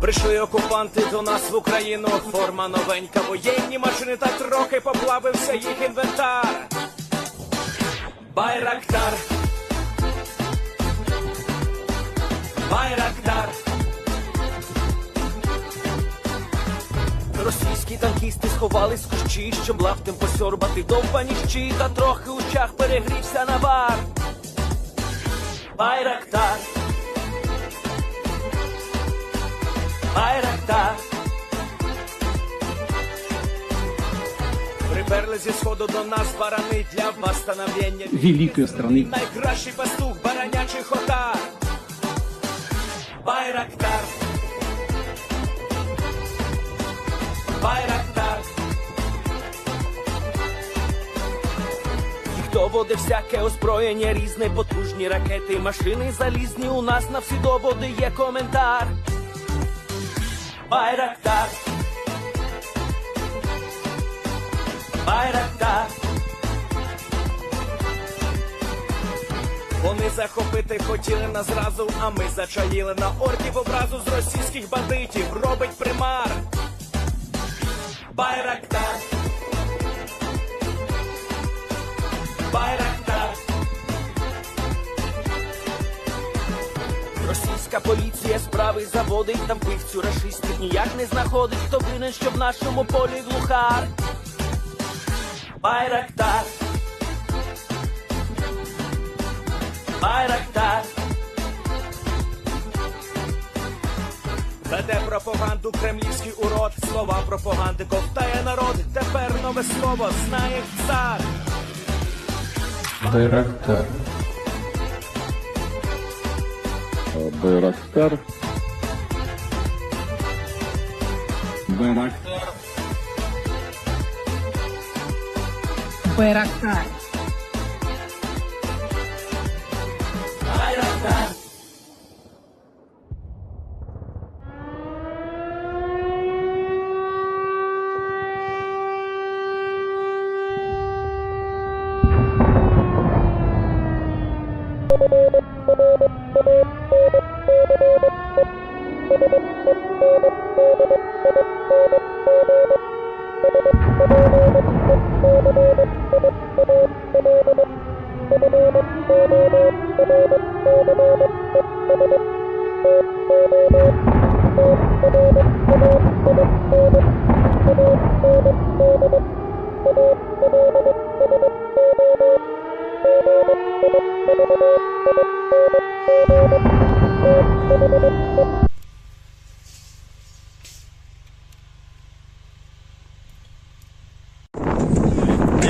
Прийшли окупанти до нас в Україну, форма новенька, воєнні машини, та трохи поплавився їх інвентар. Байрактар, Байрактар. Російські танкісти сховались в кущі, щоб лаптем посьорбати довбані щі, та трохи у чах перегрівся навар. Байрактар, Байрактар. Приперли зі сходу до нас барани для восстановлення великої страни. Найкращий пастух баранячих отар. Байрактар, Байрактар. Їх доводи всяке озброєння різне, потужні ракети, машини залізні, у нас на всі доводи є коментар. Байрактар, Байрактар. Вони захопити хотіли нас зразу, а ми зачаїли на орків образу з російських бандитів, робить примар. Байрактар, Байрактар. Російська поліція справи заводить, там вбивцю рашистів ніяк не знаходить, хто винен, що в нашому полі глухар. Байрактар, Байрактар. Веде пропаганду кремлівський урод, слова пропаганди ковтає народ, тепер нове слово знає цар. Байрактар. Байрактар. Байрактар. Байрактар. Байрактар.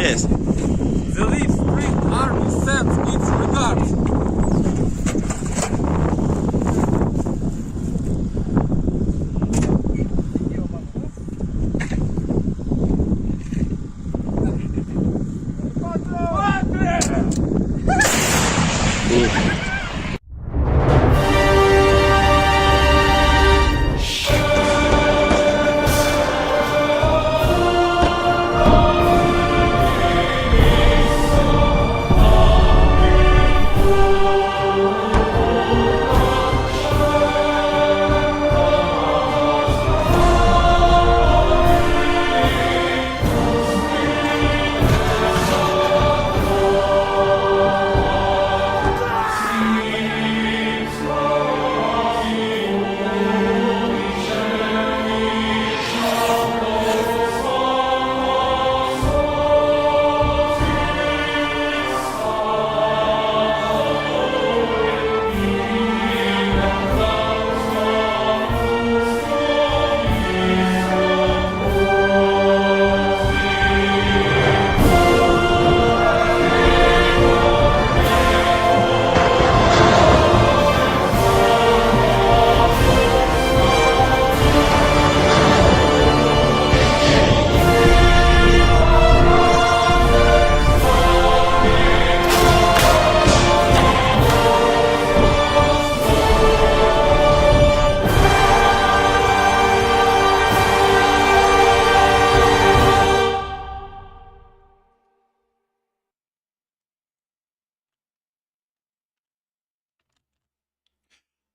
Yes. The Leaf Spring Army sends its regards.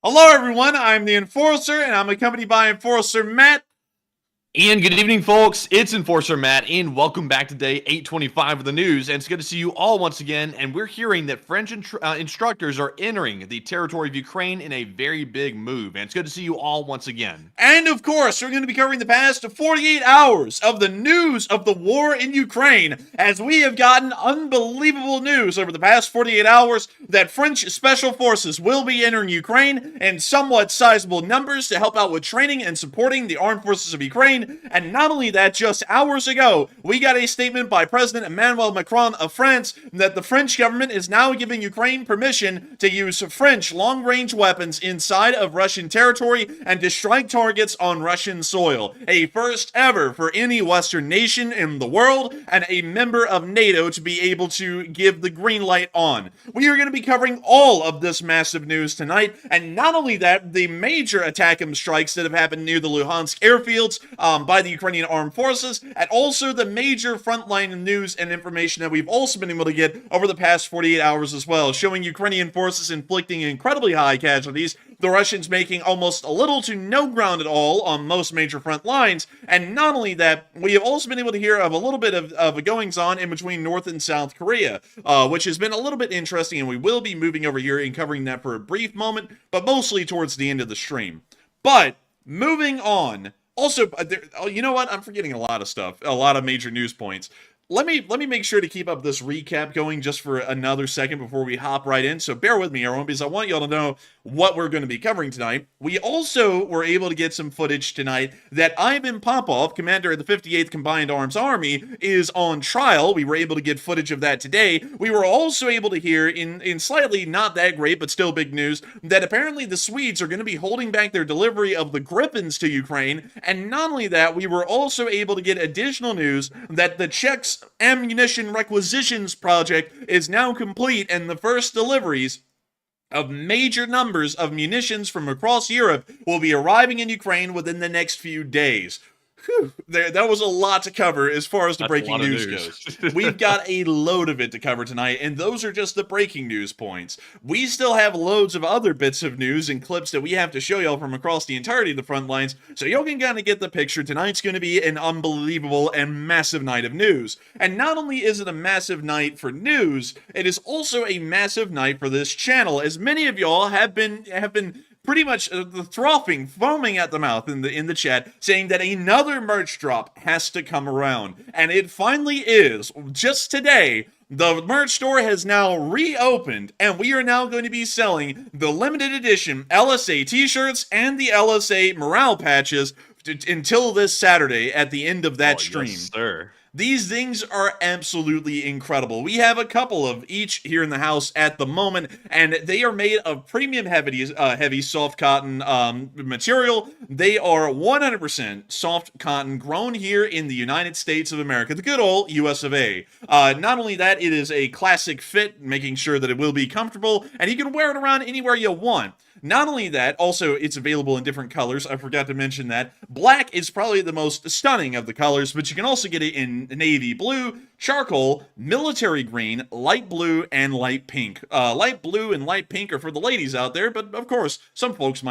Hello, everyone. I'm the Enforcer, and I'm accompanied by Enforcer Matt. And good evening, folks. It's Enforcer Matt, and welcome back to day 825 of the news. And it's good to see you all once again. And we're hearing that French instructors are entering the territory of Ukraine in a very big move. And it's good to see you all once again. And of course, we're going to be covering the past 48 hours of the news of the war in Ukraine, as we have gotten unbelievable news over the past 48 hours that French special forces will be entering Ukraine in somewhat sizable numbers to help out with training and supporting the armed forces of Ukraine. And not only that, just hours ago, we got a statement by President Emmanuel Macron of France that the French government is now giving Ukraine permission to use French long-range weapons inside of Russian territory and to strike targets on Russian soil. A first ever for any Western nation in the world and a member of NATO to be able to give the green light on. We are going to be covering all of this massive news tonight, and not only that, the major ATACMS strikes that have happened near the Luhansk airfields by the Ukrainian armed forces, and also the major frontline news and information that we've also been able to get over the past 48 hours as well, showing Ukrainian forces inflicting incredibly high casualties, the Russians making almost little to no ground at all on most major front lines, and not only that, we have also been able to hear of a little bit of goings-on in between North and South Korea, which has been a little bit interesting, and we will be moving over here and covering that for a brief moment, but mostly towards the end of the stream. But, moving on. Also, you know what? I'm forgetting a lot of stuff, a lot of major news points. Let me make sure to keep up this recap going just for another second before we hop right in. So bear with me, everyone, because I want y'all to know what we're going to be covering tonight. We also were able to get some footage tonight that Ivan Popov, commander of the 58th Combined Arms Army, is on trial. We were able to get footage of that today. We were also able to hear, in slightly not that great, but still big news, that apparently the Swedes are going to be holding back their delivery of the Gripens to Ukraine. And not only that, we were also able to get additional news that the Czechs' ammunition requisitions project is now complete, and the first deliveries of major numbers of munitions from across Europe will be arriving in Ukraine within the next few days. Whew, that was a lot to cover as far as the breaking news goes. We've got a load of it to cover tonight, and those are just the breaking news points. We still have loads of other bits of news and clips that we have to show y'all from across the entirety of the front lines, so y'all can kind of get the picture. Tonight's going to be an unbelievable and massive night of news. And not only is it a massive night for news, it is also a massive night for this channel, as many of y'all have been pretty much foaming at the mouth in the chat, saying that another merch drop has to come around. And it finally is. Just today, the merch store has now reopened, and we are now going to be selling the limited edition LSA t-shirts and the LSA morale patches until this Saturday at the end of that stream. Yes, sir. These things are absolutely incredible. We have a couple of each here in the house at the moment, and they are made of premium heavy soft cotton material. They are 100% soft cotton grown here in the United States of America, the good old US of A. Not only that, it is a classic fit, making sure that it will be comfortable, and you can wear it around anywhere you want. Not only that, also it's available in different colors. I forgot to mention that. Black is probably the most stunning of the colors, but you can also get it in navy blue, charcoal, military green, light blue, and light pink. Light blue and light pink are for the ladies out there, but of course, some guys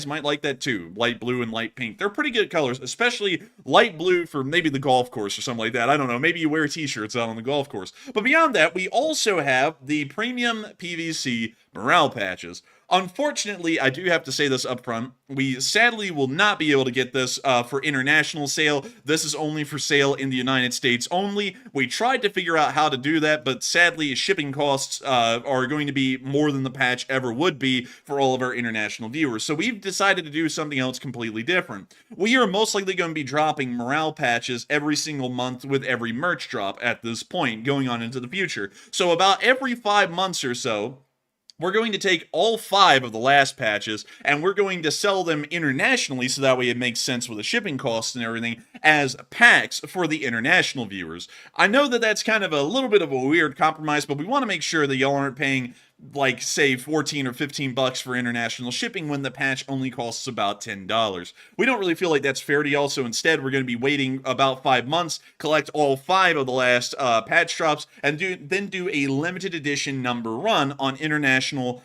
might like that too. Light blue and light pink. They're pretty good colors, especially light blue for maybe the golf course or something like that. I don't know. Maybe you wear t-shirts out on the golf course. But beyond that, we also have the premium PVC morale patches. Unfortunately, I do have to say this up front, we sadly will not be able to get this for international sale. This is only for sale in the United States only. We tried to figure out how to do that, but sadly, shipping costs are going to be more than the patch ever would be for all of our international viewers. So we've decided to do something else completely different. We are most likely going to be dropping morale patches every single month with every merch drop at this point, going on into the future. So about every 5 months or so, we're going to take all 5 of the last patches, and we're going to sell them internationally, so that way it makes sense with the shipping costs and everything, as packs for the international viewers. I know that that's kind of a little bit of a weird compromise, but we want to make sure that y'all aren't paying like say 14 or 15 bucks for international shipping when the patch only costs about $10. We don't really feel like that's fair to y'all, so instead we're going to be waiting about 5 months, collect all 5 of the last patch drops, and then do a limited edition number run on international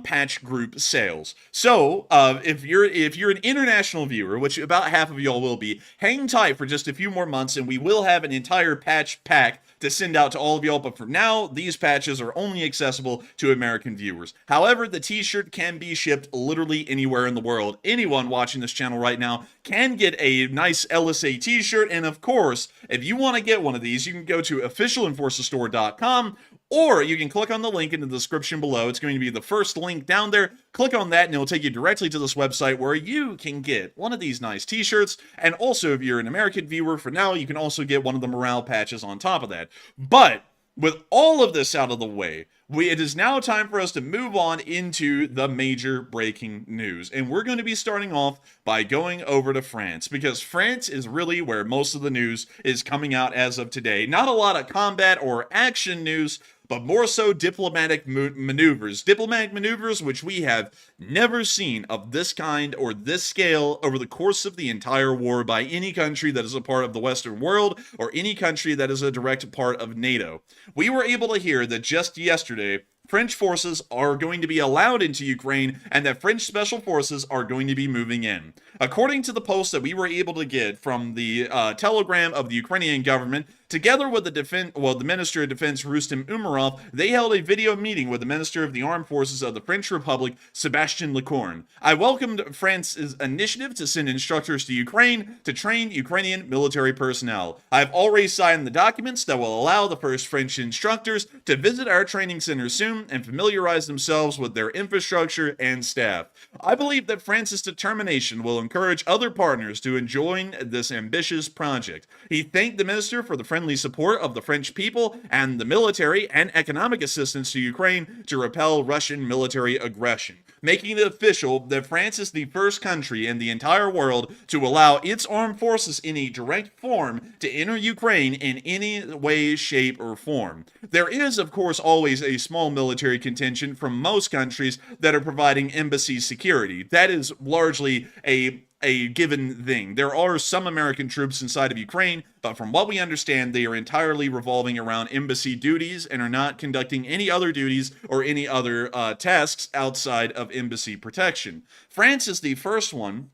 patch group sales. So if you're an international viewer, which about half of y'all will be, hang tight for just a few more months and we will have an entire patch pack to send out to all of y'all, but for now, these patches are only accessible to American viewers. However, the t-shirt can be shipped literally anywhere in the world. Anyone watching this channel right now can get a nice LSA t-shirt, and of course, if you want to get one of these, you can go to officialenforcerstore.com, or you can click on the link in the description below. It's going to be the first link down there. Click on that and it'll take you directly to this website where you can get one of these nice t-shirts. And also, if you're an American viewer, for now, you can also get one of the morale patches on top of that. But with all of this out of the way, it is now time for us to move on into the major breaking news. And we're going to be starting off by going over to France, because France is really where most of the news is coming out as of today. Not a lot of combat or action news, but more so diplomatic maneuvers. Diplomatic maneuvers which we have never seen of this kind or this scale over the course of the entire war by any country that is a part of the Western world or any country that is a direct part of NATO. We were able to hear that just yesterday, French forces are going to be allowed into Ukraine and that French special forces are going to be moving in. According to the post that we were able to get from the telegram of the Ukrainian government, together with the Minister of Defense Rustem Umerov, they held a video meeting with the Minister of the Armed Forces of the French Republic, Sébastien Lecornu. I welcomed France's initiative to send instructors to Ukraine to train Ukrainian military personnel. I have already signed the documents that will allow the first French instructors to visit our training center soon and familiarize themselves with their infrastructure and staff. I believe that France's determination will encourage other partners to join this ambitious project. He thanked the minister for the friendly support of the French people and the military and economic assistance to Ukraine to repel Russian military aggression, making it official that France is the first country in the entire world to allow its armed forces in a direct form to enter Ukraine in any way, shape, or form. There is, of course, always a small military contingent from most countries that are providing embassy security. That is largely a given thing. There are some American troops inside of Ukraine, but from what we understand, they are entirely revolving around embassy duties and are not conducting any other duties or any other tasks outside of embassy protection. France is the first one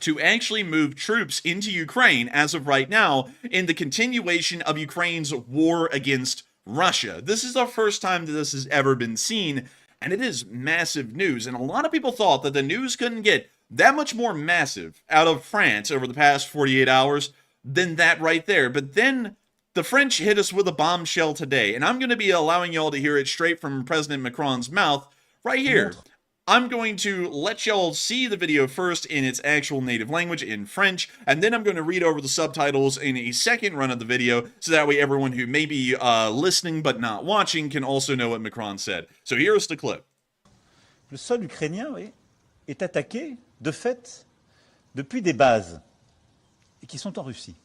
to actually move troops into Ukraine as of right now in the continuation of Ukraine's war against Russia. This is the first time that this has ever been seen, and it is massive news. And a lot of people thought that the news couldn't get that much more massive out of France over the past 48 hours than that right there. But then the French hit us with a bombshell today, and I'm going to be allowing y'all to hear it straight from President Macron's mouth right here. I'm going to let y'all see the video first in its actual native language in French, and then I'm going to read over the subtitles in a second run of the video, so that way everyone who may be listening but not watching can also know what Macron said. So here's the clip. Le sol ukrainien, oui, est attaqué, de fait, depuis des bases, et qui sont en Russie.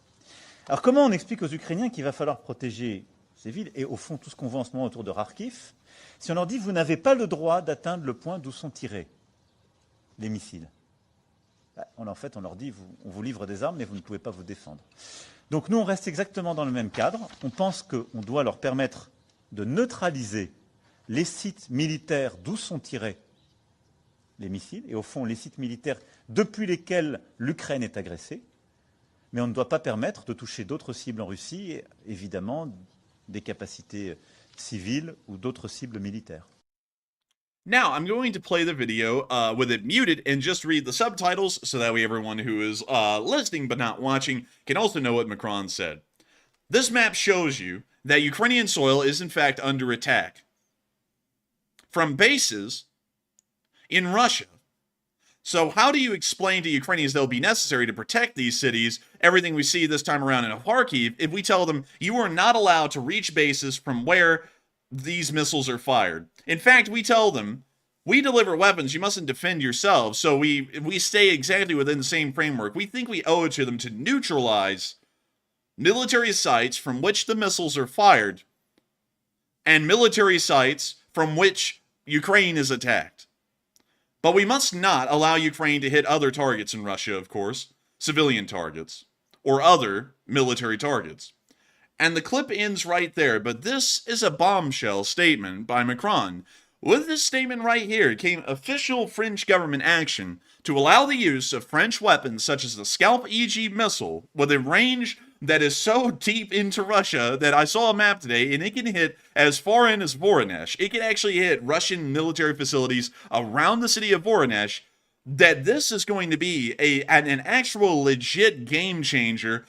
Alors comment on explique aux Ukrainiens qu'il va falloir protéger ces villes, et au fond tout ce qu'on voit en ce moment autour de Kharkiv, si on leur dit vous n'avez pas le droit d'atteindre le point d'où sont tirés les missiles? En fait, on leur dit on vous livre des armes, mais vous ne pouvez pas vous défendre. Donc nous, on reste exactement dans le même cadre. On pense qu'on doit leur permettre de neutraliser les sites militaires d'où sont tirés les missiles, et au fond les sites militaires depuis lesquels l'Ukraine est agressée, mais on ne doit pas permettre de toucher d'autres cibles en Russie, et évidemment des capacités civiles ou d'autres cibles militaires. Now, I'm going to play the video with it muted and just read the subtitles so that way everyone who is listening but not watching can also know what Macron said. This map shows you that Ukrainian soil is in fact under attack from bases in Russia. So how do you explain to Ukrainians that will be necessary to protect these cities, everything we see this time around in Kharkiv, if we tell them you are not allowed to reach bases from where these missiles are fired? In fact, we tell them, we deliver weapons, you mustn't defend yourselves, so we stay exactly within the same framework. We think we owe it to them to neutralize military sites from which the missiles are fired, and military sites from which Ukraine is attacked. But we must not allow Ukraine to hit other targets in Russia, of course, civilian targets, or other military targets. And the clip ends right there, but this is a bombshell statement by Macron. With this statement right here came official French government action to allow the use of French weapons such as the Scalp EG missile with a range that is so deep into Russia that I saw a map today and it can hit as far in as Voronezh. It can actually hit Russian military facilities around the city of Voronezh. That this is going to be an actual legit game changer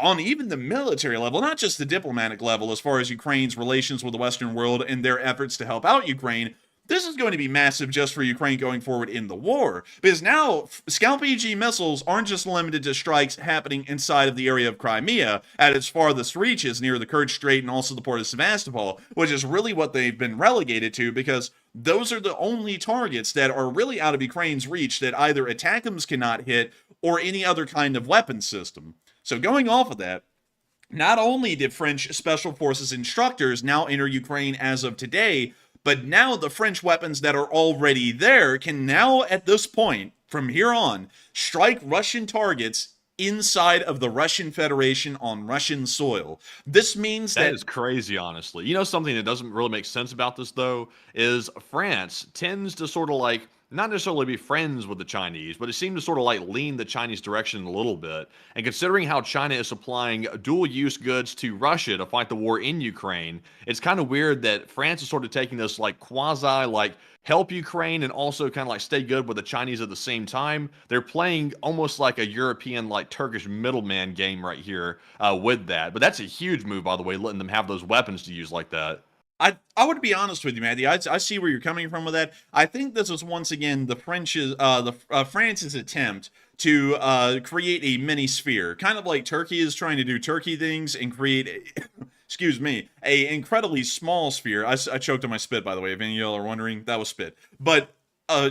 on even the military level, not just the diplomatic level as far as Ukraine's relations with the Western world and their efforts to help out Ukraine. This is going to be massive just for Ukraine going forward in the war. Because now, Scalp EG missiles aren't just limited to strikes happening inside of the area of Crimea at its farthest reaches near the Kerch Strait and also the port of Sevastopol, which is really what they've been relegated to because those are the only targets that are really out of Ukraine's reach that either ATACMS cannot hit or any other kind of weapon system. So going off of that, not only did French Special Forces instructors now enter Ukraine as of today, but now the French weapons that are already there can now, at this point, from here on, strike Russian targets inside of the Russian Federation on Russian soil. This means that is crazy, honestly. You know, something that doesn't really make sense about this, though, is France tends to sort of like not necessarily be friends with the Chinese, but it seemed to sort of like lean the Chinese direction a little bit. And considering how China is supplying dual-use goods to Russia to fight the war in Ukraine, it's kind of weird that France is sort of taking this like quasi like help Ukraine and also kind of like stay good with the Chinese at the same time. They're playing almost like a European like Turkish middleman game right here with that. But that's a huge move, by the way, letting them have those weapons to use like that. I would be honest with you, Matthew. I see where you're coming from with that. I think this was once again France's attempt to create a mini sphere, kind of like Turkey is trying to do Turkey things and create, excuse me, a incredibly small sphere. I choked on my spit, by the way. If any of y'all are wondering, that was spit. But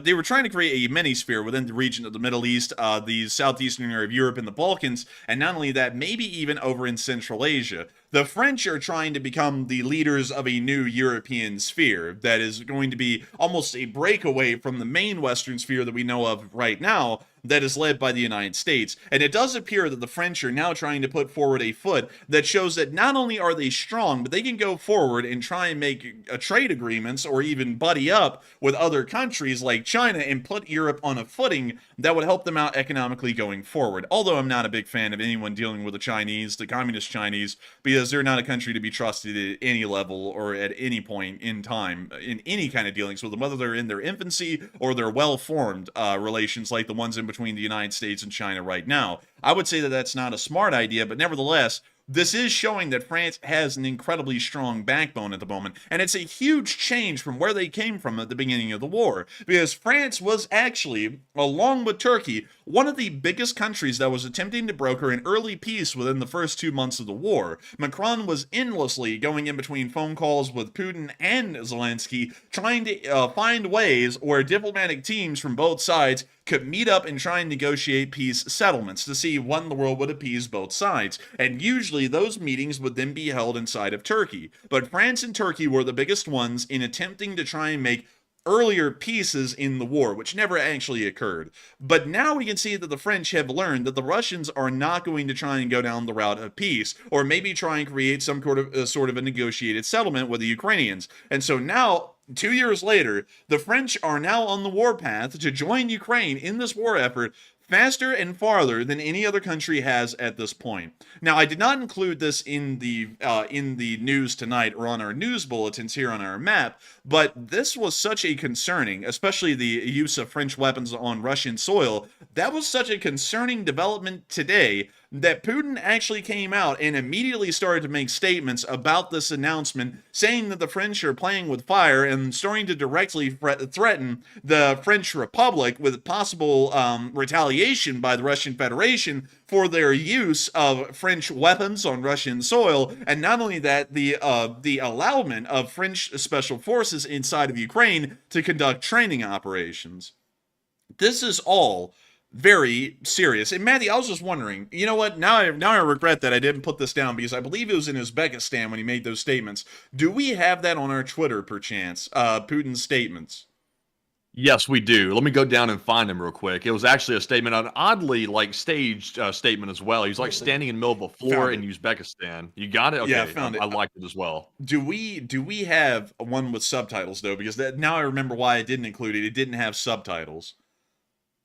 they were trying to create a mini-sphere within the region of the Middle East, the southeastern area of Europe and the Balkans, and not only that, maybe even over in Central Asia. The French are trying to become the leaders of a new European sphere that is going to be almost a breakaway from the main Western sphere that we know of right now, that is led by the United States. And it does appear that the French are now trying to put forward a foot that shows that not only are they strong, but they can go forward and try and make trade agreements or even buddy up with other countries like China and put Europe on a footing that would help them out economically going forward. Although I'm not a big fan of anyone dealing with the Chinese, the communist Chinese, because they're not a country to be trusted at any level or at any point in time in any kind of dealings with them, whether they're in their infancy or their well-formed relations like the ones in between the United States and China right now. I would say that that's not a smart idea, but nevertheless, this is showing that France has an incredibly strong backbone at the moment, and it's a huge change from where they came from at the beginning of the war, because France was actually, along with Turkey, one of the biggest countries that was attempting to broker an early peace within the first 2 months of the war. Macron was endlessly going in between phone calls with Putin and Zelensky, trying to find ways where diplomatic teams from both sides could meet up and try and negotiate peace settlements to see when the world would appease both sides. And usually those meetings would then be held inside of Turkey. But France and Turkey were the biggest ones in attempting to try and make earlier pieces in the war, which never actually occurred. But now we can see that the French have learned that the Russians are not going to try and go down the route of peace, or maybe try and create some sort of a negotiated settlement with the Ukrainians. And so now, 2 years later, the French are now on the warpath to join Ukraine in this war effort faster and farther than any other country has at this point. Now, I did not include this in the news tonight or on our news bulletins here on our map, but this was such a concerning, especially the use of French weapons on Russian soil, that was such a concerning development today that Putin actually came out and immediately started to make statements about this announcement, saying that the French are playing with fire and starting to directly threaten the French Republic with possible retaliation by the Russian Federation for their use of French weapons on Russian soil. And not only that, the allowment of French special forces inside of Ukraine to conduct training operations. This is all very serious. And Matthew, I was just wondering, you know what? Now I regret that I didn't put this down because I believe it was in Uzbekistan when he made those statements. Do we have that on our Twitter, perchance? Putin's statements. Yes, we do. Let me go down and find him real quick. It was actually a statement, an oddly staged statement as well. He's like standing in the middle of a floor in Uzbekistan. You got it? Okay, Yeah, I found it. I liked it as well. Do we have one with subtitles though? Because now I remember why I didn't include it. It didn't have subtitles.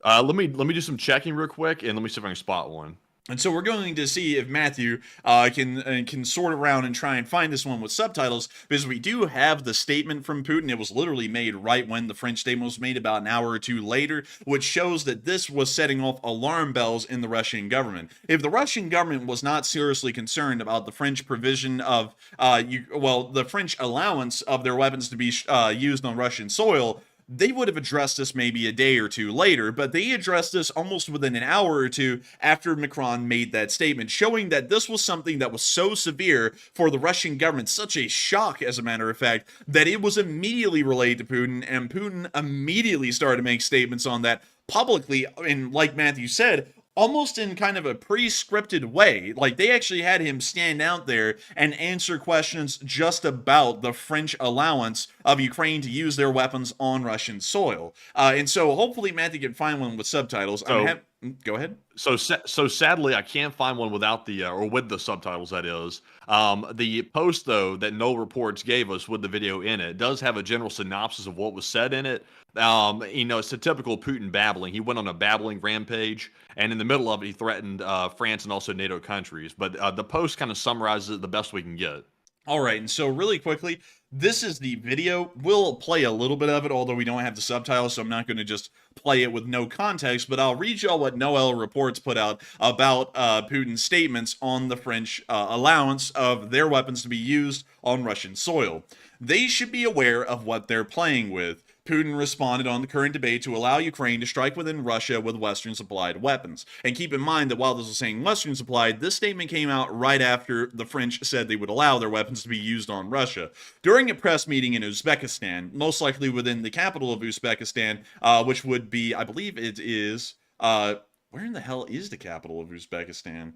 Let me do some checking real quick, and let me see if I can spot one. And so we're going to see if Matthew can sort around and try and find this one with subtitles, because we do have the statement from Putin. It was literally made right when the French statement was made, about an hour or two later, which shows that this was setting off alarm bells in the Russian government. If the Russian government was not seriously concerned about the French provision of, the French allowance of their weapons to be used on Russian soil, they would have addressed this maybe a day or two later, but they addressed this almost within an hour or two after Macron made that statement, showing that this was something that was so severe for the Russian government, such a shock, as a matter of fact, that it was immediately relayed to Putin, and Putin immediately started to make statements on that publicly, and like Matthew said, almost in kind of a pre-scripted way. Like, they actually had him stand out there and answer questions just about the French allowance of Ukraine to use their weapons on Russian soil. And so hopefully Matthew can find one with subtitles. Go ahead. So sadly, I can't find one without the or with the subtitles. That is, the post though that No Reports gave us with the video in it does have a general synopsis of what was said in it. It's a typical Putin babbling. He went on a babbling rampage, and in the middle of it, he threatened France and also NATO countries. But the post kind of summarizes it the best we can get. All right, and so really quickly, this is the video. We'll play a little bit of it, although we don't have the subtitles, so I'm not going to just play it with no context, but I'll read y'all what Noel Reports put out about Putin's statements on the French allowance of their weapons to be used on Russian soil. They should be aware of what they're playing with. Putin responded on the current debate to allow Ukraine to strike within Russia with Western-supplied weapons. And keep in mind that while this was saying Western-supplied, this statement came out right after the French said they would allow their weapons to be used on Russia. During a press meeting in Uzbekistan, most likely within the capital of Uzbekistan, which would be, I believe it is, where in the hell is the capital of Uzbekistan?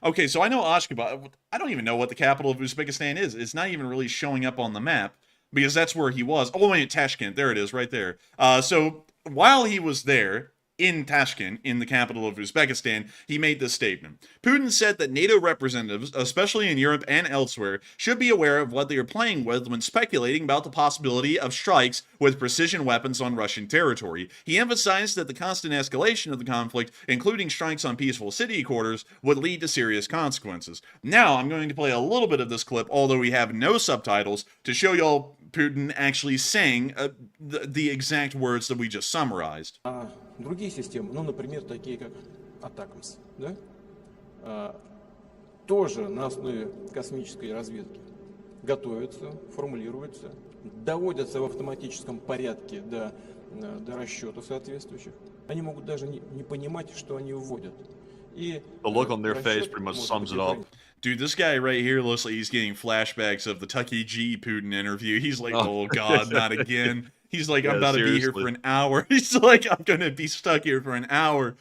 Okay, so I know Ashgabat. I don't even know what the capital of Uzbekistan is. It's not even really showing up on the map, because that's where he was. Oh, wait, Tashkent. There it is, right there. So while he was there, in Tashkent, in the capital of Uzbekistan, he made this statement. Putin said that NATO representatives, especially in Europe and elsewhere, should be aware of what they are playing with when speculating about the possibility of strikes with precision weapons on Russian territory. He emphasized that the constant escalation of the conflict, including strikes on peaceful city quarters, would lead to serious consequences. Now, I'm going to play a little bit of this clip, although we have no subtitles, to show y'all Putin actually saying the exact words that we just summarized. Другие системы, например, такие как ATACMS, да, тоже на основе космической разведки готовятся, формулируются, доводятся в автоматическом порядке до расчетов соответствующих. Они могут даже не понимать, что они вводят. The look on their face pretty much sums it up. Dude, this guy right here looks like he's getting flashbacks of the Tucky G Putin interview. He's like, oh God, not again. He's like, I'm about to be here for an hour. He's like, I'm going to be stuck here for an hour.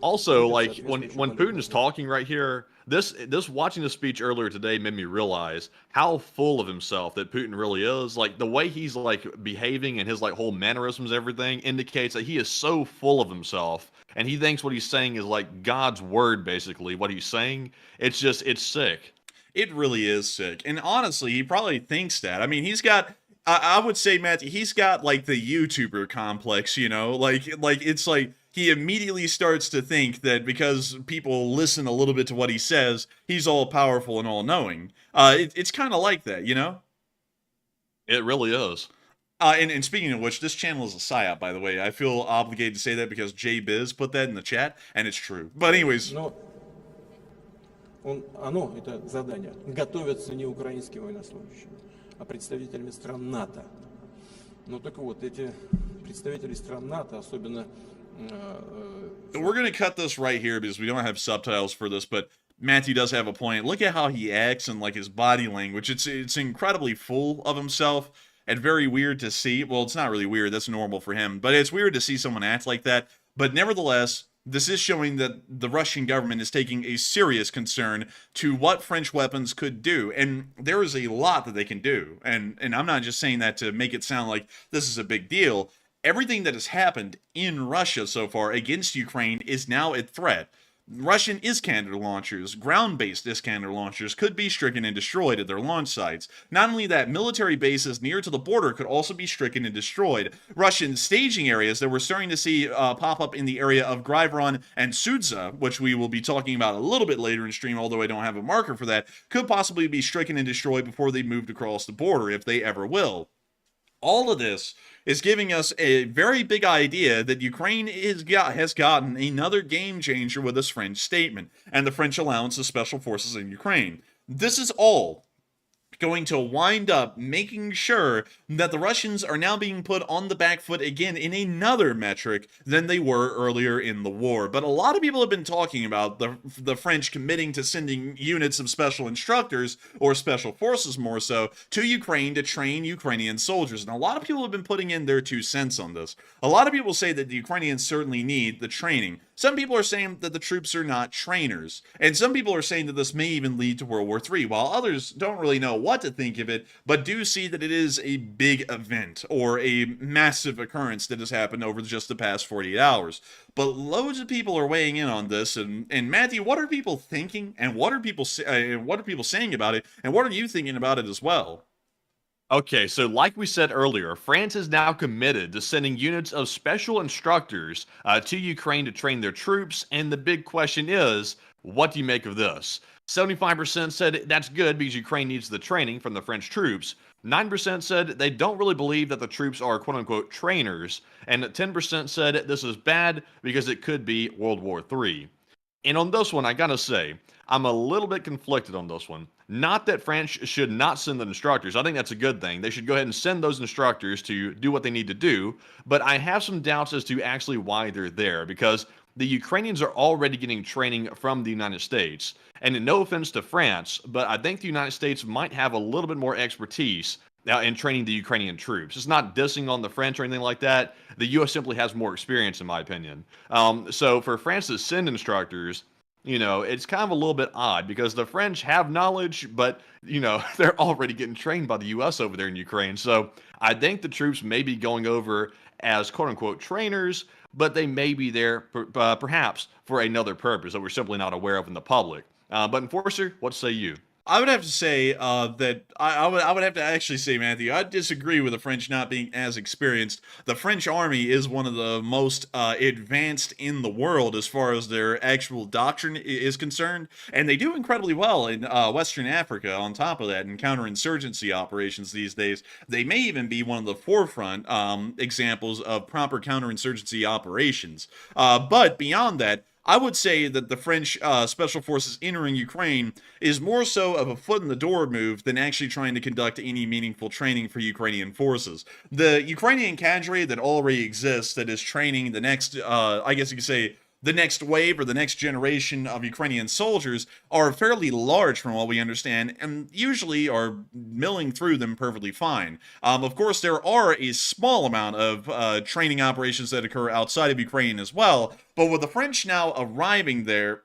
Also, like, when Putin is talking right here, this watching the speech earlier today made me realize how full of himself that Putin really is. Like, the way he's, like, behaving and his, like, whole mannerisms, everything, indicates that he is so full of himself. And he thinks what he's saying is, like, God's word, basically, what he's saying. It's sick. It really is sick. And honestly, he probably thinks that. I mean, he's got... I would say, Matthew, he's got, like, the YouTuber complex, you know? Like it's like he immediately starts to think that because people listen a little bit to what he says, he's all-powerful and all-knowing. It's kind of like that, you know? It really is. And speaking of which, this channel is a psyop, by the way. I feel obligated to say that because JBiz put that in the chat, and it's true. But anyways... это задание, готовятся не украинские военнослужащие, а представителями стран НАТО. Ну так вот, эти представители стран НАТО, особенно... We're going to cut this right here because we don't have subtitles for this, but Matthew does have a point. Look at how he acts and like his body language. It's incredibly full of himself and very weird to see. Well, it's not really weird. That's normal for him. But it's weird to see someone act like that But nevertheless, this is showing that the Russian government is taking a serious concern to what French weapons could do. And there is a lot that they can do. And I'm not just saying that to make it sound like this is a big deal. Everything that has happened in Russia so far against Ukraine is now a threat. Russian Iskander launchers, ground-based Iskander launchers, could be stricken and destroyed at their launch sites. Not only that, military bases near to the border could also be stricken and destroyed. Russian staging areas that we're starting to see pop up in the area of Gryvron and Sudza, which we will be talking about a little bit later in stream, although I don't have a marker for that, could possibly be stricken and destroyed before they moved across the border, if they ever will. All of this is giving us a very big idea that Ukraine has gotten another game changer with this French statement and the French allowance of special forces in Ukraine. This is all going to wind up making sure that the Russians are now being put on the back foot again in another metric than they were earlier in the war. But a lot of people have been talking about the French committing to sending units of special instructors, or special forces more so, to Ukraine to train Ukrainian soldiers. And a lot of people have been putting in their 2 cents on this. A lot of people say that the Ukrainians certainly need the training. Some people are saying that the troops are not trainers. And some people are saying that this may even lead to World War III, while others don't really know what to think of it, but do see that it is a big event, or a massive occurrence that has happened over just the past 48 hours. But loads of people are weighing in on this, and Matthew, what are people thinking, and what are people saying about it, and what are you thinking about it as well? Okay, so like we said earlier, France is now committed to sending units of special instructors to Ukraine to train their troops, and the big question is, what do you make of this? 75% said that's good because Ukraine needs the training from the French troops. 9% said they don't really believe that the troops are quote-unquote trainers, and 10% said this is bad because it could be World War III. And on this one, I gotta say, I'm a little bit conflicted on this one. Not that France should not send the instructors. I think that's a good thing. They should go ahead and send those instructors to do what they need to do. But I have some doubts as to actually why they're there, because the Ukrainians are already getting training from the United States. And no offense to France, but I think the United States might have a little bit more expertise in training the Ukrainian troops. It's not dissing on the French or anything like that. The U.S. simply has more experience, in my opinion. So for France to send instructors, you know, it's kind of a little bit odd because the French have knowledge, but, you know, they're already getting trained by the U.S. over there in Ukraine. So I think the troops may be going over as quote-unquote trainers, but they may be there perhaps for another purpose that we're simply not aware of in the public. But Enforcer, what say you? I would have to say that I would have to actually say, Matthew, I disagree with the French not being as experienced. The French army is one of the most advanced in the world as far as their actual doctrine is concerned, and they do incredibly well in Western Africa. On top of that, in counterinsurgency operations these days, they may even be one of the forefront examples of proper counterinsurgency operations. But beyond that, I would say that the French special forces entering Ukraine is more so of a foot in the door move than actually trying to conduct any meaningful training for Ukrainian forces. The Ukrainian cadre that already exists, that is training the next, I guess you could say, the next wave or the next generation of Ukrainian soldiers, are fairly large from what we understand, and usually are milling through them perfectly fine. Of course, there are a small amount of training operations that occur outside of Ukraine as well, but with the French now arriving there,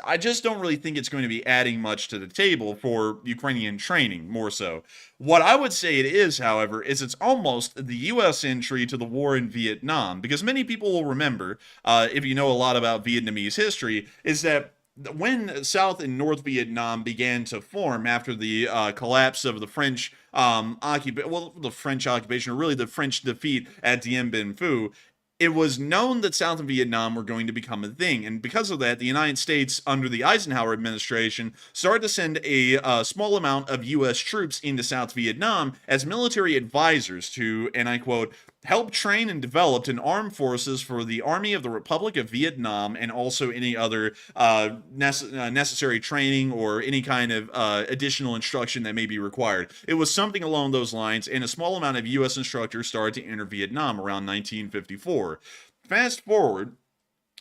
I just don't really think it's going to be adding much to the table for Ukrainian training, more so. What I would say it is, however, is it's almost the U.S. entry to the war in Vietnam, because many people will remember, if you know a lot about Vietnamese history, is that when South and North Vietnam began to form after the collapse of the French the French occupation, or really the French defeat at Dien Bien Phu, it was known that South Vietnam were going to become a thing, and because of that, the United States, under the Eisenhower administration, started to send a small amount of U.S. troops into South Vietnam as military advisors to, and I quote, help train and develop an armed forces for the Army of the Republic of Vietnam, and also any other necessary training or any kind of additional instruction that may be required. It was something along those lines, and a small amount of U.S. instructors started to enter Vietnam around 1954. Fast forward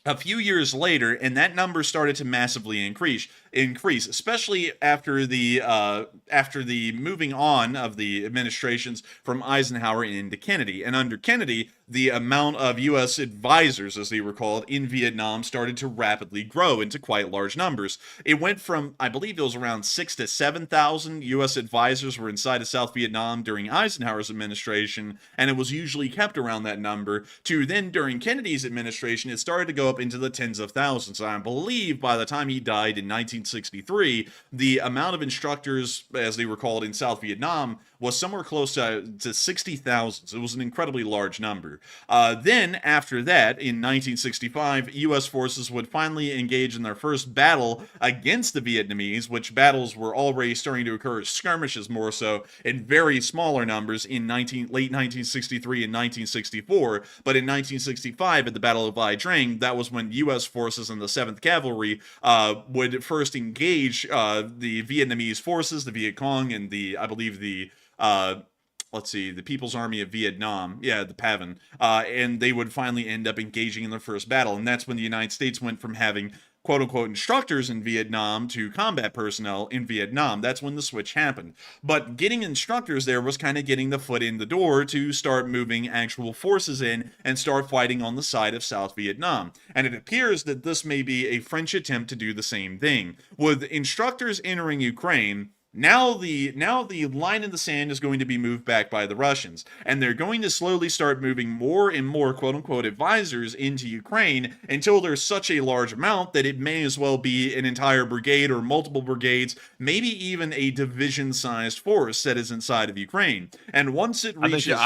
a few years later, and that number started to massively increase. increase, especially after the moving on of the administrations from Eisenhower into Kennedy. And under Kennedy, the amount of U.S. advisors, as they were called, in Vietnam started to rapidly grow into quite large numbers. It went from, I believe it was around 6,000 to 7,000 U.S. advisors were inside of South Vietnam during Eisenhower's administration, and it was usually kept around that number, to then during Kennedy's administration, it started to go up into the tens of thousands. I believe by the time he died in 1963, the amount of instructors, as they were called in South Vietnam, was somewhere close to 60,000. So it was an incredibly large number. Then, after that, in 1965, U.S. forces would finally engage in their first battle against the Vietnamese, which battles were already starting to occur as skirmishes more so in very smaller numbers in late 1963 and 1964. But in 1965, at the Battle of Vai Dring, that was when U.S. forces and the 7th Cavalry would first engage the Vietnamese forces, the Viet Cong, and I believe the People's Army of Vietnam, the PAVN, and they would finally end up engaging in their first battle. And that's when the United States went from having quote-unquote instructors in Vietnam to combat personnel in Vietnam. That's when the switch happened. But getting instructors there was kind of getting the foot in the door to start moving actual forces in and start fighting on the side of South Vietnam. And it appears that this may be a French attempt to do the same thing. With instructors entering Ukraine, Now the line in the sand is going to be moved back by the Russians, and they're going to slowly start moving more and more quote-unquote advisors into Ukraine until there's such a large amount that it may as well be an entire brigade or multiple brigades, maybe even a division-sized force that is inside of Ukraine. And once it reaches...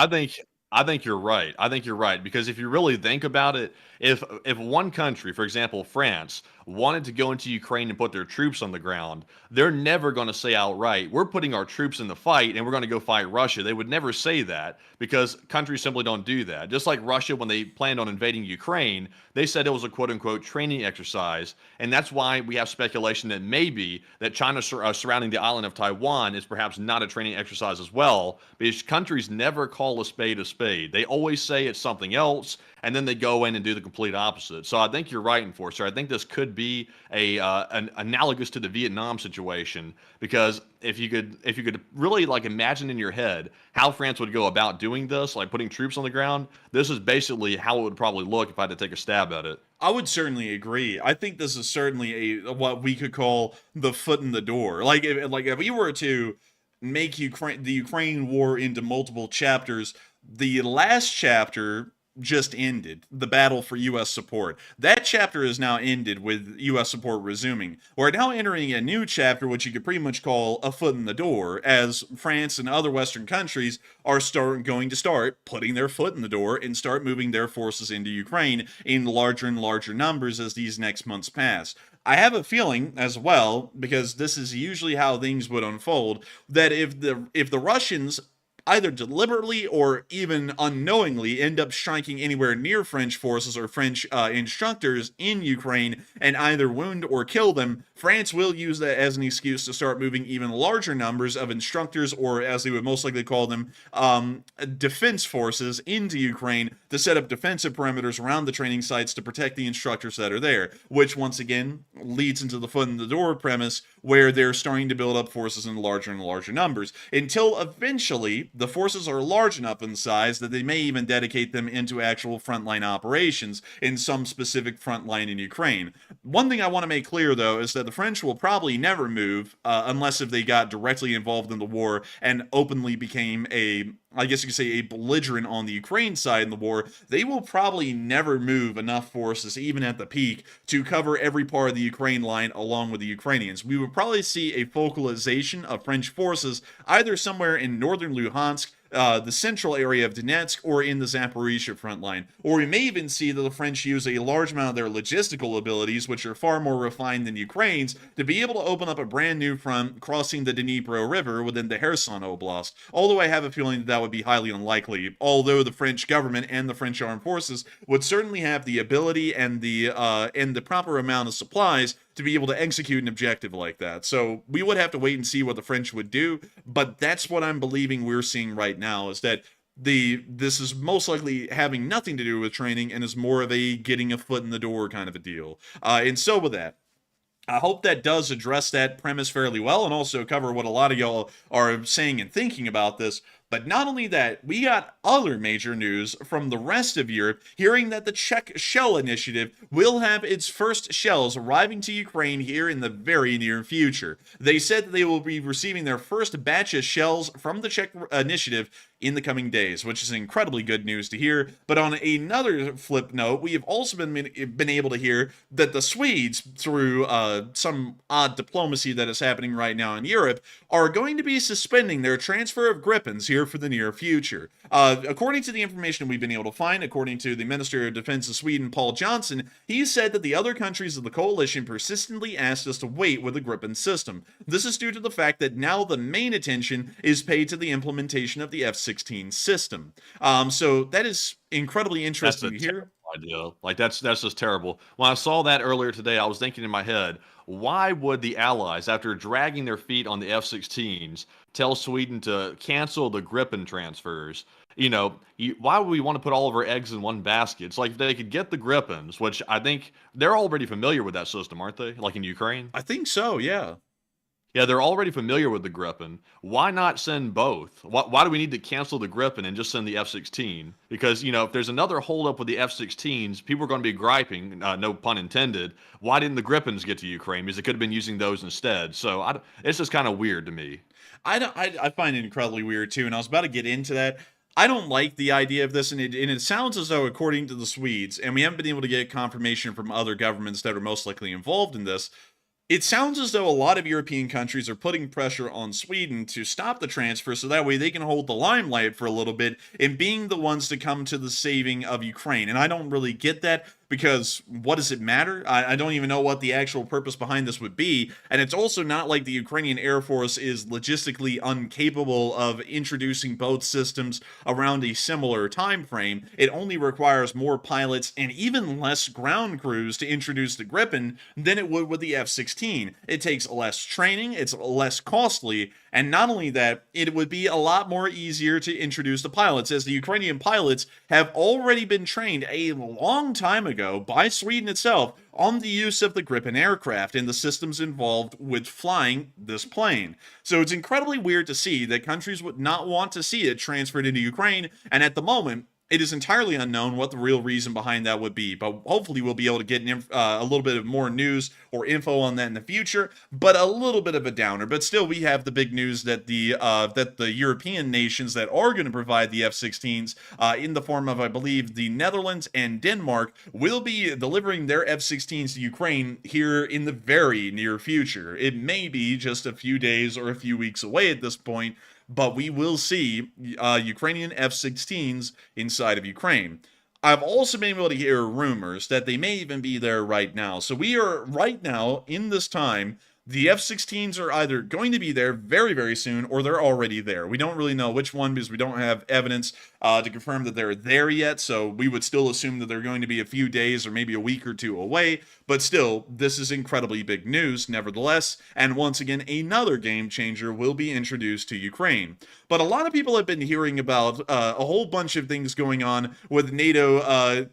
I think you're right. I think you're right, because if you really think about it, if one country, for example, France, wanted to go into Ukraine and put their troops on the ground, they're never going to say outright, we're putting our troops in the fight and we're going to go fight Russia. They would never say that, because countries simply don't do that. Just like Russia, when they planned on invading Ukraine, they said it was a quote-unquote training exercise, and that's why we have speculation that maybe that China surrounding the island of Taiwan is perhaps not a training exercise as well, because countries never call a spade a spade. They always say it's something else, and then they go in and do the complete opposite. So I think you're right, Enforcer. I think this could be an analogous to the Vietnam situation, because if you could really like imagine in your head how France would go about doing this, like putting troops on the ground, this is basically how it would probably look if I had to take a stab at it. I would certainly agree. I think this is certainly what we could call the foot in the door. Like if we were to make the Ukraine war into multiple chapters, the last chapter just ended, the battle for U.S. support. That chapter is now ended with U.S. support resuming. We're now entering a new chapter, which you could pretty much call a foot in the door, as France and other Western countries are going to start putting their foot in the door and start moving their forces into Ukraine in larger and larger numbers as these next months pass. I have a feeling as well, because this is usually how things would unfold, that if the Russians either deliberately or even unknowingly end up striking anywhere near French forces or French instructors in Ukraine and either wound or kill them, France will use that as an excuse to start moving even larger numbers of instructors, or as they would most likely call them, defense forces into Ukraine to set up defensive perimeters around the training sites to protect the instructors that are there, which once again leads into the foot in the door premise, where they're starting to build up forces in larger and larger numbers, until eventually the forces are large enough in size that they may even dedicate them into actual frontline operations in some specific front line in Ukraine. One thing I want to make clear, though, is that the French will probably never move unless if they got directly involved in the war and openly became I guess you could say a belligerent on the Ukraine side in the war. They will probably never move enough forces, even at the peak, to cover every part of the Ukraine line along with the Ukrainians. We would probably see a focalization of French forces either somewhere in northern Luhansk, the central area of Donetsk, or in the Zaporizhia front line. Or we may even see that the French use a large amount of their logistical abilities, which are far more refined than Ukraine's, to be able to open up a brand new front crossing the Dnipro River within the Kherson Oblast. Although I have a feeling that would be highly unlikely, although the French government and the French armed forces would certainly have the ability and the proper amount of supplies to be able to execute an objective like that. So we would have to wait and see what the French would do, but that's what I'm believing we're seeing right now, is that this is most likely having nothing to do with training and is more of a getting a foot in the door kind of a deal. And so with that, I hope that does address that premise fairly well and also cover what a lot of y'all are saying and thinking about this. But not only that, we got other major news from the rest of Europe, hearing that the Czech Shell Initiative will have its first shells arriving to Ukraine here in the very near future. They said that they will be receiving their first batch of shells from the Czech Initiative in the coming days, which is incredibly good news to hear. But on another flip note, we have also been able to hear that the Swedes, through some odd diplomacy that is happening right now in Europe, are going to be suspending their transfer of Gripens here for the near future. According to the information we've been able to find, according to the Minister of Defense of Sweden, Paul Johnson, he said that the other countries of the coalition persistently asked us to wait with the Gripen system. This is due to the fact that now the main attention is paid to the implementation of the F-16 system. So that is incredibly interesting to hear. Idea. Like that's just terrible. When I saw that earlier today, I was thinking in my head, why would the Allies, after dragging their feet on the F-16s, tell Sweden to cancel the Gripen transfers? You know, why would we want to put all of our eggs in one basket? It's like if they could get the Gripens, which I think they're already familiar with that system, aren't they? Like in Ukraine? I think so, yeah. Yeah, they're already familiar with the Gripen. Why not send both? Why do we need to cancel the Gripen and just send the F-16? Because, you know, if there's another holdup with the F-16s, people are going to be griping, no pun intended, why didn't the Gripens get to Ukraine? Because they could have been using those instead. So it's just kind of weird to me. I find it incredibly weird, too, and I was about to get into that. I don't like the idea of this, and it sounds as though, according to the Swedes, and we haven't been able to get confirmation from other governments that are most likely involved in this, it sounds as though a lot of European countries are putting pressure on Sweden to stop the transfer so that way they can hold the limelight for a little bit in being the ones to come to the saving of Ukraine. And I don't really get that, because what does it matter? I don't even know what the actual purpose behind this would be. And it's also not like the Ukrainian Air Force is logistically incapable of introducing both systems around a similar time frame. It only requires more pilots and even less ground crews to introduce the Gripen than it would with the F-16. It takes less training, it's less costly, and not only that, it would be a lot more easier to introduce the pilots, as the Ukrainian pilots have already been trained a long time ago by Sweden itself on the use of the Gripen aircraft and the systems involved with flying this plane. So it's incredibly weird to see that countries would not want to see it transferred into Ukraine, and at the moment, it is entirely unknown what the real reason behind that would be, but hopefully we'll be able to get a little bit of more news or info on that in the future, but a little bit of a downer. But still, we have the big news that the European nations that are going to provide the F-16s in the form of, I believe, the Netherlands and Denmark will be delivering their F-16s to Ukraine here in the very near future. It may be just a few days or a few weeks away at this point, but we will see Ukrainian F-16s inside of Ukraine. I've also been able to hear rumors that they may even be there right now. So we are right now, in this time, the F-16s are either going to be there very, very soon, or they're already there. We don't really know which one, because we don't have evidence to confirm that they're there yet, so we would still assume that they're going to be a few days or maybe a week or two away. But still, this is incredibly big news, nevertheless, and once again, another game changer will be introduced to Ukraine. But a lot of people have been hearing about a whole bunch of things going on with NATO.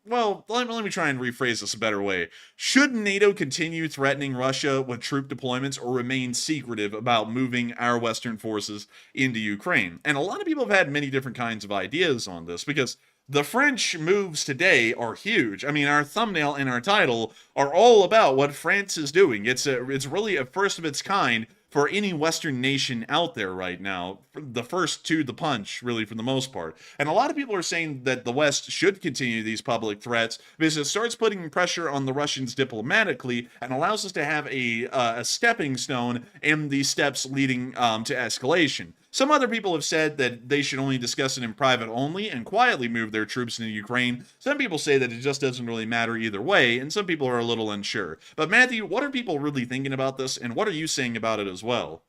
Well, let me try and rephrase this a better way. Should NATO continue threatening Russia with troop deployments or remain secretive about moving our Western forces into Ukraine? And a lot of people have had many different kinds of ideas on this, because the French moves today are huge. I mean, our thumbnail and our title are all about what France is doing. It's really a first of its kind for any Western nation out there right now, the first to the punch, really, for the most part. And a lot of people are saying that the West should continue these public threats because it starts putting pressure on the Russians diplomatically and allows us to have a stepping stone in the steps leading to escalation. Some other people have said that they should only discuss it in private only and quietly move their troops into Ukraine. Some people say that it just doesn't really matter either way, and some people are a little unsure. But Matthew, what are people really thinking about this, and what are you saying about it as well?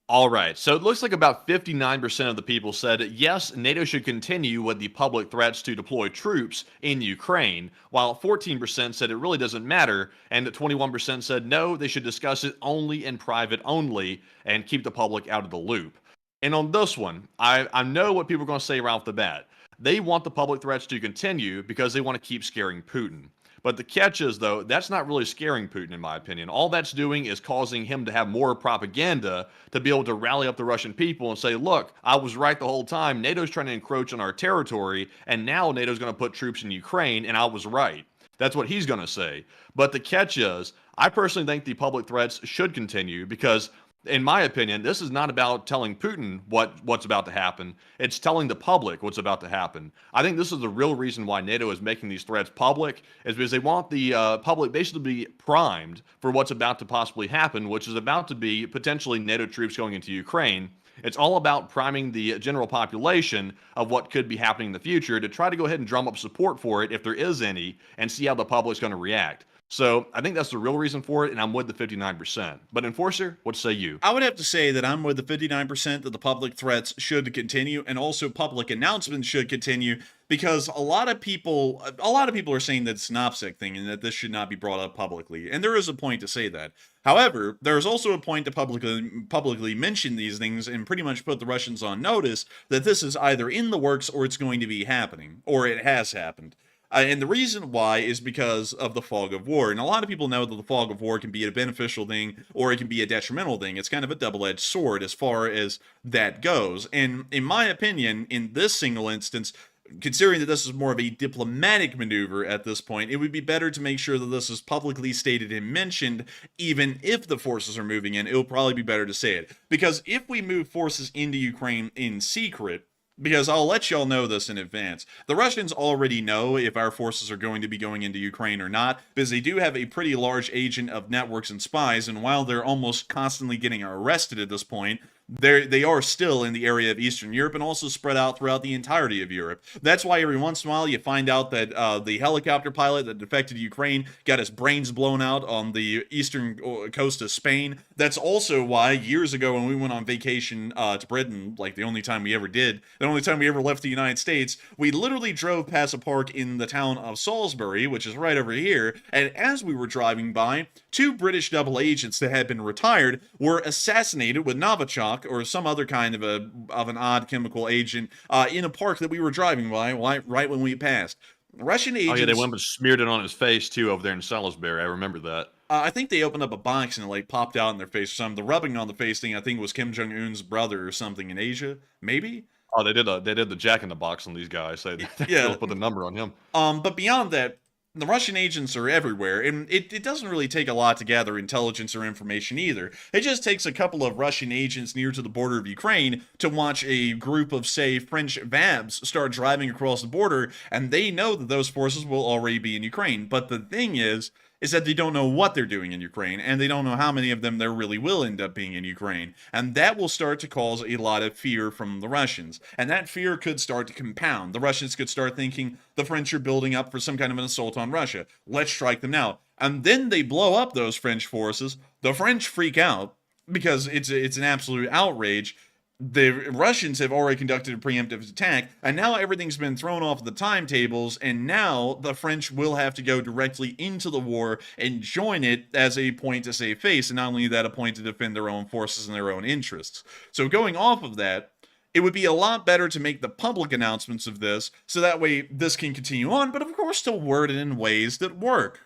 All right, so it looks like about 59% of the people said, yes, NATO should continue with the public threats to deploy troops in Ukraine, while 14% said it really doesn't matter, and 21% said no, they should discuss it only in private only and keep the public out of the loop. And on this one, I know what people are going to say right off the bat. They want the public threats to continue because they want to keep scaring Putin. But the catch is, though, that's not really scaring Putin, in my opinion. All that's doing is causing him to have more propaganda to be able to rally up the Russian people and say, look, I was right the whole time. NATO's trying to encroach on our territory, and now NATO's going to put troops in Ukraine, and I was right. That's what he's going to say. But the catch is, I personally think the public threats should continue because, in my opinion, this is not about telling Putin what's about to happen. It's telling the public what's about to happen. I think this is the real reason why NATO is making these threats public, is because they want the public basically to be primed for what's about to possibly happen, which is about to be potentially NATO troops going into Ukraine. It's all about priming the general population of what could be happening in the future to try to go ahead and drum up support for it if there is any and see how the public's going to react. So I think that's the real reason for it, and I'm with the 59%. But Enforcer, what say you? I would have to say that I'm with the 59% that the public threats should continue, and also public announcements should continue, because a lot of people are saying that it's an OPSEC thing and that this should not be brought up publicly, and there is a point to say that. However, there is also a point to publicly mention these things and pretty much put the Russians on notice that this is either in the works or it's going to be happening, or it has happened. And the reason why is because of the fog of war. And a lot of people know that the fog of war can be a beneficial thing or it can be a detrimental thing. It's kind of a double-edged sword as far as that goes. And in my opinion, in this single instance, considering that this is more of a diplomatic maneuver at this point, it would be better to make sure that this is publicly stated and mentioned. Even if the forces are moving in, it'll probably be better to say it. Because if we move forces into Ukraine in secret, because I'll let y'all know this in advance, the Russians already know if our forces are going to be going into Ukraine or not, because they do have a pretty large agent of networks and spies, and while they're almost constantly getting arrested at this point, they are still in the area of Eastern Europe and also spread out throughout the entirety of Europe. That's why every once in a while you find out that the helicopter pilot that defected to Ukraine got his brains blown out on the eastern coast of Spain. That's also why years ago when we went on vacation to Britain, like the only time we ever left the United States, we literally drove past a park in the town of Salisbury, which is right over here, and as we were driving by, 2 British double agents that had been retired were assassinated with Novichok or some other kind of an odd chemical agent in a park that we were driving by right when we passed. Russian agents... Oh yeah, they went and smeared it on his face too over there in Salisbury. I remember that. I think they opened up a box and it like popped out in their face or something. The rubbing on the face thing, I think, was Kim Jong-un's brother or something in Asia, maybe. Oh, they did the Jack in the Box on these guys. They yeah, put the number on him. But beyond that, the Russian agents are everywhere, and it doesn't really take a lot to gather intelligence or information either. It just takes a couple of Russian agents near to the border of Ukraine to watch a group of, say, French VABs start driving across the border, and they know that those forces will already be in Ukraine. But the thing is that they don't know what they're doing in Ukraine, and they don't know how many of them there really will end up being in Ukraine. And that will start to cause a lot of fear from the Russians. And that fear could start to compound. The Russians could start thinking the French are building up for some kind of an assault on Russia. Let's strike them now. And then they blow up those French forces. The French freak out because it's an absolute outrage. The Russians have already conducted a preemptive attack, and now everything's been thrown off the timetables, and now the French will have to go directly into the war and join it as a point to save face, and not only that, a point to defend their own forces and their own interests. So going off of that, it would be a lot better to make the public announcements of this, so that way this can continue on, but of course to word it in ways that work.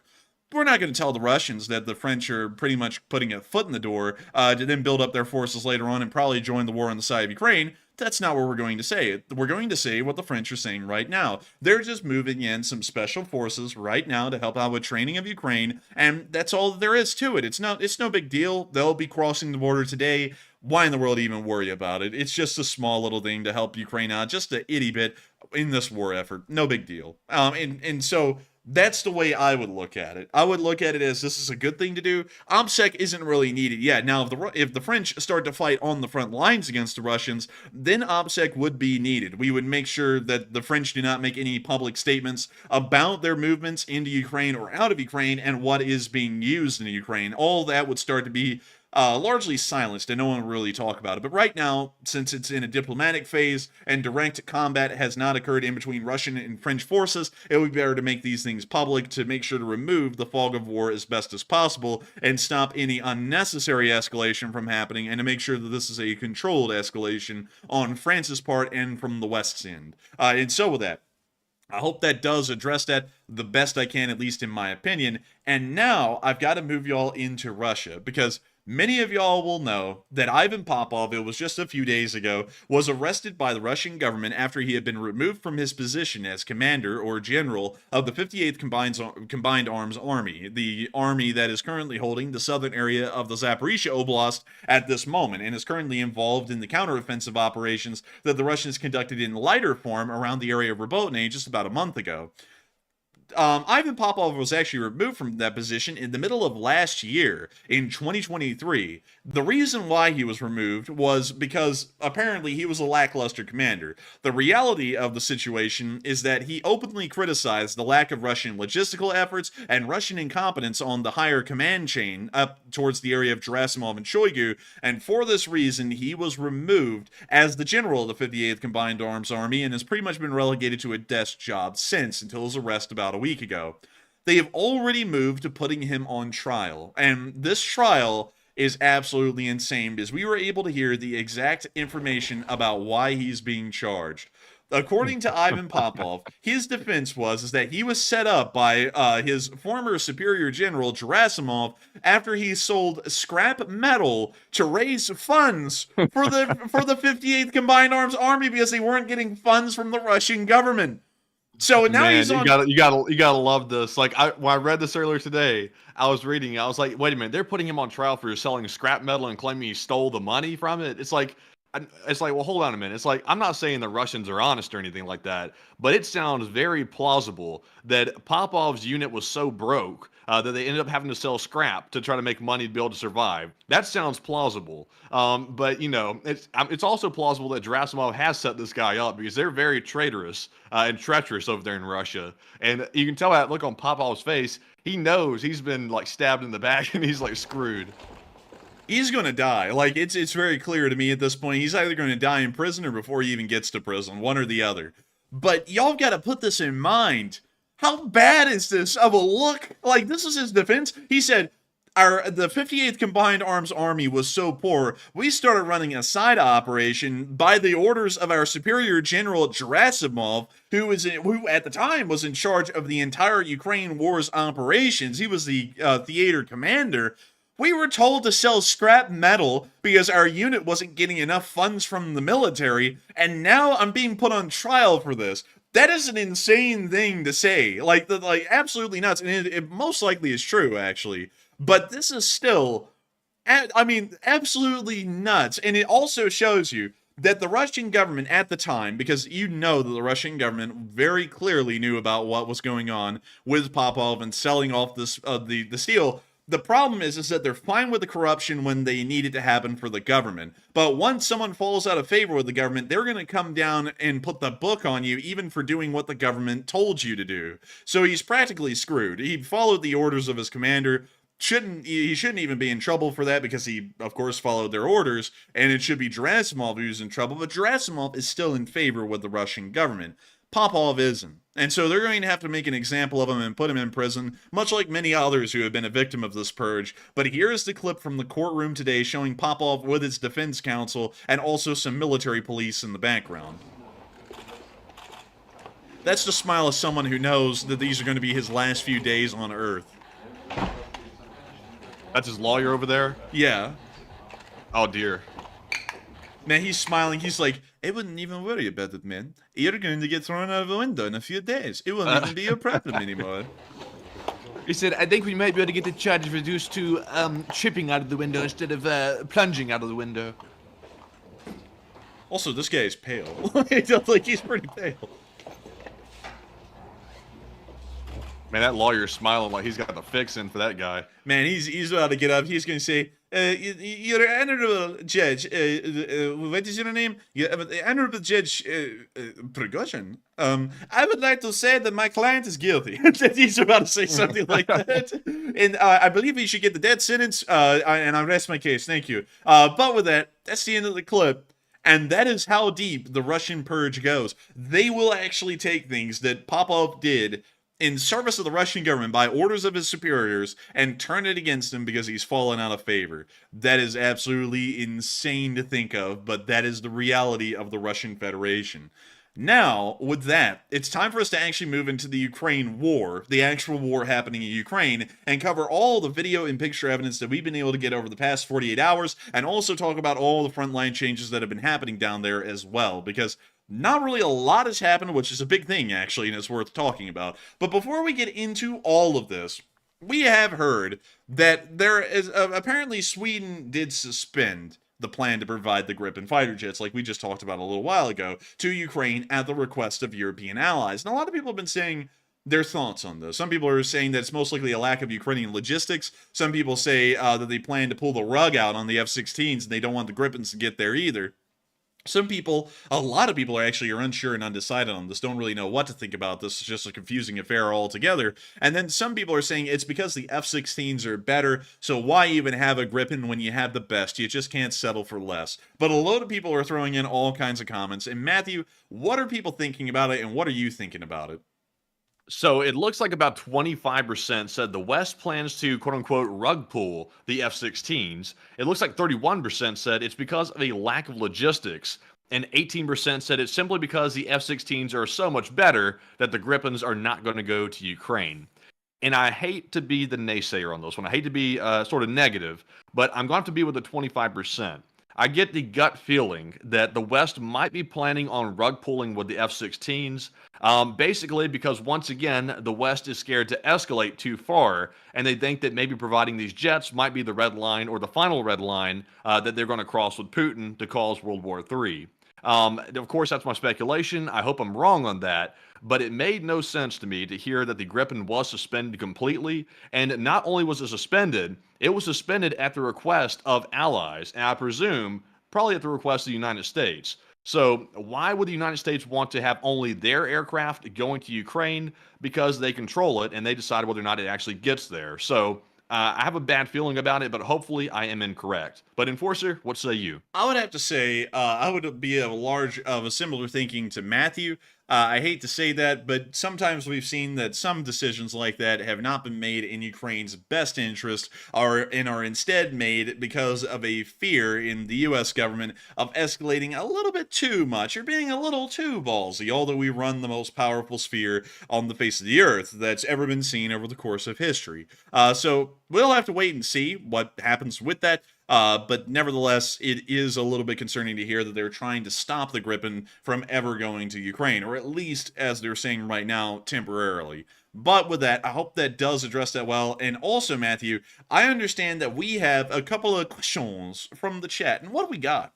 We're not going to tell the Russians that the French are pretty much putting a foot in the door to then build up their forces later on and probably join the war on the side of Ukraine. That's not what we're going to say. We're going to say what the French are saying right now. They're just moving in some special forces right now to help out with training of Ukraine, and that's all there is to it. It's no big deal. They'll be crossing the border today. Why in the world even worry about it? It's just a small little thing to help Ukraine out, just a itty bit in this war effort. No big deal. And so that's the way I would look at it. I would look at it as this is a good thing to do. OPSEC isn't really needed yet. Now, if the French start to fight on the front lines against the Russians, then OPSEC would be needed. We would make sure that the French do not make any public statements about their movements into Ukraine or out of Ukraine and what is being used in Ukraine. All that would start to be largely silenced, and no one will really talk about it. But right now, since it's in a diplomatic phase and direct combat has not occurred in between Russian and French forces, it would be better to make these things public to make sure to remove the fog of war as best as possible and stop any unnecessary escalation from happening, and to make sure that this is a controlled escalation on France's part and from the West's end. And so with that, I hope that does address that the best I can, at least in my opinion. And now I've got to move y'all into Russia, because many of y'all will know that Ivan Popov, it was just a few days ago, was arrested by the Russian government after he had been removed from his position as commander or general of the 58th Combined Arms Army, the army that is currently holding the southern area of the Zaporizhia Oblast at this moment, and is currently involved in the counteroffensive operations that the Russians conducted in lighter form around the area of Robotny just about a month ago. Ivan Popov was actually removed from that position in the middle of last year, in 2023. The reason why he was removed was because apparently he was a lackluster commander. The reality of the situation is that he openly criticized the lack of Russian logistical efforts and Russian incompetence on the higher command chain up towards the area of Gerasimov and Shoigu, and for this reason he was removed as the general of the 58th Combined Arms Army and has pretty much been relegated to a desk job since, until his arrest about a week ago. They have already moved to putting him on trial, and this trial is absolutely insane because we were able to hear the exact information about why he's being charged. According to Ivan Popov, his defense was that he was set up by his former superior general Gerasimov after he sold scrap metal to raise funds for the 58th Combined Arms Army because they weren't getting funds from the Russian government. So now he's on. You gotta love this. Like when I read this earlier today, I was reading. I was like, wait a minute, they're putting him on trial for selling scrap metal and claiming he stole the money from it. It's like, well, hold on a minute. It's like, I'm not saying the Russians are honest or anything like that, but it sounds very plausible that Popov's unit was so broke that they ended up having to sell scrap to try to make money to be able to survive. That sounds plausible. But you know, it's also plausible that Gerasimov has set this guy up because they're very traitorous and treacherous over there in Russia. And you can tell that look on Popov's face. He knows he's been like stabbed in the back and he's like screwed. He's gonna die. Like, it's very clear to me at this point. He's either gonna die in prison or before he even gets to prison, one or the other. But y'all gotta put this in mind. How bad is this of a look? Like, this is his defense. He said, the 58th Combined Arms Army was so poor, we started running a side operation by the orders of our superior general Gerasimov, who at the time was in charge of the entire Ukraine war's operations. He was the theater commander. We were told to sell scrap metal because our unit wasn't getting enough funds from the military, and now I'm being put on trial for this. That is an insane thing to say. Like absolutely nuts. And it most likely is true, actually. But this is still, I mean, absolutely nuts. And it also shows you that the Russian government at the time, because you know that the Russian government very clearly knew about what was going on with Popov and selling off this the steel. The problem is that they're fine with the corruption when they need it to happen for the government. But once someone falls out of favor with the government, they're going to come down and put the book on you, even for doing what the government told you to do. So he's practically screwed. He followed the orders of his commander. He shouldn't even be in trouble for that because he, of course, followed their orders. And it should be Gerasimov who's in trouble. But Gerasimov is still in favor with the Russian government. Popov isn't. And so they're going to have to make an example of him and put him in prison, much like many others who have been a victim of this purge. But here is the clip from the courtroom today showing Popov with his defense counsel and also some military police in the background. That's the smile of someone who knows that these are going to be his last few days on Earth. That's his lawyer over there? Yeah. Oh, dear. Man, he's smiling. He's like, I wouldn't even worry about it, man. You're going to get thrown out of the window in a few days. It won't even be a problem anymore. He said, I think we might be able to get the charge reduced to chipping out of the window instead of plunging out of the window. Also, this guy is pale. Like, he's pretty pale. Man, that lawyer's smiling like he's got the fix in for that guy. Man, he's about to get up. He's going to say, Your Honorable Judge, what is your name? Honorable Judge Prigozhin. I would like to say that my client is guilty. He's about to say something like that. And I believe he should get the death sentence, and I rest my case. Thank you. But with that, that's the end of the clip. And that is how deep the Russian purge goes. They will actually take things that Popov did in service of the Russian government by orders of his superiors and turn it against him because he's fallen out of favor. That is absolutely insane to think of, but that is the reality of the Russian Federation. Now, with that, it's time for us to actually move into the Ukraine war, the actual war happening in Ukraine, and cover all the video and picture evidence that we've been able to get over the past 48 hours, and also talk about all the frontline changes that have been happening down there as well, because not really a lot has happened, which is a big thing, actually, and it's worth talking about. But before we get into all of this, we have heard that there is, apparently Sweden did suspend the plan to provide the Gripen fighter jets, like we just talked about a little while ago, to Ukraine at the request of European allies. And a lot of people have been saying their thoughts on this. Some people are saying that it's most likely a lack of Ukrainian logistics. Some people say that they plan to pull the rug out on the F-16s and they don't want the Gripens to get there either. Some people, a lot of people are unsure and undecided on this, don't really know what to think about this. It's just a confusing affair altogether. And then some people are saying it's because the F-16s are better, so why even have a Gripen when you have the best? You just can't settle for less. But a load of people are throwing in all kinds of comments. And Matthew, what are people thinking about it, and what are you thinking about it? So it looks like about 25% said the West plans to quote unquote rug pull the F-16s. It looks like 31% said it's because of a lack of logistics. And 18% said it's simply because the F-16s are so much better that the Gripens are not going to go to Ukraine. And I hate to be the naysayer on this one. I hate to be sort of negative, but I'm going to have to be with the 25%. I get the gut feeling that the West might be planning on rug pulling with the F-16s, basically because, once again, the West is scared to escalate too far, and they think that maybe providing these jets might be the red line or the final red line that they're going to cross with Putin to cause World War III. Of course, that's my speculation. I hope I'm wrong on that. But it made no sense to me to hear that the Gripen was suspended completely. And not only was it was suspended at the request of allies. And I presume probably at the request of the United States. So why would the United States want to have only their aircraft going to Ukraine? Because they control it and they decide whether or not it actually gets there. So I have a bad feeling about it, but hopefully I am incorrect. But Enforcer, what say you? I would have to say I would be of a similar thinking to Matthew. I hate to say that, but sometimes we've seen that some decisions like that have not been made in Ukraine's best interest, are instead made because of a fear in the U.S. government of escalating a little bit too much or being a little too ballsy, although we run the most powerful sphere on the face of the earth that's ever been seen over the course of history. So we'll have to wait and see what happens with that. But nevertheless, it is a little bit concerning to hear that they're trying to stop the Gripen from ever going to Ukraine, or at least, as they're saying right now, temporarily. But with that, I hope that does address that well. And also, Matthew, I understand that we have a couple of questions from the chat. And what do we got?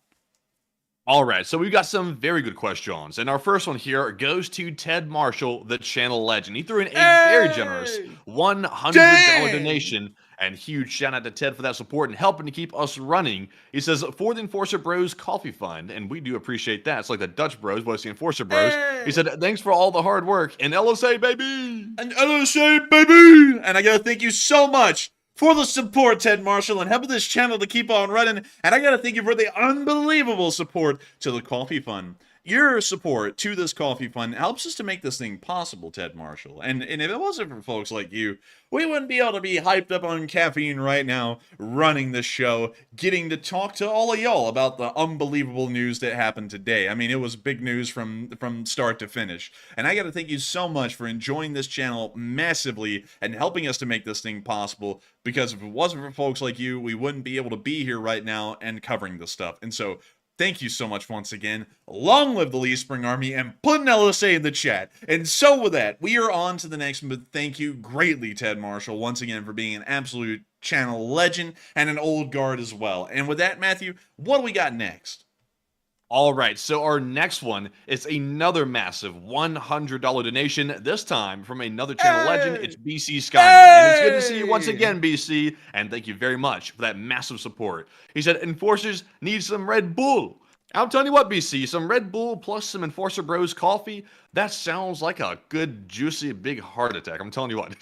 All right, so we've got some very good questions. And our first one here goes to Ted Marshall, the channel legend. He threw in a very generous $100 donation. And huge shout out to Ted for that support and helping to keep us running. He says, for the Enforcer Bros Coffee Fund. And we do appreciate that. It's like the Dutch Bros, but it's the Enforcer Bros. He said, thanks for all the hard work. And LSA, baby! And LSA, baby! And I gotta thank you so much for the support, Ted Marshall, and helping this channel to keep on running. And I gotta thank you for the unbelievable support to the Coffee Fund. Your support to this coffee fund helps us to make this thing possible, Ted Marshall. And if it wasn't for folks like you, we wouldn't be able to be hyped up on caffeine right now, running this show, getting to talk to all of y'all about the unbelievable news that happened today. I mean, it was big news from start to finish. And I got to thank you so much for enjoying this channel massively and helping us to make this thing possible, because if it wasn't for folks like you, we wouldn't be able to be here right now and covering this stuff. And so, thank you so much once again. Long live the Lee Spring Army, and put an LSA in the chat. And so with that, we are on to the next one, but thank you greatly, Ted Marshall, once again for being an absolute channel legend and an old guard as well. And with that, Matthew, what do we got next? All right, so our next one is another massive $100 donation, this time from another channel legend. It's BC Skyman. And it's good to see you once again, BC, and thank you very much for that massive support. He said, Enforcers need some Red Bull. I'm telling you what, BC, some Red Bull plus some Enforcer Bros coffee, that sounds like a good, juicy, big heart attack. I'm telling you what.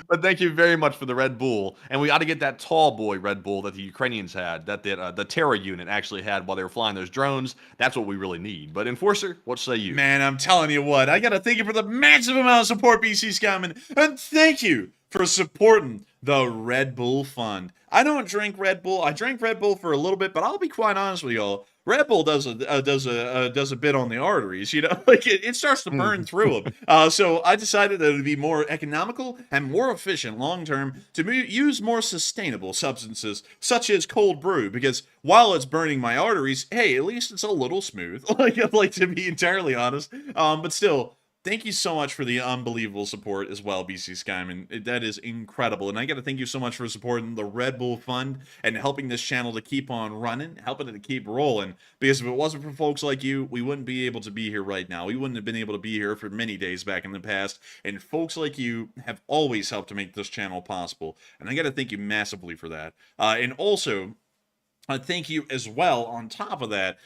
But thank you very much for the Red Bull. And we ought to get that tall boy Red Bull that the Ukrainians had, that the Terra unit actually had while they were flying those drones. That's what we really need. But Enforcer, what say you? Man, I'm telling you what, I got to thank you for the massive amount of support, BC Skyman. And thank you for supporting the Red Bull Fund. I don't drink Red Bull. I drank Red Bull for a little bit, but I'll be quite honest with y'all. Red Bull does a bit on the arteries, you know, like it starts to burn through them. So I decided that it would be more economical and more efficient long term to use more sustainable substances such as cold brew, because while it's burning my arteries, hey, at least it's a little smooth. like to be entirely honest, but still. Thank you so much for the unbelievable support as well, BC Skyman. That is incredible. And I got to thank you so much for supporting the Red Bull Fund and helping this channel to keep on running, helping it to keep rolling. Because if it wasn't for folks like you, we wouldn't be able to be here right now. We wouldn't have been able to be here for many days back in the past. And folks like you have always helped to make this channel possible. And I got to thank you massively for that. And also, thank you as well on top of that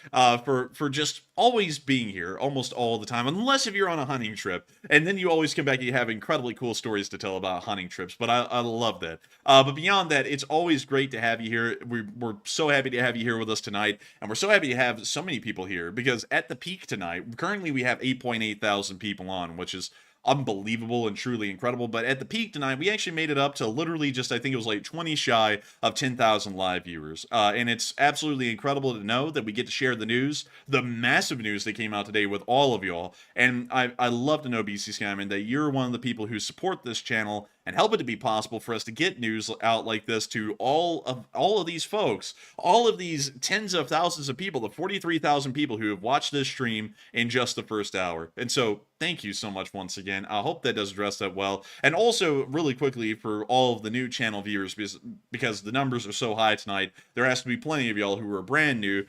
for just always being here almost all the time, unless if you're on a hunting trip, and then you always come back and you have incredibly cool stories to tell about hunting trips, but I love that. But beyond that, it's always great to have you here. We're so happy to have you here with us tonight, and we're so happy to have so many people here, because at the peak tonight, currently we have 8.8 thousand people on, which is unbelievable and truly incredible. But at the peak tonight, we actually made it up to literally just, I think it was like 20 shy of 10,000 live viewers. And it's absolutely incredible to know that we get to share the news, the massive news that came out today with all of y'all. And I love to know, BC Skyman, that you're one of the people who support this channel and help it to be possible for us to get news out like this to all of these folks, all of these tens of thousands of people, the 43,000 people who have watched this stream in just the first hour. And so thank you so much once again. I hope that does address that well. And also, really quickly, for all of the new channel viewers, because the numbers are so high tonight, there has to be plenty of y'all who are brand new.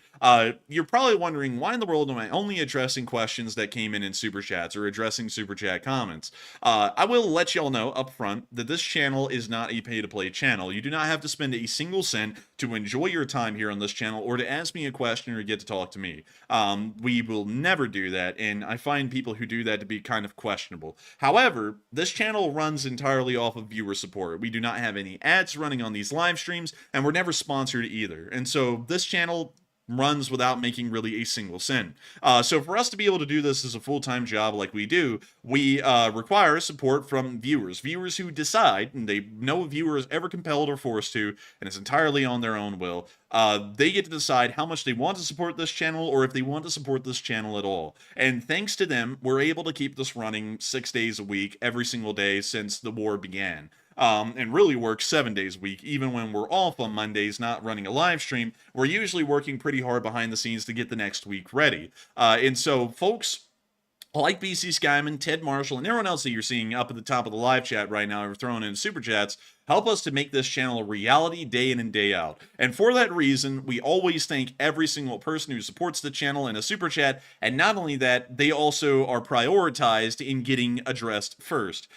You're probably wondering, why in the world am I only addressing questions that came in super chats or addressing super chat comments? I will let y'all know up front that this channel is not a pay-to-play channel. You do not have to spend a single cent to enjoy your time here on this channel or to ask me a question or get to talk to me. We will never do that, and I find people who do that to be kind of questionable. However, this channel runs entirely off of viewer support. We do not have any ads running on these live streams, and we're never sponsored either. And so this channel runs without making really a single cent. So for us to be able to do this as a full-time job like we do, we require support from viewers who decide, and they no viewer is ever compelled or forced to, and it's entirely on their own will. They get to decide how much they want to support this channel, or if they want to support this channel at all. And thanks to them, we're able to keep this running 6 days a week, every single day since the war began. And really work 7 days a week, even when we're off on Mondays, not running a live stream. We're usually working pretty hard behind the scenes to get the next week ready. And so folks like BC Skyman, Ted Marshall, and everyone else that you're seeing up at the top of the live chat right now, or throwing in super chats, help us to make this channel a reality day in and day out. And for that reason, we always thank every single person who supports the channel in a super chat. And not only that, they also are prioritized in getting addressed first,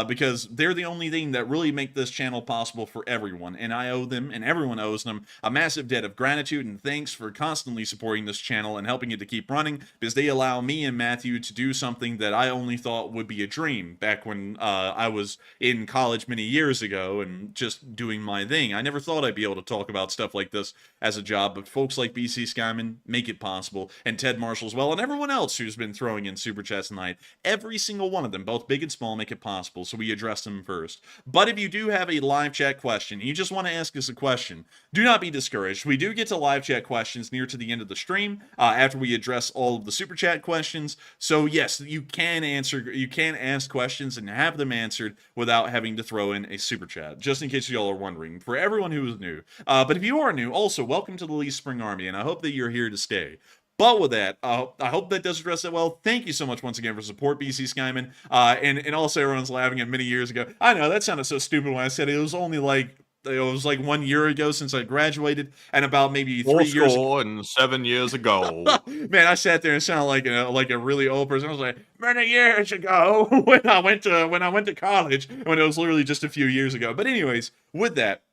because they're the only thing that really make this channel possible for everyone. And I owe them, and everyone owes them, a massive debt of gratitude and thanks for constantly supporting this channel and helping it to keep running, because they allow me and Matthew to do something that I only thought would be a dream back when I was in college many years ago and just doing my thing. I never thought I'd be able to talk about stuff like this as a job, but folks like BC Skyman make it possible, and Ted Marshall as well, and everyone else who's been throwing in super chats tonight. Every single one of them, both big and small, make it possible, so we address them first. But if you do have a live chat question, you just want to ask us a question, do not be discouraged. We do get to live chat questions near to the end of the stream, after we address all of the super chat questions. So yes, you can ask questions and have them answered without having to throw in a super chat, just in case y'all are wondering, for everyone who is new. But if you are new, also welcome to the Lee Spring Army, and I hope that you're here to stay. But with that, I hope that does address it well. Thank you so much once again for support, BC Skyman. And also everyone's laughing at many years ago. I know, that sounded so stupid when I said it was only like, it was like 1 year ago since I graduated, and about maybe 3 years ago. And 7 years ago. Man, I sat there and sounded like a really old person. I was like, many years ago when I went to college, when it was literally just a few years ago. But anyways, with that,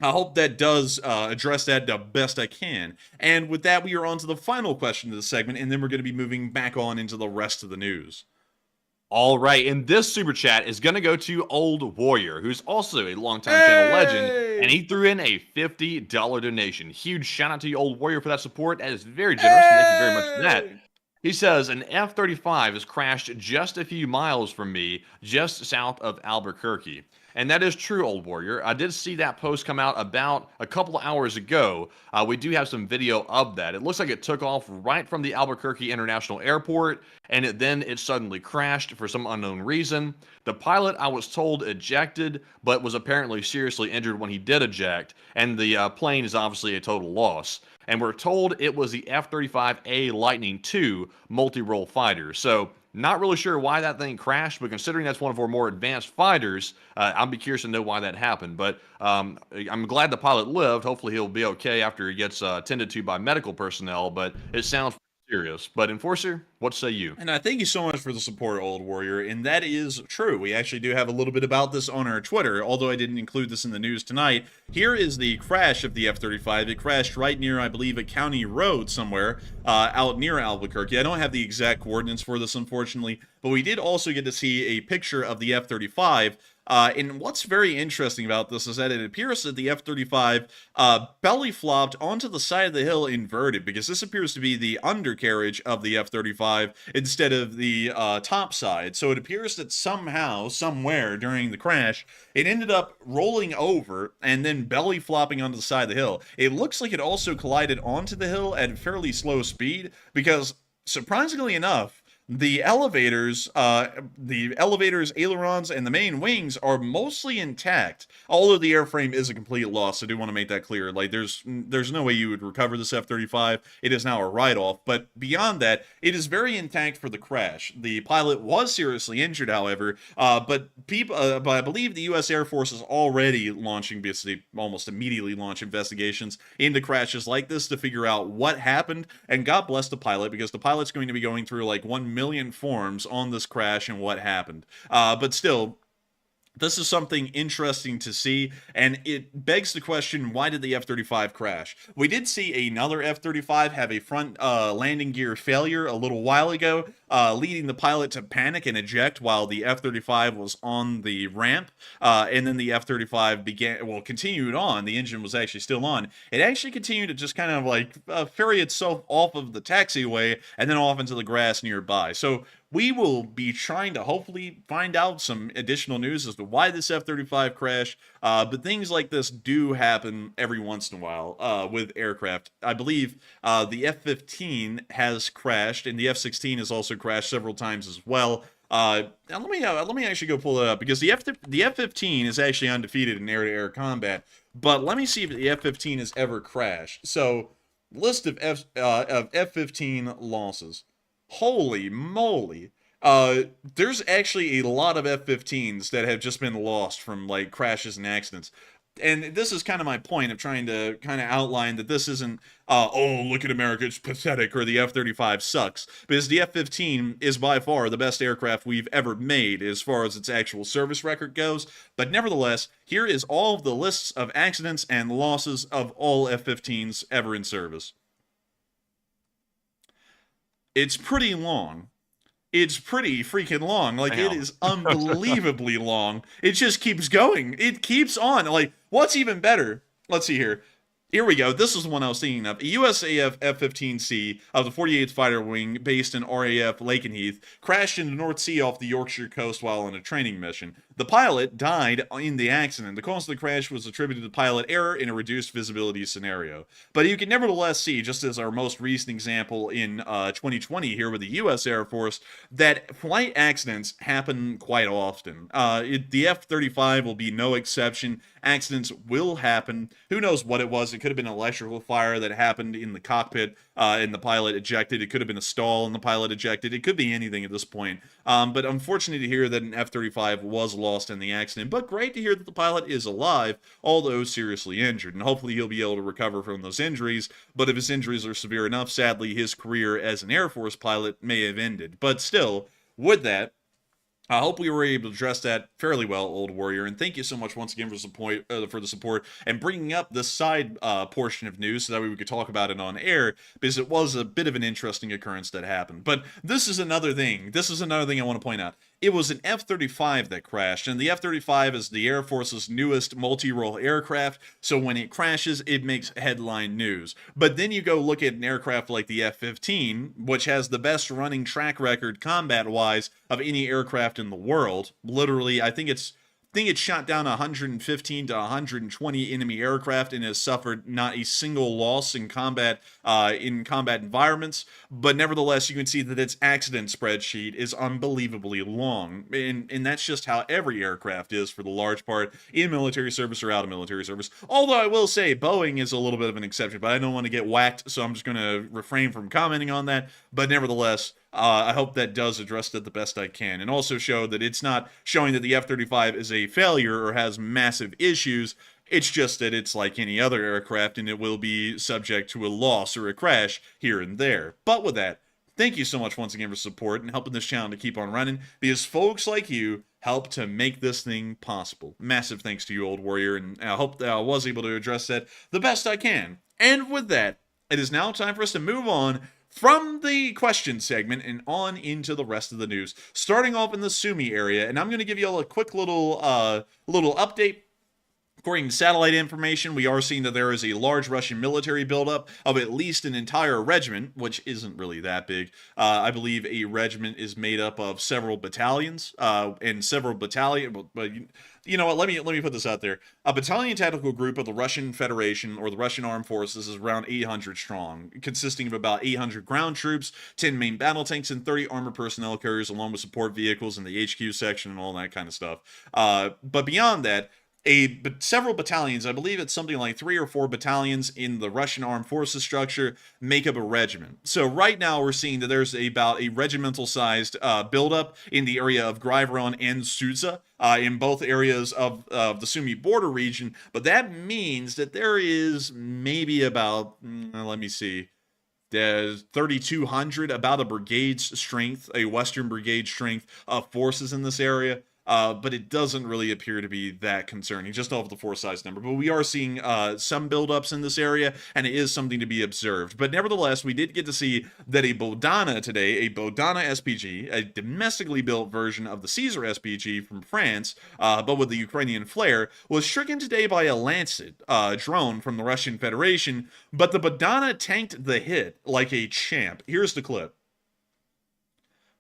I hope that does address that the best I can. And with that, we are on to the final question of the segment, and then we're going to be moving back on into the rest of the news. All right, and this super chat is going to go to Old Warrior, who's also a longtime channel legend, and he threw in a $50 donation. Huge shout out to you, Old Warrior, for that support. That is very generous, and thank you very much for that. He says, an F-35 has crashed just a few miles from me, just south of Albuquerque. And that is true, Old Warrior. I did see that post come out about a couple of hours ago. We do have some video of that. It looks like it took off right from the Albuquerque International Airport, and then it suddenly crashed for some unknown reason. The pilot, I was told, ejected, but was apparently seriously injured when he did eject, and the plane is obviously a total loss. And we're told it was the F-35A Lightning II multi-role fighter. So not really sure why that thing crashed, but considering that's one of our more advanced fighters, I'll be curious to know why that happened. But I'm glad the pilot lived. Hopefully he'll be okay after he gets attended to by medical personnel, but it sounds serious. But Enforcer, what say you? And I thank you so much for the support, Old Warrior, and that is true. We actually do have a little bit about this on our Twitter, although I didn't include this in the news tonight. Here is the crash of the F-35. It crashed right near, I believe, a county road somewhere out near Albuquerque. I don't have the exact coordinates for this, unfortunately, but we did also get to see a picture of the F-35. And what's very interesting about this is that it appears that the F-35 belly flopped onto the side of the hill inverted, because this appears to be the undercarriage of the F-35 instead of the top side. So it appears that somehow, somewhere during the crash, it ended up rolling over and then belly flopping onto the side of the hill. It looks like it also collided onto the hill at fairly slow speed, because surprisingly enough, the elevators, ailerons, and the main wings are mostly intact. Although the airframe is a complete loss, I do want to make that clear. Like, there's no way you would recover this F-35. It is now a write-off. But beyond that, it is very intact for the crash. The pilot was seriously injured, however. But I believe the U.S. Air Force is already launching, basically almost immediately launch investigations into crashes like this to figure out what happened. And God bless the pilot, because the pilot's going to be going through like 1 million forms on this crash and what happened. But still, this is something interesting to see, and it begs the question, why did the F-35 crash? We did see another F-35 have a front landing gear failure a little while ago, leading the pilot to panic and eject while the F-35 was on the ramp, and then the F-35 continued on. The engine was actually still on. It actually continued to just kind of like ferry itself off of the taxiway and then off into the grass nearby. So we will be trying to hopefully find out some additional news as to why this F-35 crashed, but things like this do happen every once in a while with aircraft. I believe the F-15 has crashed, and the F-16 has also crashed several times as well. Now let me actually go pull it up, because the F-15 is actually undefeated in air-to-air combat, but let me see if the F-15 has ever crashed. So, list of F-15 losses. Holy moly. There's actually a lot of F-15s that have just been lost from like crashes and accidents. And this is kind of my point of trying to kind of outline that this isn't, oh, look at America, it's pathetic, or the F-35 sucks. Because the F-15 is by far the best aircraft we've ever made as far as its actual service record goes. But nevertheless, here is all of the lists of accidents and losses of all F-15s ever in service. It's pretty long. It's pretty freaking long. Like, it is unbelievably long. It just keeps going. It keeps on. Like, what's even better? Let's see here. Here we go. This is the one I was thinking of. A USAF F-15C of the 48th Fighter Wing, based in RAF Lakenheath, crashed in the North Sea off the Yorkshire coast while on a training mission. The pilot died in the accident. The cause of the crash was attributed to pilot error in a reduced visibility scenario. But you can nevertheless see, just as our most recent example in 2020 here with the U.S. Air Force, that flight accidents happen quite often. The F-35 will be no exception. Accidents will happen. Who knows what it was? It could have been an electrical fire that happened in the cockpit and the pilot ejected. It could have been a stall and the pilot ejected. It could be anything at this point. But unfortunate to hear that an F-35 was lost in the accident. But great to hear that the pilot is alive, although seriously injured. And hopefully he'll be able to recover from those injuries. But if his injuries are severe enough, sadly, his career as an Air Force pilot may have ended. But still, with that, I hope we were able to address that fairly well, Old Warrior, and thank you so much once again for the support and bringing up this side portion of news so that way we could talk about it on air, because it was a bit of an interesting occurrence that happened. But this is another thing. This is another thing I want to point out. It was an F-35 that crashed, and the F-35 is the Air Force's newest multi-role aircraft, so when it crashes, it makes headline news. But then you go look at an aircraft like the F-15, which has the best running track record combat-wise of any aircraft in the world. Literally, I think it's think it shot down 115 to 120 enemy aircraft and has suffered not a single loss in combat environments. But nevertheless, you can see that its accident spreadsheet is unbelievably long, and that's just how every aircraft is for the large part in military service or out of military service. Although I will say Boeing is a little bit of an exception, but I don't want to get whacked, so I'm just going to refrain from commenting on that. But nevertheless, I hope that does address it the best I can, and also show that it's not showing that the F-35 is a failure or has massive issues. It's just that it's like any other aircraft, and it will be subject to a loss or a crash here and there. But with that, thank you so much once again for support and helping this channel to keep on running, because folks like you help to make this thing possible. Massive thanks to you, Old Warrior, and I hope that I was able to address that the best I can. And with that, it is now time for us to move on from the question segment and on into the rest of the news, starting off in the Sumy area. And I'm going to give you all a quick little update. According to satellite information, we are seeing that there is a large Russian military buildup of at least an entire regiment, which isn't really that big. I believe a regiment is made up of several battalions, and several battalion. But you know what? Let me put this out there. A battalion tactical group of the Russian Federation or the Russian Armed Forces is around 800 strong, consisting of about 800 ground troops, 10 main battle tanks, and 30 armored personnel carriers, along with support vehicles in the HQ section and all that kind of stuff. But beyond that, several battalions, I believe it's something like 3 or 4 battalions in the Russian armed forces structure, make up a regiment. So right now we're seeing that there's about a regimental-sized buildup in the area of Gryvron and Suza, in both areas of the Sumy border region. But that means that there is maybe about, let me see, there's 3,200, about a brigade's strength, a Western brigade strength of forces in this area. But it doesn't really appear to be that concerning, just off the force size number. But we are seeing some buildups in this area, and it is something to be observed. But nevertheless, we did get to see that a Bodana today, a Bodana SPG, a domestically built version of the Caesar SPG from France, but with the Ukrainian flair, was stricken today by a Lancet drone from the Russian Federation. But the Bodana tanked the hit like a champ. Here's the clip.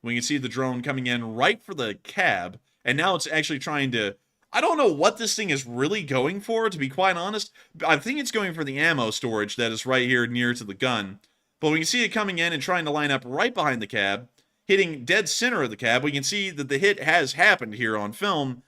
We can see the drone coming in right for the cab. And now it's actually trying to, I don't know what this thing is really going for, to be quite honest. I think it's going for the ammo storage that is right here near to the gun. But we can see it coming in and trying to line up right behind the cab, hitting dead center of the cab. We can see that the hit has happened here on film.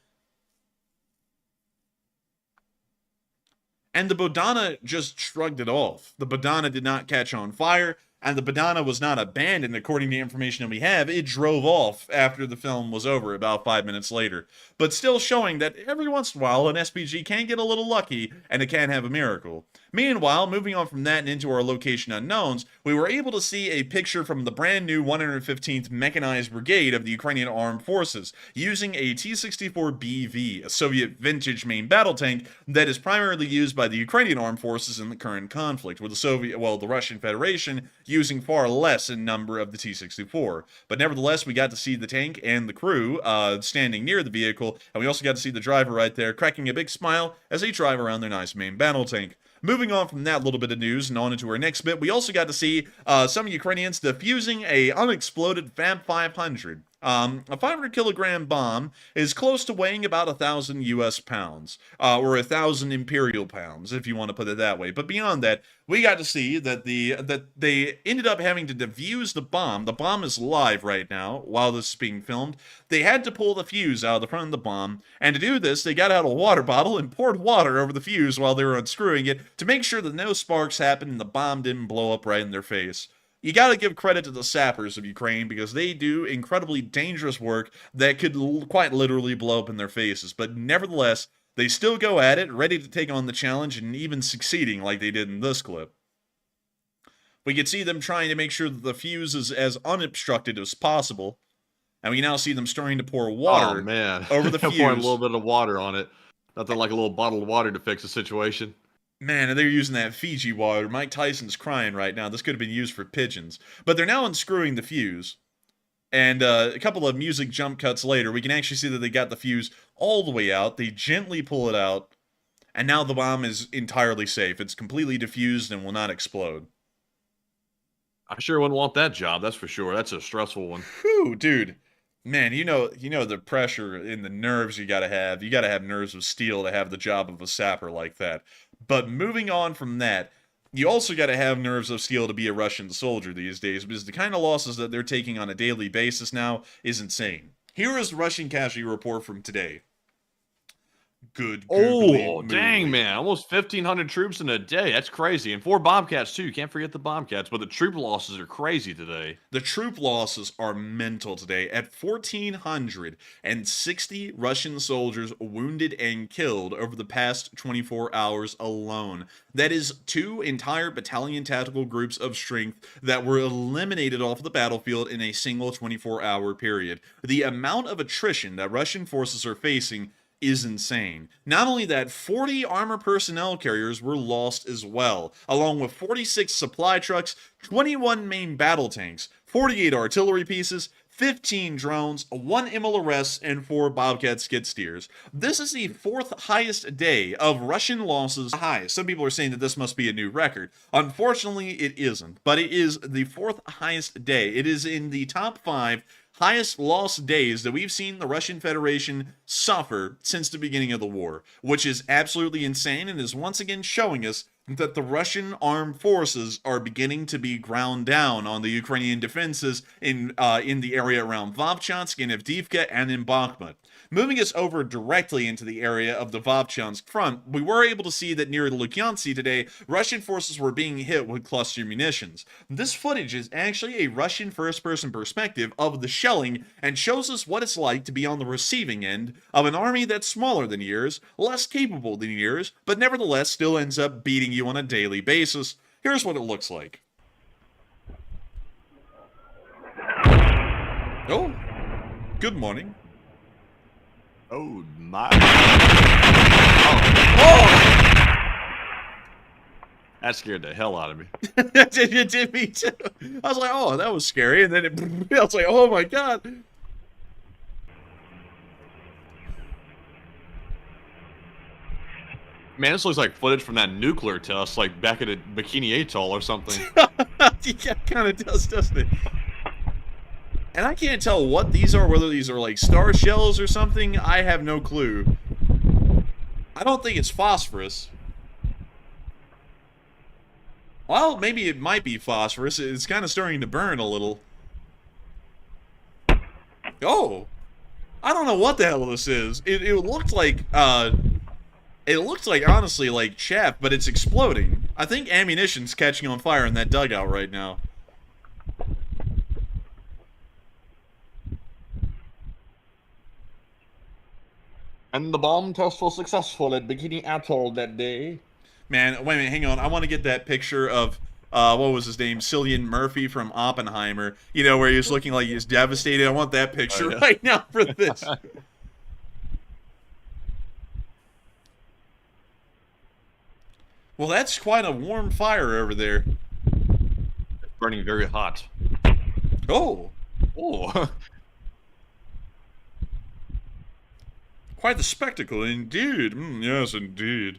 And the Bodana just shrugged it off. The Bodana did not catch on fire. And the Bodana was not abandoned, according to the information that we have. It drove off after the film was over, about 5 minutes later. But still showing that every once in a while, an SPG can get a little lucky, and it can have a miracle. Meanwhile, moving on from that and into our location unknowns, we were able to see a picture from the brand new 115th Mechanized Brigade of the Ukrainian Armed Forces, using a T-64BV, a Soviet vintage main battle tank that is primarily used by the Ukrainian Armed Forces in the current conflict, with the Russian Federation using far less in number of the T-64. But nevertheless, we got to see the tank and the crew standing near the vehicle, and we also got to see the driver right there cracking a big smile as they drive around their nice main battle tank. Moving on from that little bit of news and on into our next bit, we also got to see some Ukrainians defusing a unexploded Fab 500. A 500 kilogram bomb is close to weighing about 1,000 US pounds, or 1,000 imperial pounds, if you want to put it that way. But beyond that, we got to see that they ended up having to defuse the bomb. The bomb is live right now while this is being filmed. They had to pull the fuse out of the front of the bomb, and to do this, they got out a water bottle and poured water over the fuse while they were unscrewing it to make sure that no sparks happened and the bomb didn't blow up right in their face. You got to give credit to the sappers of Ukraine, because they do incredibly dangerous work that could quite literally blow up in their faces. But nevertheless, they still go at it, ready to take on the challenge, and even succeeding like they did in this clip. We could see them trying to make sure that the fuse is as unobstructed as possible. And we now see them starting to pour water over the fuse. Pouring a little bit of water on it. Nothing like a little bottled water to fix the situation. Man, they're using that Fiji water. Mike Tyson's crying right now. This could have been used for pigeons. But they're now unscrewing the fuse. And a couple of music jump cuts later, we can actually see that they got the fuse all the way out. They gently pull it out. And now the bomb is entirely safe. It's completely diffused and will not explode. I sure wouldn't want that job, that's for sure. That's a stressful one. Whew, dude. Man, you know the pressure and the nerves you gotta have. You gotta have nerves of steel to have the job of a sapper like that. But moving on from that, you also gotta have nerves of steel to be a Russian soldier these days, because the kind of losses that they're taking on a daily basis now is insane. Here is the Russian casualty report from today. Good googly Oh, dang, moogly. man. Almost 1,500 troops in a day. That's crazy. And 4 Bobcats, too. Can't forget the Bobcats. But the troop losses are crazy today. The troop losses are mental today at 1,460 Russian soldiers wounded and killed over the past 24 hours alone. That is 2 entire battalion tactical groups of strength that were eliminated off the battlefield in a single 24-hour period. The amount of attrition that Russian forces are facing is insane. Not only that, 40 armor personnel carriers were lost as well, along with 46 supply trucks, 21 main battle tanks, 48 artillery pieces, 15 drones, 1 MLRS, and 4 Bobcat skid steers. This is the 4th highest day of Russian losses high. Some people are saying that this must be a new record. Unfortunately, it isn't, but it is the 4th highest day. It is in the top 5 highest loss days that we've seen the Russian Federation suffer since the beginning of the war, which is absolutely insane and is once again showing us that the Russian armed forces are beginning to be ground down on the Ukrainian defenses in the area around Vovchansk, in Avdiivka, and in Bakhmut. Moving us over directly into the area of the Vovchansk front, we were able to see that near Luhansk today, Russian forces were being hit with cluster munitions. This footage is actually a Russian first-person perspective of the shelling and shows us what it's like to be on the receiving end of an army that's smaller than yours, less capable than yours, but nevertheless still ends up beating you on a daily basis. Here's what it looks like. Oh, good morning. Oh, my. That scared the hell out of me. It did me too. I was like, oh, that was scary. And then I was like, oh my god. Man, this looks like footage from that nuclear test, like back at a Bikini Atoll or something. Yeah, kind of does, doesn't it? And I can't tell what these are, whether these are like star shells or something. I have no clue. I don't think it's phosphorus. Well, maybe it might be phosphorus. It's kind of starting to burn a little. Oh! I don't know what the hell this is. It looked like, honestly, like chaff, but it's exploding. I think ammunition's catching on fire in that dugout right now. And the bomb test was successful at Bikini Atoll that day. Man, wait a minute, hang on. I want to get that picture of, what was his name? Cillian Murphy from Oppenheimer. You know, where he was looking like he was devastated. I want that picture right now for this. Well, that's quite a warm fire over there. It's burning very hot. Oh. Oh. Quite the spectacle, indeed. Yes, indeed.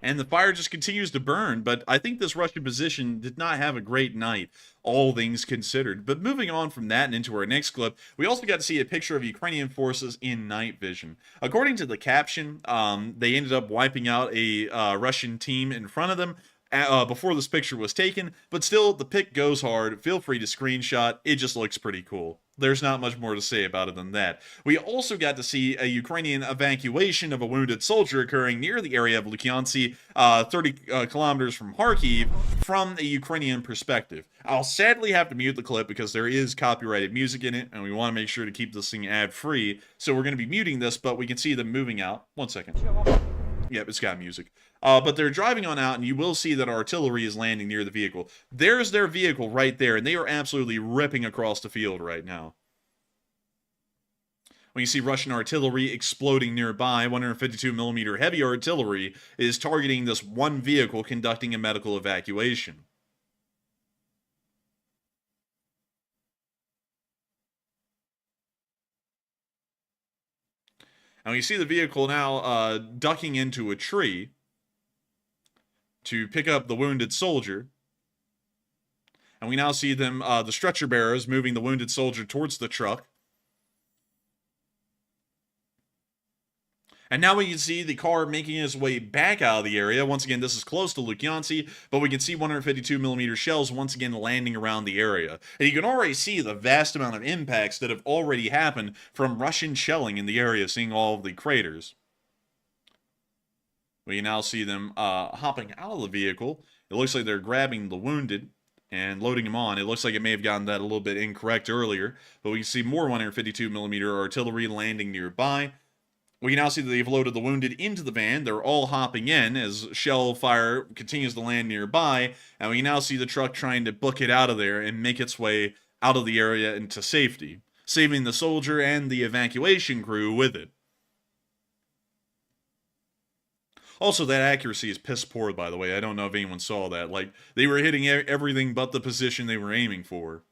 And the fire just continues to burn, but I think this Russian position did not have a great night, all things considered. But moving on from that and into our next clip, we also got to see a picture of Ukrainian forces in night vision. According to the caption, they ended up wiping out a Russian team in front of them before this picture was taken, but still, the pic goes hard. Feel free to screenshot. It just looks pretty cool. There's not much more to say about it than that. We also got to see a Ukrainian evacuation of a wounded soldier occurring near the area of Luhansk, 30 kilometers from Kharkiv, from a Ukrainian perspective. I'll sadly have to mute the clip because there is copyrighted music in it, and we want to make sure to keep this thing ad-free, so we're going to be muting this, but we can see them moving out. 1 second. Yep, it's got music. But they're driving on out, and you will see that artillery is landing near the vehicle. There's their vehicle right there, and they are absolutely ripping across the field right now. When you see Russian artillery exploding nearby, 152mm heavy artillery is targeting this one vehicle conducting a medical evacuation. And we see the vehicle now ducking into a tree to pick up the wounded soldier. And we now see them, the stretcher bearers, moving the wounded soldier towards the truck. And now we can see the car making its way back out of the area. Once again, this is close to Luhansk, but we can see 152mm shells once again landing around the area. And you can already see the vast amount of impacts that have already happened from Russian shelling in the area, seeing all of the craters. We can now see them hopping out of the vehicle. It looks like they're grabbing the wounded and loading them on. It looks like it may have gotten that a little bit incorrect earlier, but we can see more 152mm artillery landing nearby. We can now see that they've loaded the wounded into the van. They're all hopping in as shell fire continues to land nearby, and we can now see the truck trying to book it out of there and make its way out of the area into safety, saving the soldier and the evacuation crew with it. Also, that accuracy is piss poor, by the way. I don't know if anyone saw that. Like, they were hitting everything but the position they were aiming for.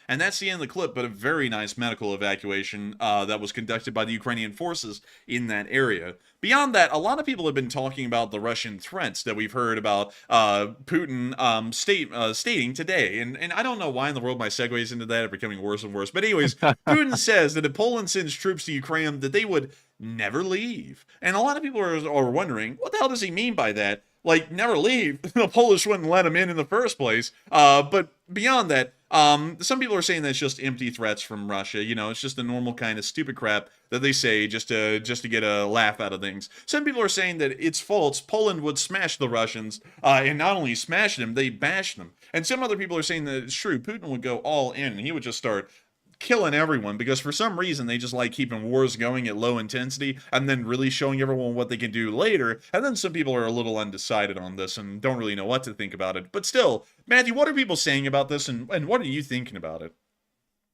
And that's the end of the clip, but a very nice medical evacuation that was conducted by the Ukrainian forces in that area. Beyond that, a lot of people have been talking about the Russian threats that we've heard about Putin stating today. And I don't know why in the world my segues into that are becoming worse and worse. But anyways, Putin says that if Poland sends troops to Ukraine, that they would never leave. And a lot of people are wondering, what the hell does he mean by that? Like, never leave. The Polish wouldn't let him in the first place. But beyond that, some people are saying that's just empty threats from Russia. You know, it's just the normal kind of stupid crap that they say just to get a laugh out of things. Some people are saying that it's false. Poland would smash the Russians, and not only smash them, they bash them. And some other people are saying that it's true. Putin would go all in, and he would just start killing everyone, because for some reason they just like keeping wars going at low intensity and then really showing everyone what they can do later. And then some people are a little undecided on this and don't really know what to think about it. But still, Matthew, what are people saying about this, and what are you thinking about it?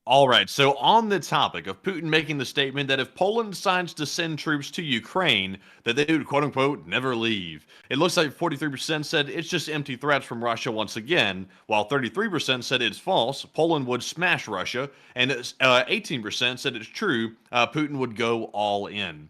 All right, so on the topic of Putin making the statement that if Poland decides to send troops to Ukraine, that they would, quote-unquote, never leave. It looks like 43% said it's just empty threats from Russia once again, while 33% said it's false, Poland would smash Russia, and 18% said it's true, Putin would go all in.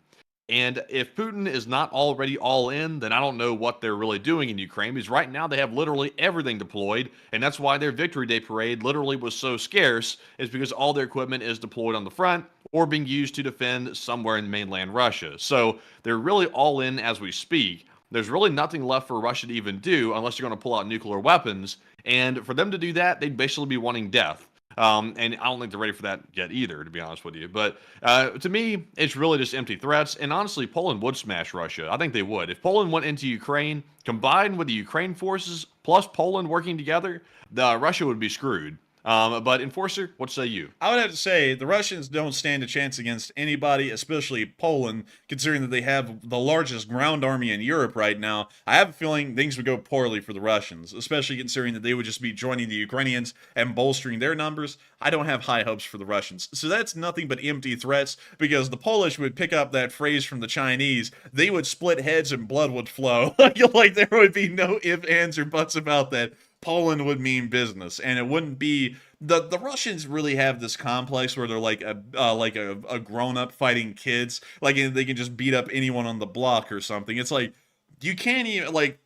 And if Putin is not already all in, then I don't know what they're really doing in Ukraine, because right now they have literally everything deployed, and that's why their Victory Day parade literally was so scarce, is because all their equipment is deployed on the front or being used to defend somewhere in mainland Russia. So they're really all in as we speak. There's really nothing left for Russia to even do unless they're going to pull out nuclear weapons, and for them to do that, they'd basically be wanting death. And I don't think they're ready for that yet either, to be honest with you. But to me, it's really just empty threats. And honestly, Poland would smash Russia. I think they would. If Poland went into Ukraine, combined with the Ukraine forces, plus Poland working together, Russia would be screwed. But Enforcer, what say you? I would have to say the Russians don't stand a chance against anybody, especially Poland, considering that they have the largest ground army in Europe right now. I have a feeling things would go poorly for the Russians, especially considering that they would just be joining the Ukrainians and bolstering their numbers. I don't have high hopes for the Russians. So that's nothing but empty threats, because the Polish would pick up that phrase from the Chinese. They would split heads and blood would flow. Like there would be no ifs, ands, or buts about that. Poland would mean business, and it wouldn't be the Russians really have this complex where they're like a grown-up fighting kids, like they can just beat up anyone on the block or something. It's like you can't even like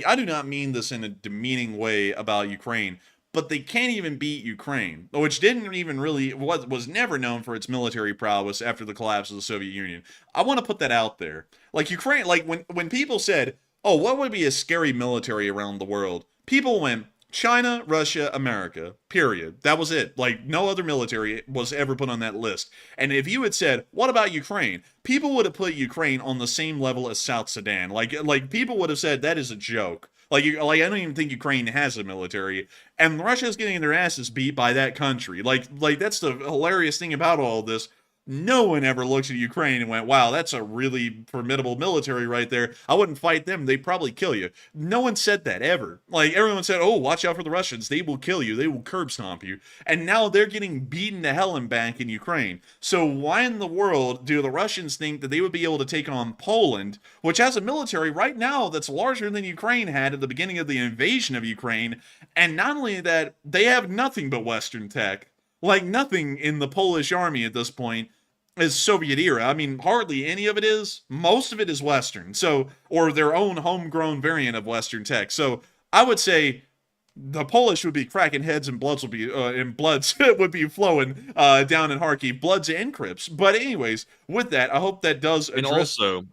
I do not mean this in a demeaning way about Ukraine, but they can't even beat Ukraine, which didn't even really was never known for its military prowess after the collapse of the Soviet Union. I want to put that out there. Like Ukraine, like when people said, "Oh, what would be a scary military around the world?" People went China, Russia, America, period. That was it. Like, no other military was ever put on that list. And if you had said, what about Ukraine? People would have put Ukraine on the same level as South Sudan. Like people would have said, that is a joke. Like I don't even think Ukraine has a military. And Russia's getting their asses beat by that country. Like that's the hilarious thing about all this. No one ever looks at Ukraine and went, wow, that's a really formidable military right there. I wouldn't fight them. They'd probably kill you. No one said that ever. Like, everyone said, oh, watch out for the Russians. They will kill you. They will curb stomp you. And now they're getting beaten to hell and back in Ukraine. So why in the world do the Russians think that they would be able to take on Poland, which has a military right now that's larger than Ukraine had at the beginning of the invasion of Ukraine? And not only that, they have nothing but Western tech. Like, nothing in the Polish army at this point. is Soviet era. I mean, hardly any of it is. Most of it is Western. So, or their own homegrown variant of Western tech. So, I would say the Polish would be cracking heads and bloods would be flowing down in Kharkiv, bloods and crypts. But anyways, with that, I hope that does address. And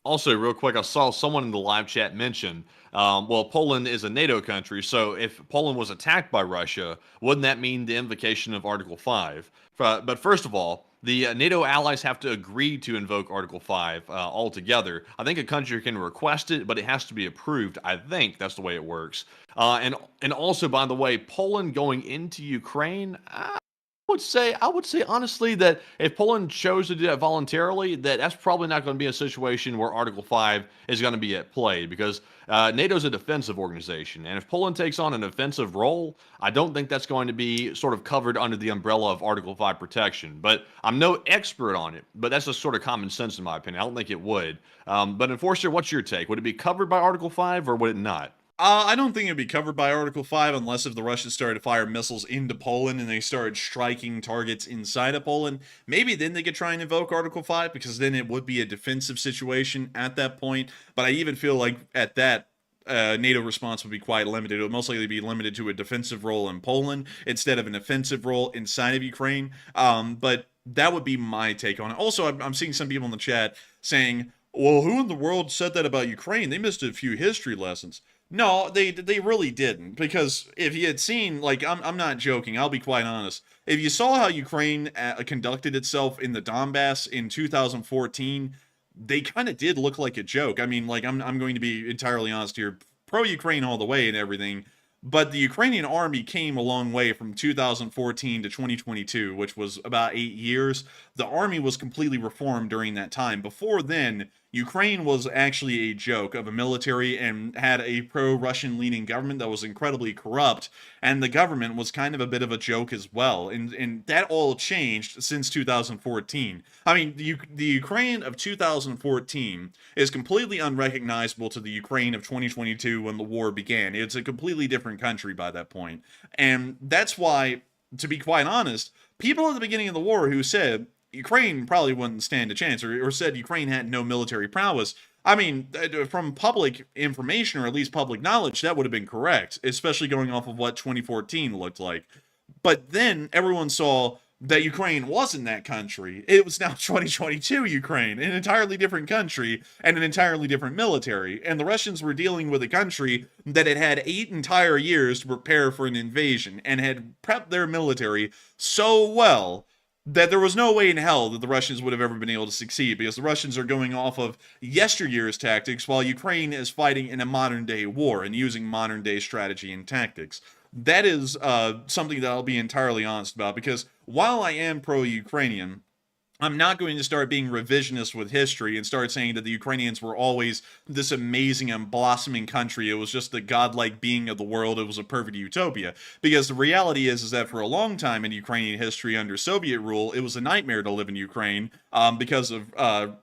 also, real quick, I saw someone in the live chat mention, well, Poland is a NATO country, so if Poland was attacked by Russia, wouldn't that mean the invocation of Article 5? But first of all, the NATO allies have to agree to invoke Article 5 altogether. I think a country can request it, but it has to be approved. I think that's the way it works. And also, by the way, Poland going into Ukraine, I would say honestly that if Poland chose to do that voluntarily, that's probably not going to be a situation where Article 5 is going to be at play, because NATO is a defensive organization. And if Poland takes on an offensive role, I don't think that's going to be sort of covered under the umbrella of Article 5 protection. But I'm no expert on it, but that's just sort of common sense in my opinion. I don't think it would. But Enforcer, what's your take? Would it be covered by Article 5 or would it not? I don't think it'd be covered by Article 5 unless if the Russians started to fire missiles into Poland and they started striking targets inside of Poland. Maybe then they could try and invoke Article 5, because then it would be a defensive situation at that point. But I even feel like at that, NATO response would be quite limited. It would most likely be limited to a defensive role in Poland instead of an offensive role inside of Ukraine. But that would be my take on it. Also, I'm seeing some people in the chat saying, well, who in the world said that about Ukraine? They missed a few history lessons. No, they really didn't, because if you had seen, like, I'm not joking, I'll be quite honest. If you saw how Ukraine conducted itself in the Donbass in 2014, they kind of did look like a joke. I mean, like, I'm going to be entirely honest here, pro-Ukraine all the way and everything, but the Ukrainian army came a long way from 2014 to 2022, which was about 8 years. The army was completely reformed during that time. Before then, Ukraine was actually a joke of a military and had a pro-Russian leaning government that was incredibly corrupt, and the government was kind of a bit of a joke as well. And that all changed since 2014. I mean, the Ukraine of 2014 is completely unrecognizable to the Ukraine of 2022 when the war began. It's a completely different country by that point. And that's why, to be quite honest, people at the beginning of the war who said Ukraine probably wouldn't stand a chance, or said Ukraine had no military prowess, I mean, from public information, or at least public knowledge, that would have been correct, especially going off of what 2014 looked like. But then everyone saw that Ukraine wasn't that country. It was now 2022 Ukraine, an entirely different country and an entirely different military. And the Russians were dealing with a country that had had 8 entire years to prepare for an invasion and had prepped their military so well that there was no way in hell that the Russians would have ever been able to succeed, because the Russians are going off of yesteryear's tactics while Ukraine is fighting in a modern-day war and using modern-day strategy and tactics. That is something that I'll be entirely honest about, because while I am pro-Ukrainian, I'm not going to start being revisionist with history and start saying that the Ukrainians were always this amazing and blossoming country. It was just the godlike being of the world. It was a perfect utopia. Because the reality is that for a long time in Ukrainian history under Soviet rule, it was a nightmare to live in Ukraine because of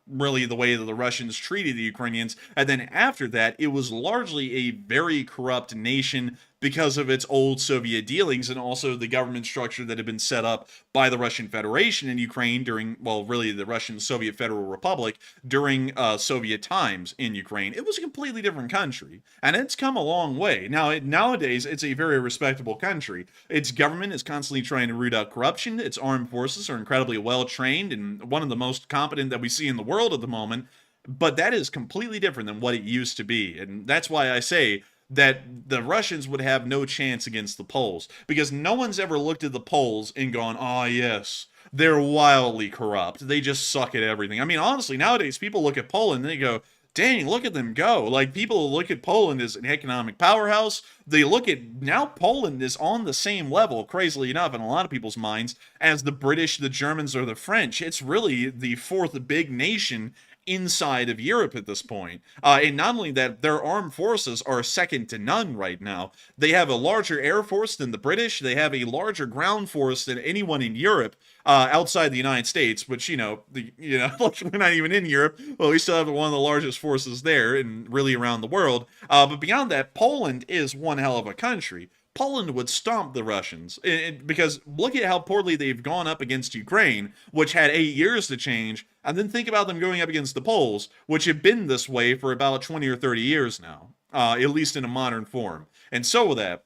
really the way that the Russians treated the Ukrainians. And then after that, it was largely a very corrupt nation because of its old Soviet dealings and also the government structure that had been set up by the Russian Federation in Ukraine during, well, really the Russian Soviet Federal Republic during Soviet times in Ukraine. It was a completely different country, and it's come a long way. Now, nowadays, it's a very respectable country. Its government is constantly trying to root out corruption. Its armed forces are incredibly well-trained and one of the most competent that we see in the world at the moment, but that is completely different than what it used to be, and that's why I say that the Russians would have no chance against the Poles, because no one's ever looked at the Poles and gone, oh yes, they're wildly corrupt. They just suck at everything. I mean, honestly, nowadays people look at Poland and they go, dang, look at them go. Like, people look at Poland as an economic powerhouse. They look at, now Poland is on the same level, crazily enough, in a lot of people's minds, as the British, the Germans, or the French. It's really the fourth big nation inside of Europe at this point. And not only that, their armed forces are second to none right now. They have a larger air force than the British. They have a larger ground force than anyone in Europe. outside the United States, which, like we're not even in Europe. Well, we still have one of the largest forces there and really around the world. But beyond that, Poland is one hell of a country. Poland would stomp the Russians because look at how poorly they've gone up against Ukraine, which had 8 years to change, and then think about them going up against the Poles, which have been this way for about 20 or 30 years now, at least in a modern form. And so with that,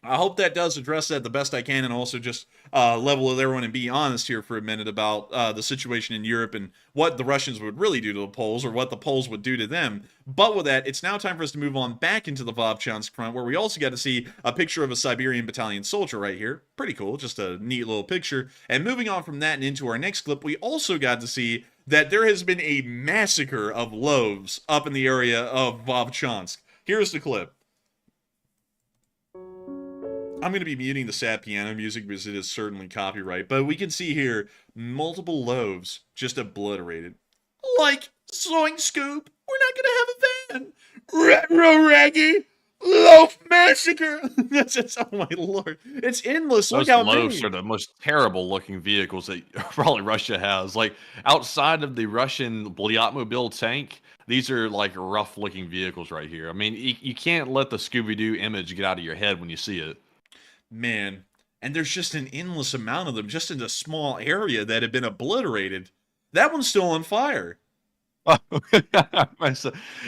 I hope that does address that the best I can, and also just level with everyone and be honest here for a minute about the situation in Europe and what the Russians would really do to the Poles, or what the Poles would do to them. But with that, it's now time for us to move on back into the Vovchansk front, where we also got to see a picture of a Siberian battalion soldier right here. Pretty cool, just a neat little picture. And moving on from that and into our next clip, we also got to see that there has been a massacre of loaves up in the area of Vovchansk. Here's the clip. I'm going to be muting the sad piano music because it is certainly copyright, but we can see here multiple loaves just obliterated. Like, Zoink Scoop, we're not going to have a van. Retro Raggy, Loaf Massacre. Oh my lord. It's endless. Those Look how loaves many. are the most terrible looking vehicles that probably Russia has. Like, outside of the Russian Blyatmobile tank, these are like rough looking vehicles right here. I mean, you can't let the Scooby-Doo image get out of your head when you see it. Man, and there's just an endless amount of them just in a small area that have been obliterated. That one's still on fire. Why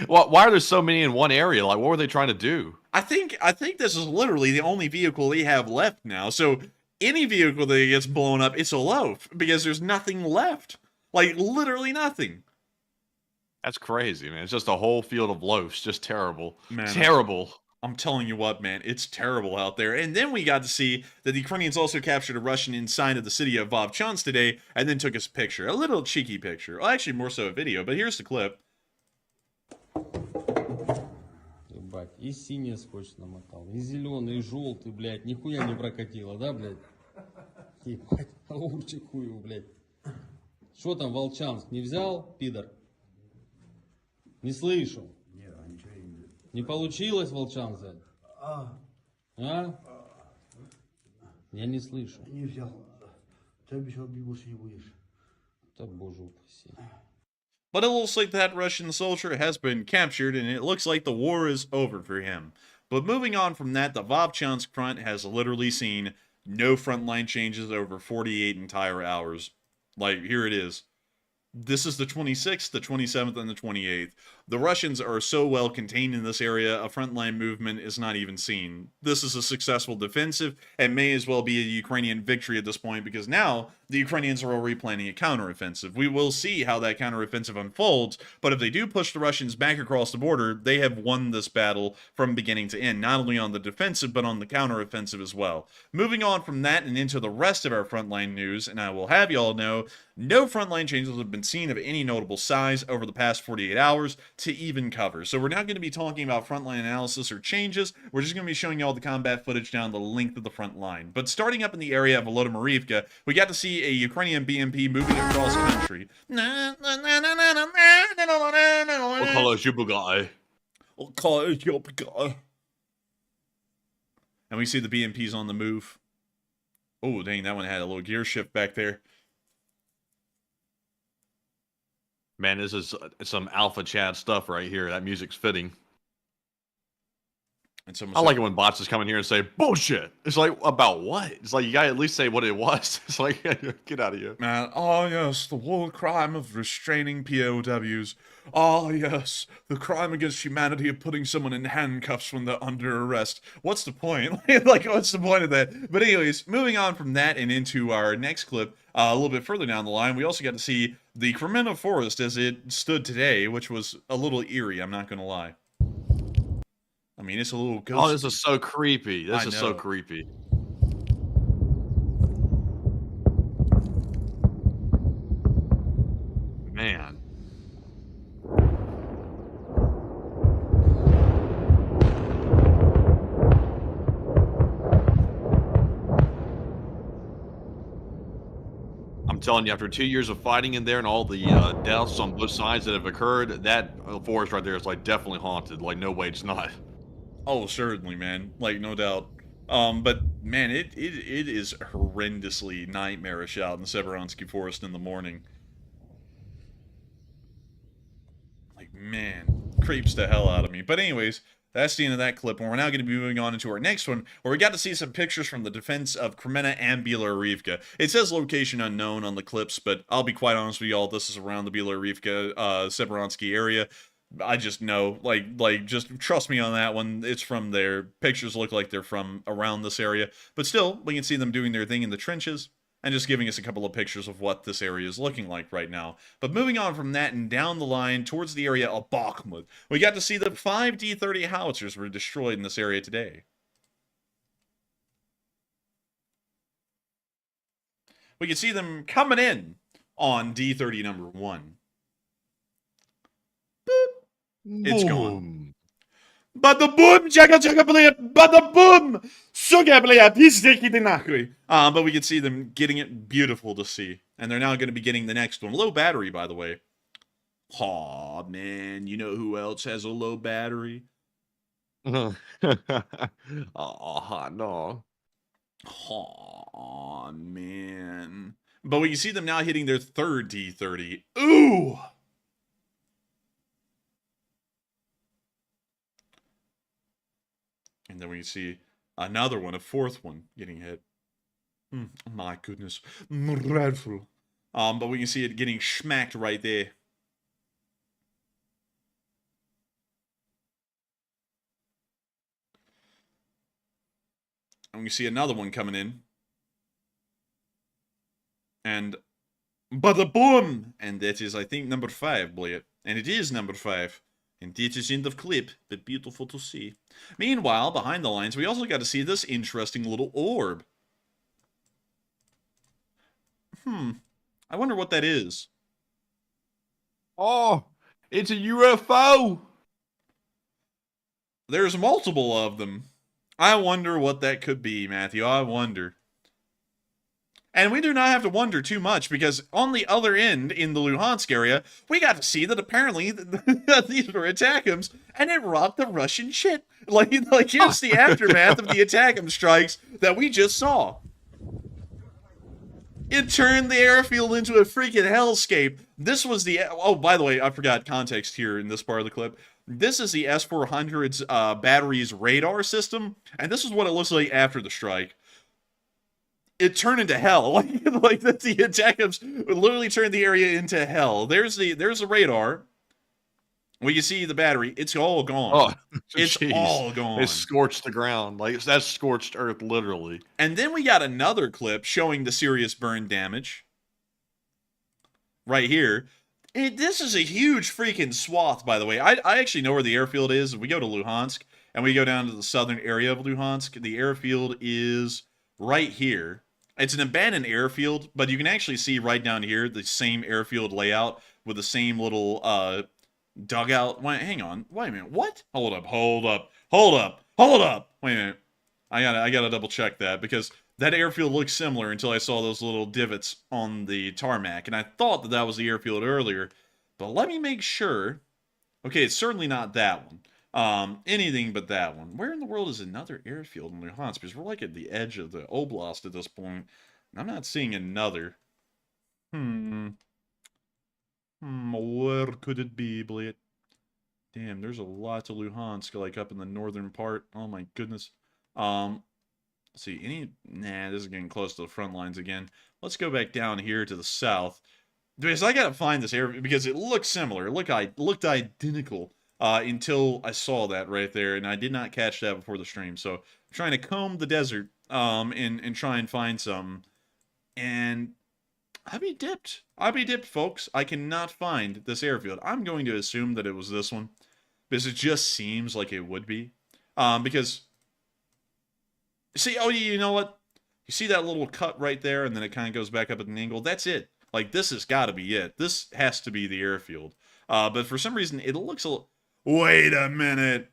are there so many in one area? Like, what were they trying to do? I think this is literally the only vehicle they have left now. So any vehicle that gets blown up, it's a loaf because there's nothing left. Like, literally nothing. That's crazy, man. It's just a whole field of loaves. Just terrible. Man, terrible. I'm telling you what, man, it's terrible out there. And then we got to see that the Ukrainians also captured a Russian inside of the city of Vovchansk today, and then took us a picture. A little cheeky picture. Well, actually, more so a video, but here's the clip. Ебать, и синий скотч намотал, и зеленый, и желтый, блядь, нихуя не прокатило, да, блядь? Ебать, огурчик хую, блядь. Что там, Волчанск, не взял, пидор? Не слышу. Не получилось, Волчан, взять? А? Я не слышу. Не взял. Ты обещал, больше не будешь. Да боже упаси. But it looks like that Russian soldier has been captured, and it looks like the war is over for him. But moving on from that, the Vovchansk front has literally seen no frontline changes over 48 entire hours. Like, here it is. This is the 26th, the 27th, and the 28th. The Russians are so well contained in this area, a frontline movement is not even seen. This is a successful defensive, and may as well be a Ukrainian victory at this point, because now the Ukrainians are already planning a counteroffensive. We will see how that counteroffensive unfolds, but if they do push the Russians back across the border, they have won this battle from beginning to end, not only on the defensive, but on the counteroffensive as well. Moving on from that and into the rest of our frontline news, and I will have you all know, no frontline changes have been seen of any notable size over the past 48 hours to even cover. So we're not going to be talking about frontline analysis or changes. We're just going to be showing you all the combat footage down the length of the front line. But starting up in the area of Volodymyrivka, we got to see a Ukrainian BMP moving across country. And we see the BMPs on the move. Oh, dang, that one had a little gear shift back there. Man, this is some Alpha Chad stuff right here. That music's fitting. And I like it when bots just come in here and say, bullshit. It's like, about what? It's like, you gotta at least say what it was. It's like, get out of here. Man, oh yes, the war crime of restraining POWs. Oh yes, the crime against humanity of putting someone in handcuffs when they're under arrest. What's the point? Like, what's the point of that? But anyways, moving on from that and into our next clip, a little bit further down the line, we also got to see the Kremenna Forest as it stood today, which was a little eerie, I'm not gonna lie. I mean, it's a little ghost. Oh, this is so creepy. This is so creepy. Man. I'm telling you, after 2 years of fighting in there and all the deaths on both sides that have occurred, that forest right there is like definitely haunted. Like, no way it's not. Oh, certainly, man. Like, no doubt. But Man, it is horrendously nightmarish out in the Severonsky Forest in the morning. Like, man, creeps the hell out of me. But anyways, that's the end of that clip, and we're now going to be moving on into our next one, where we got to see some pictures from the defense of Kremenna and Bielorivka. It says location unknown on the clips, but I'll be quite honest with y'all, this is around the Bielorivka, Severonsky area. I just know, just trust me on that one. It's from there. Pictures look like they're from around this area. But still, we can see them doing their thing in the trenches and just giving us a couple of pictures of what this area is looking like right now. But moving on from that and down the line towards the area of Bakhmut, we got to see that 5 D-30 howitzers were destroyed in this area today. We can see them coming in on D-30 number 1. Boop. It's gone. Bada boom, chaka chaka blip, bada boom, suga blip, pizdeki nahui. But we can see them getting it beautiful to see. And they're now going to be getting the next one. Low battery, by the way. Aw, man, you know who else has a low battery? Oh, no. Aw, man. But we can see them now hitting their 3rd D-30. Ooh! And then we can see another one, a 4th one, getting hit. My goodness. Dreadful. But we can see it getting smacked right there. And we see another one coming in. And bada boom! And that is, I think, number 5, boy. And it is number 5. And this is end of clip, but beautiful to see. Meanwhile, behind the lines, we also got to see this interesting little orb. I wonder what that is. Oh, it's a UFO. There's multiple of them. I wonder what that could be, Matthew. I wonder. And we do not have to wonder too much, because on the other end, in the Luhansk area, we got to see that apparently these were ATACMS, and it rocked the Russian shit. Like here's the aftermath of the ATACMS strikes that we just saw. It turned the airfield into a freaking hellscape. This was the... Oh, by the way, I forgot context here in this part of the clip. This is the S-400's battery's radar system, and this is what it looks like after the strike. It turned into hell. like the ATACMS literally turned the area into hell. There's the radar. We can see the battery. It's all gone. Oh, it's all gone. It scorched the ground. Like, that's scorched earth, literally. And then we got another clip showing the serious burn damage. Right here. This is a huge freaking swath, by the way. I actually know where the airfield is. If we go to Luhansk, and we go down to the southern area of Luhansk, the airfield is right here. It's an abandoned airfield, but you can actually see right down here the same airfield layout with the same little dugout. Wait, hang on. Wait a minute. What? Hold up. Wait a minute. I gotta double check that, because that airfield looks similar until I saw those little divots on the tarmac, and I thought that was the airfield earlier. But let me make sure. Okay, it's certainly not that one. Anything but that one. Where in the world is another airfield in Luhansk? Because we're like at the edge of the oblast at this point, and I'm not seeing another. Where could it be, Blade? Damn, there's a lot to Luhansk, like up in the northern part. Oh my goodness. Let's see, nah, this is getting close to the front lines again. Let's go back down here to the south. Because I gotta find this area, because it looks similar. It looked identical. Until I saw that right there, and I did not catch that before the stream. So I'm trying to comb the desert, and try and find some. And I'll be dipped, folks. I cannot find this airfield. I'm going to assume that it was this one, because it just seems like it would be. Because, see, oh, you know what? You see that little cut right there, and then it kind of goes back up at an angle? That's it. Like, this has got to be it. This has to be the airfield. But for some reason, it looks a little... Wait a minute.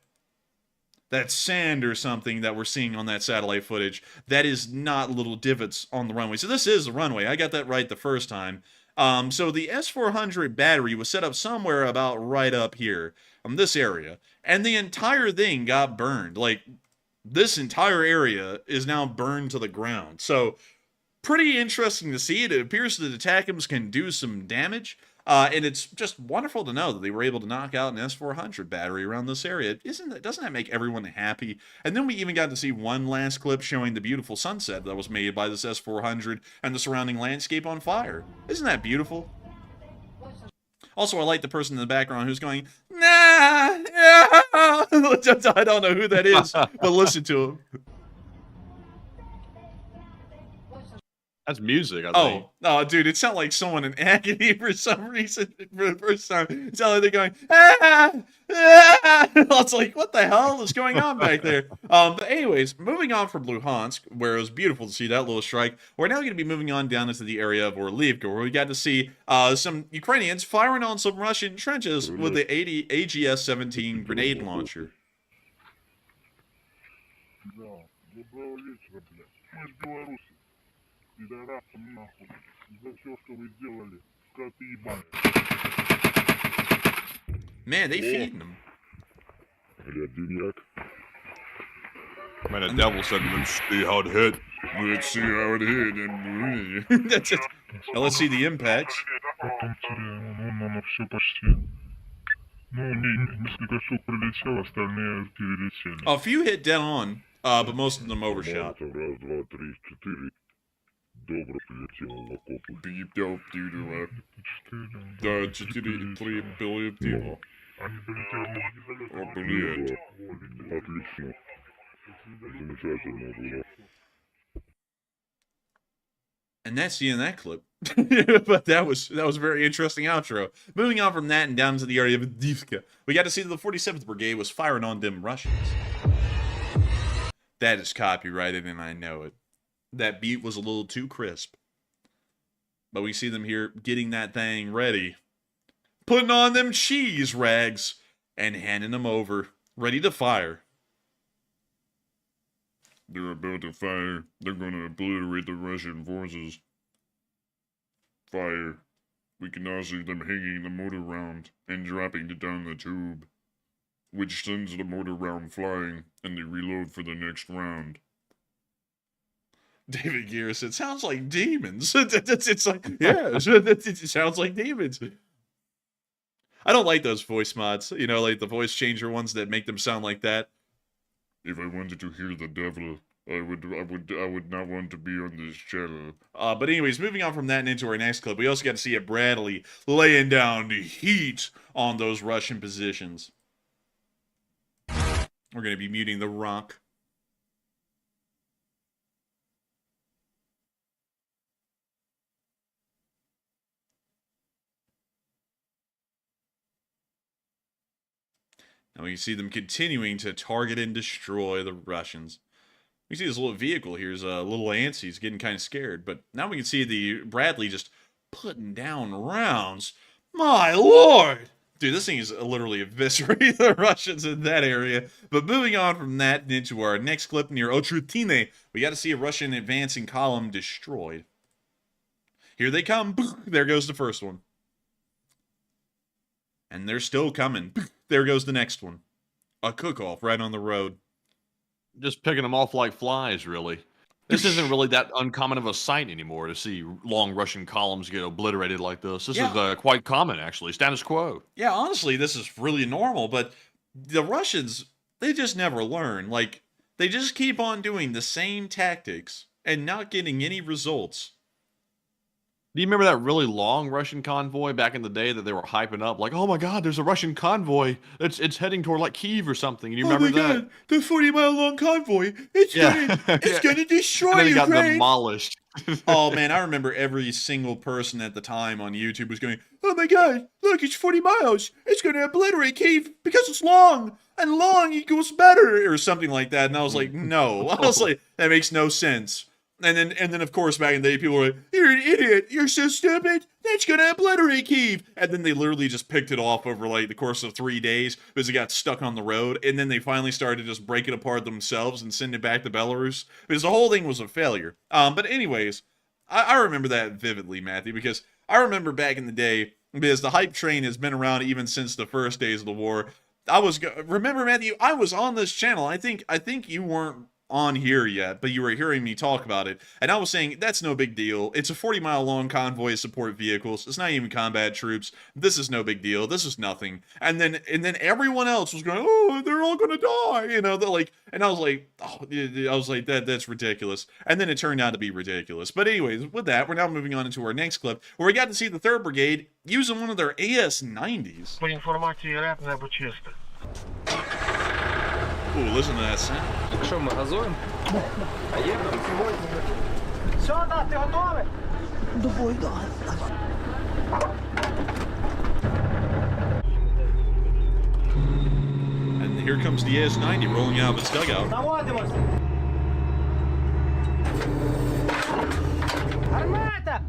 That's sand or something that we're seeing on that satellite footage. That is not little divots on the runway. So this is the runway. I got that right the first time. So the S-400 battery was set up somewhere about right up here, this area. And the entire thing got burned. Like, this entire area is now burned to the ground. So, pretty interesting to see. It appears that ATACMS can do some damage. And it's just wonderful to know that they were able to knock out an S-400 battery around this area. Doesn't that make everyone happy? And then we even got to see one last clip showing the beautiful sunset that was made by this S-400 and the surrounding landscape on fire. Isn't that beautiful? Also, I like the person in the background who's going, nah, yeah. I don't know who that is, but listen to him. That's music, I think. Oh, dude, it sounded like someone in agony for some reason for the first time. It sounded like they're going, ah, ah. I was like, what the hell is going on back there? But anyways, moving on from Luhansk, where it was beautiful to see that little strike, we're now going to be moving on down into the area of Orlivka, where we got to see some Ukrainians firing on some Russian trenches with the AGS-17 grenade launcher. Man, they feeding them. Man, the devil said, let's see how it hit. Let's see how it hit. That's it. Now let's see the impacts. A few hit dead on, but most of them overshot. Добро прилетело в окопы. Да, 4-3 прилетело. О, блин. Отлично. Замечательно было. And that's the end of that clip. But that was a very interesting outro. Moving on from that and down to the area of Avdiivka, we got to see that the 47th Brigade was firing on them Russians. That is copyrighted, and I know it. That beat was a little too crisp. But we see them here getting that thing ready. Putting on them cheese rags and handing them over. Ready to fire. They're about to fire. They're going to obliterate the Russian forces. Fire. We can now see them hanging the mortar round and dropping it down the tube, which sends the mortar round flying, and they reload for the next round. David Gear said, sounds like demons. It's like, yeah, it sounds like demons. I don't like those voice mods, you know, like the voice changer ones that make them sound like that. If I wanted to hear the devil, I would not want to be on this channel. But anyways, moving on from that and into our next clip, we also got to see a Bradley laying down the heat on those Russian positions. We're going to be muting the rock. And we see them continuing to target and destroy the Russians. We see this little vehicle here is a little antsy. He's getting kind of scared. But now we can see the Bradley just putting down rounds. My lord! Dude, this thing is literally eviscerating the Russians in that area. But moving on from that and into our next clip near Otrutine, we got to see a Russian advancing column destroyed. Here they come. There goes the first one. And they're still coming. There goes the next one. A cook-off right on the road. Just picking them off like flies, really. This isn't really that uncommon of a sight anymore to see long Russian columns get obliterated like this. This is quite common, actually. Status quo. Yeah, honestly, this is really normal, but the Russians, they just never learn. Like, they just keep on doing the same tactics and not getting any results. Do you remember that really long Russian convoy back in the day that they were hyping up? Like, oh my God, there's a Russian convoy. It's heading toward like Kyiv or something. And you remember that? God, the 40-mile long convoy. It's gonna destroy and then Ukraine. It got demolished. Oh man, I remember every single person at the time on YouTube was going, oh my God, look, it's 40 miles. It's gonna obliterate Kyiv because it's long. And long equals better, or something like that. And I was like, no. I was like, that makes no sense. And then, of course, back in the day, people were like, you're an idiot. You're so stupid. That's going to obliterate Kyiv. And then they literally just picked it off over, like, the course of 3 days because it got stuck on the road. And then they finally started to just break it apart themselves and send it back to Belarus because the whole thing was a failure. But anyways, I remember that vividly, Matthew, because I remember back in the day, because the hype train has been around even since the first days of the war. remember, Matthew, I was on this channel. I think you weren't on here yet, but you were hearing me talk about it, and I was saying that's no big deal. It's a 40-mile long convoy of support vehicles. It's not even combat troops. This is no big deal. This is nothing. And then everyone else was going, oh, they're all gonna die, you know. They're like, and I was like, that's ridiculous. And then it turned out to be ridiculous. But anyways, with that, we're now moving on into our next clip, where we got to see the 3rd Brigade using one of their AS-90s. По информации ряд небо чисто. Ooh, listen to that sound. Що, ми газуємо? А є там? Все, да, ти готовий? До бою, да. And here comes the AS-90 rolling out of its dugout. Наводимось! Гармата!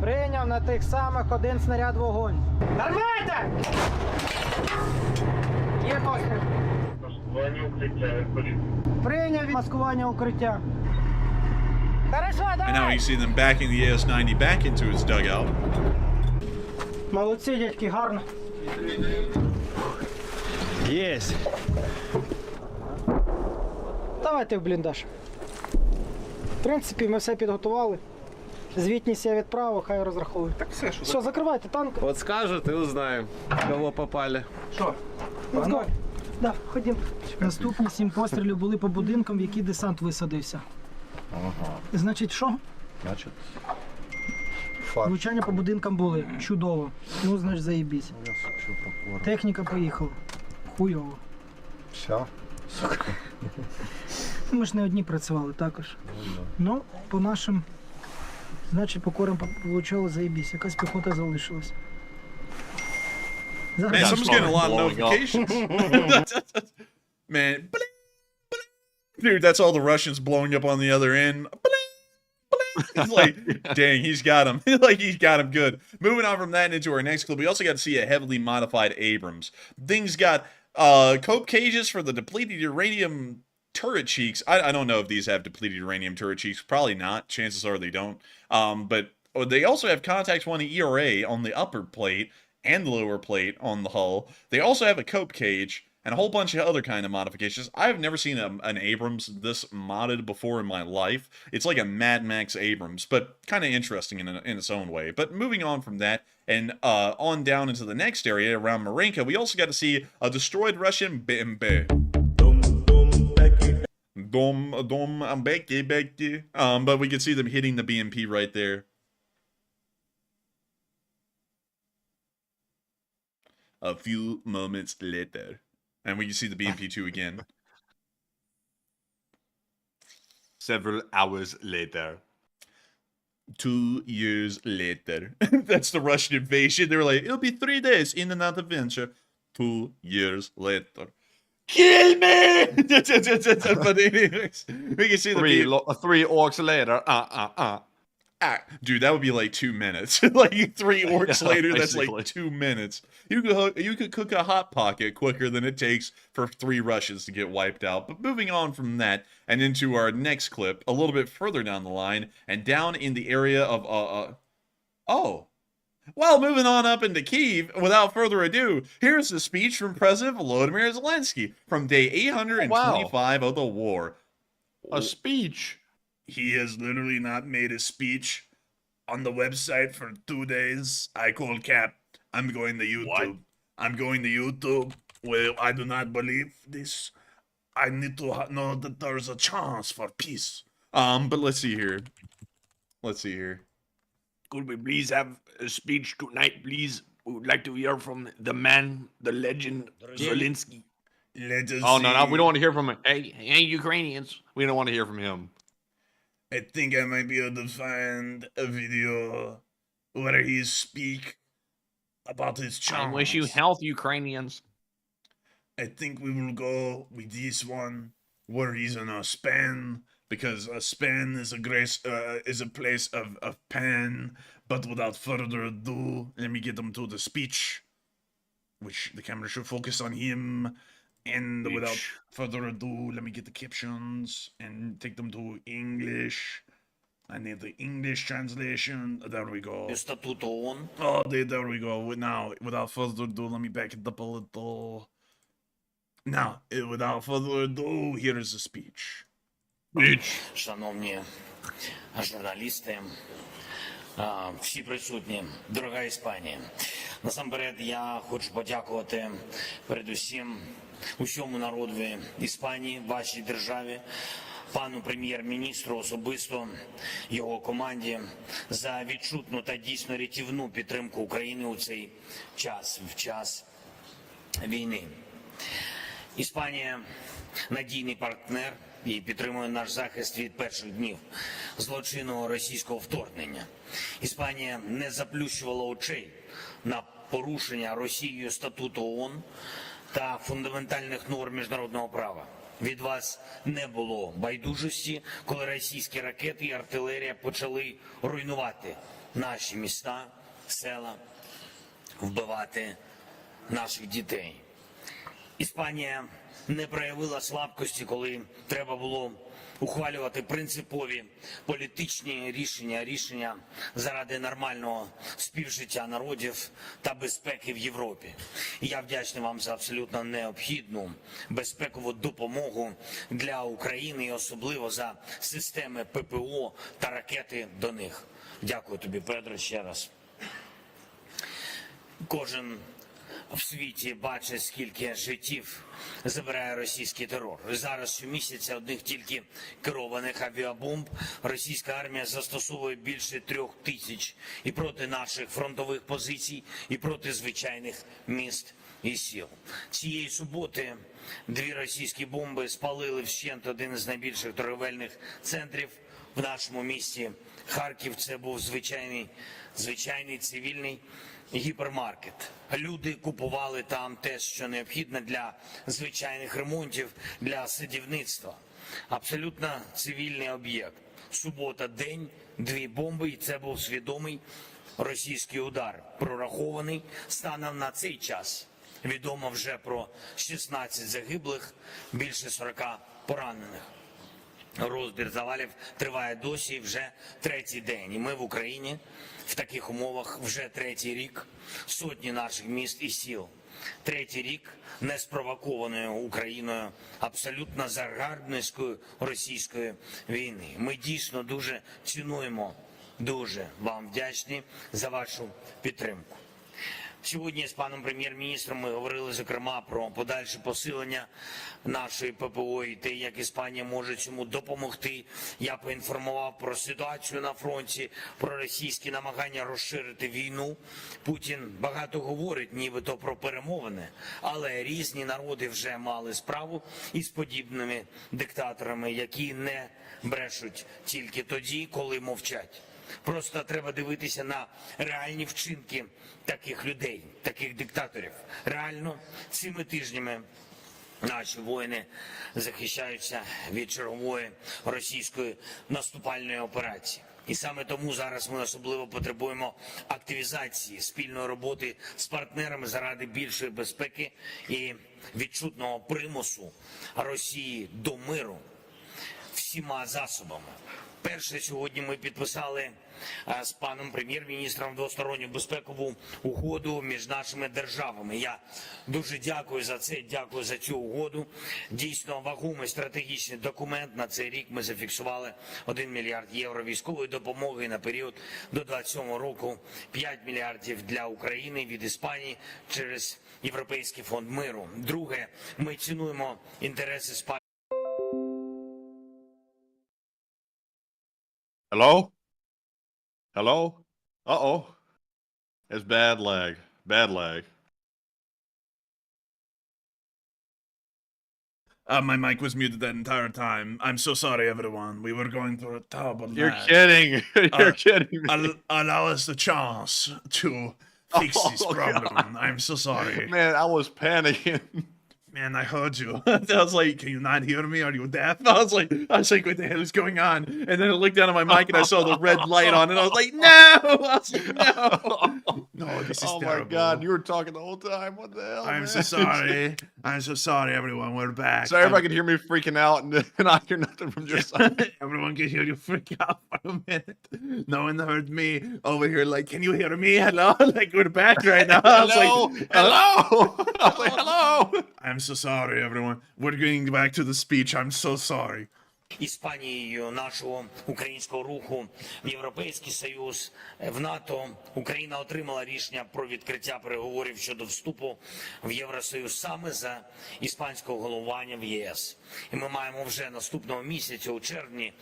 Прийняв на тих самих 1 снаряд вогонь. Гармата! Є постріл. Маскування укриття. Прийняв маскування укриття. Хорошо, давай! And now you see them backing the AS-90 back into its dugout. Молодці, дядьки, гарно. Єсть. Давайте в бліндаж. В принципі, ми все підготували. Звітність я відправив, хай розраховують. Так все, закривайте танк. Вот скажут и узнаем, кого попали. Що? Let's go. Да, ходім. Наступні 7 пострілів були по будинкам, в які десант висадився. Ага. Значить, що? Значит, Влучання по будинкам були. Чудово. Ну, значить, заєбісь. Техніка поїхала. Хуйово. все. Ми ж не одні працювали також. Ну, по нашим, значить, по корам влучало заєбісь. Якась піхота залишилась. Man, someone's getting a lot of notifications. Man, bling, bling. Dude, that's all the Russians blowing up on the other end. Bling, bling. It's like, dang, he's got him. Like, he's got him good. Moving on from that into our next clip, we also got to see a heavily modified Abrams. Things got cope cages for the depleted uranium turret cheeks. I don't know if these have depleted uranium turret cheeks. Probably not. Chances are they don't. But they also have Contact 1 ERA on the upper plate and the lower plate on the hull. They also have a cope cage and a whole bunch of other kind of modifications. I've never seen an Abrams this modded before in my life. It's like a Mad Max Abrams, but kind of interesting in its own way. But moving on from that and on down into the next area around Marinka, we also got to see a destroyed Russian BMP. But we can see them hitting the BMP right there. A few moments later. And we can see the BMP-2 again. Several hours later. 2 years later. That's the Russian invasion. They were like, it'll be 3 days in and out adventure. 2 years later. Kill me! But anyways, we can see the 3 orcs later. Dude, that would be like 2 minutes. Like 3 orcs later, that's basically. like 2 minutes. You could cook a hot pocket quicker than it takes for 3 Russians to get wiped out. But moving on from that and into our next clip, a little bit further down the line and down in the area of well, moving on up into Kyiv, without further ado, here's the speech from President Volodymyr Zelensky from day 825 of the war. A speech. He has literally not made a speech on the website for 2 days. I call cap. I'm going to YouTube. What? I'm going to YouTube. Well, I do not believe this. I need to know that there's a chance for peace. But let's see here. Could we please have a speech tonight, please? We would like to hear from the man, the legend, Zelensky. Let us Oh, see. no, we don't want to hear from him. Hey, Ukrainians. We don't want to hear from him. I think I might be able to find a video where he speak about his chance. I wish you health, Ukrainians. I think we will go with this one where he's in Spain, because Spain is a place of pen. But without further ado, let me get him to the speech. which the camera should focus on him. And without further ado, let me get the captions and take them to English. I need the English translation. There we go. Oh, there we go. Now, without further ado, let me back it up a little. Now, without further ado, here is the speech. Шановні журналісти, всі присутні, дорога Іспанія. Насамперед я хочу подякувати передусім усьому народові Іспанії, вашій державі, пану прем'єр-міністру особисто, його команді за відчутну та дійсно рятівну підтримку України у цей час, в час війни. Іспанія – надійний партнер і підтримує наш захист від перших днів злочинного російського вторгнення. Іспанія не заплющувала очей на порушення Росією статуту ООН та фундаментальних норм міжнародного права. Від вас не було байдужості, коли російські ракети і артилерія почали руйнувати наші міста, села, вбивати наших дітей. Іспанія не проявила слабкості, коли треба було ухвалювати принципові політичні рішення заради нормального співжиття народів та безпеки в Європі. І я вдячний вам за абсолютно необхідну безпекову допомогу для України і особливо за системи ППО та ракети до них. Дякую тобі, Педро, ще раз. Кожен в світі бачить, скільки життів забирає російський терор. Зараз щомісяця одних тільки керованих авіабомб російська армія застосовує більше 3000 і проти наших фронтових позицій, і проти звичайних міст і сіл. Цієї суботи 2 російські бомби спалили вщент один із найбільших торговельних центрів в нашому місті Харків. Це був звичайний цивільний гіпермаркет. Люди купували там те, що необхідне для звичайних ремонтів, для садівництва. Абсолютно цивільний об'єкт. Субота, день, 2 бомби, і це був свідомий російський удар, прорахований станом на цей час. Відомо вже про 16 загиблих, більше 40 поранених. Розбір завалів триває досі вже 3-й день. І ми в Україні в таких умовах вже 3-й рік. Сотні наших міст і сіл. 3-й рік неспровокованої Україною абсолютно загарбницької російської війни. Ми дійсно дуже цінуємо, дуже вам вдячні за вашу підтримку. Сьогодні з паном прем'єр-міністром ми говорили, зокрема, про подальше посилення нашої ППО і те, як Іспанія може цьому допомогти. Я поінформував про ситуацію на фронті, про російські намагання розширити війну. Путін багато говорить нібито про перемовини, але різні народи вже мали справу із подібними диктаторами, які не брешуть тільки тоді, коли мовчать. Просто треба дивитися на реальні вчинки таких людей, таких диктаторів. Реально, цими тижнями наші воїни захищаються від чергової російської наступальної операції. І саме тому зараз ми особливо потребуємо активізації спільної роботи з партнерами заради більшої безпеки і відчутного примусу Росії до миру всіма засобами. Перше, сьогодні ми підписали з паном прем'єр-міністром двосторонню безпекову угоду між нашими державами. Я дуже дякую за це, дякую за цю угоду. Дійсно вагомий стратегічний документ. На цей рік ми зафіксували 1 мільярд євро військової допомоги на період до 2027 року, 5 мільярдів для України від Іспанії через Європейський фонд миру. Друге, ми цінуємо інтереси Іспанії. Hello? Hello? Uh-oh. It's bad lag. Bad lag. My mic was muted that entire time. I'm so sorry, everyone. We were going through a terrible You're lag. kidding. You're kidding me. Allow us the chance to fix this problem. God. I'm so sorry. Man, I was panicking. Man, I heard you. I was like, can you not hear me? Are you deaf? I was like, what the hell is going on? And then I looked down at my mic and I saw the red light on and I was like, no! I was like, no! No, this is Oh my terrible. God, you were talking the whole time. What the hell? I'm man? so sorry. I'm so sorry, everyone. We're back. So everybody can hear me freaking out, and I hear nothing from your side. Everyone can hear you freak out for a minute. No one heard me over here. Like, can you hear me? Hello? Like, we're back right now. I was Hello, like, hello. I was like, hello. I'm so sorry, everyone. We're getting back to the speech. I'm so sorry. Іспанією нашого українського руху в Європейський Союз, в НАТО, Україна отримала рішення про відкриття переговорів щодо вступу в Євросоюз саме за іспанського головування в ЄС. І ми маємо вже наступного місяця, у червні,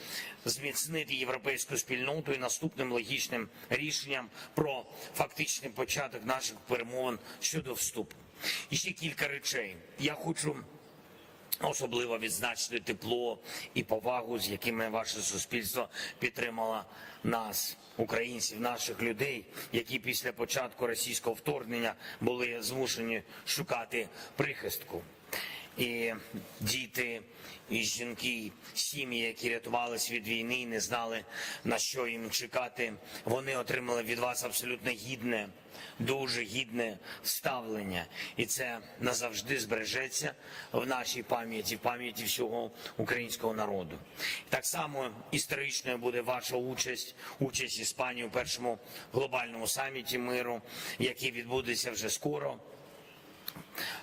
зміцнити європейську спільноту і наступним логічним рішенням про фактичний початок наших перемовин щодо вступу. І ще кілька речей. Я хочу особливо відзначити тепло і повагу, з якими ваше суспільство підтримало нас, українців, наших людей, які після початку російського вторгнення були змушені шукати прихистку. І діти, і жінки, сім'ї, які рятувались від війни і не знали, на що їм чекати, вони отримали від вас абсолютно гідне, дуже гідне ставлення. І це назавжди збережеться в нашій пам'яті, в пам'яті всього українського народу. Так само історичною буде ваша участь Іспанії у першому глобальному саміті миру, який відбудеться вже скоро.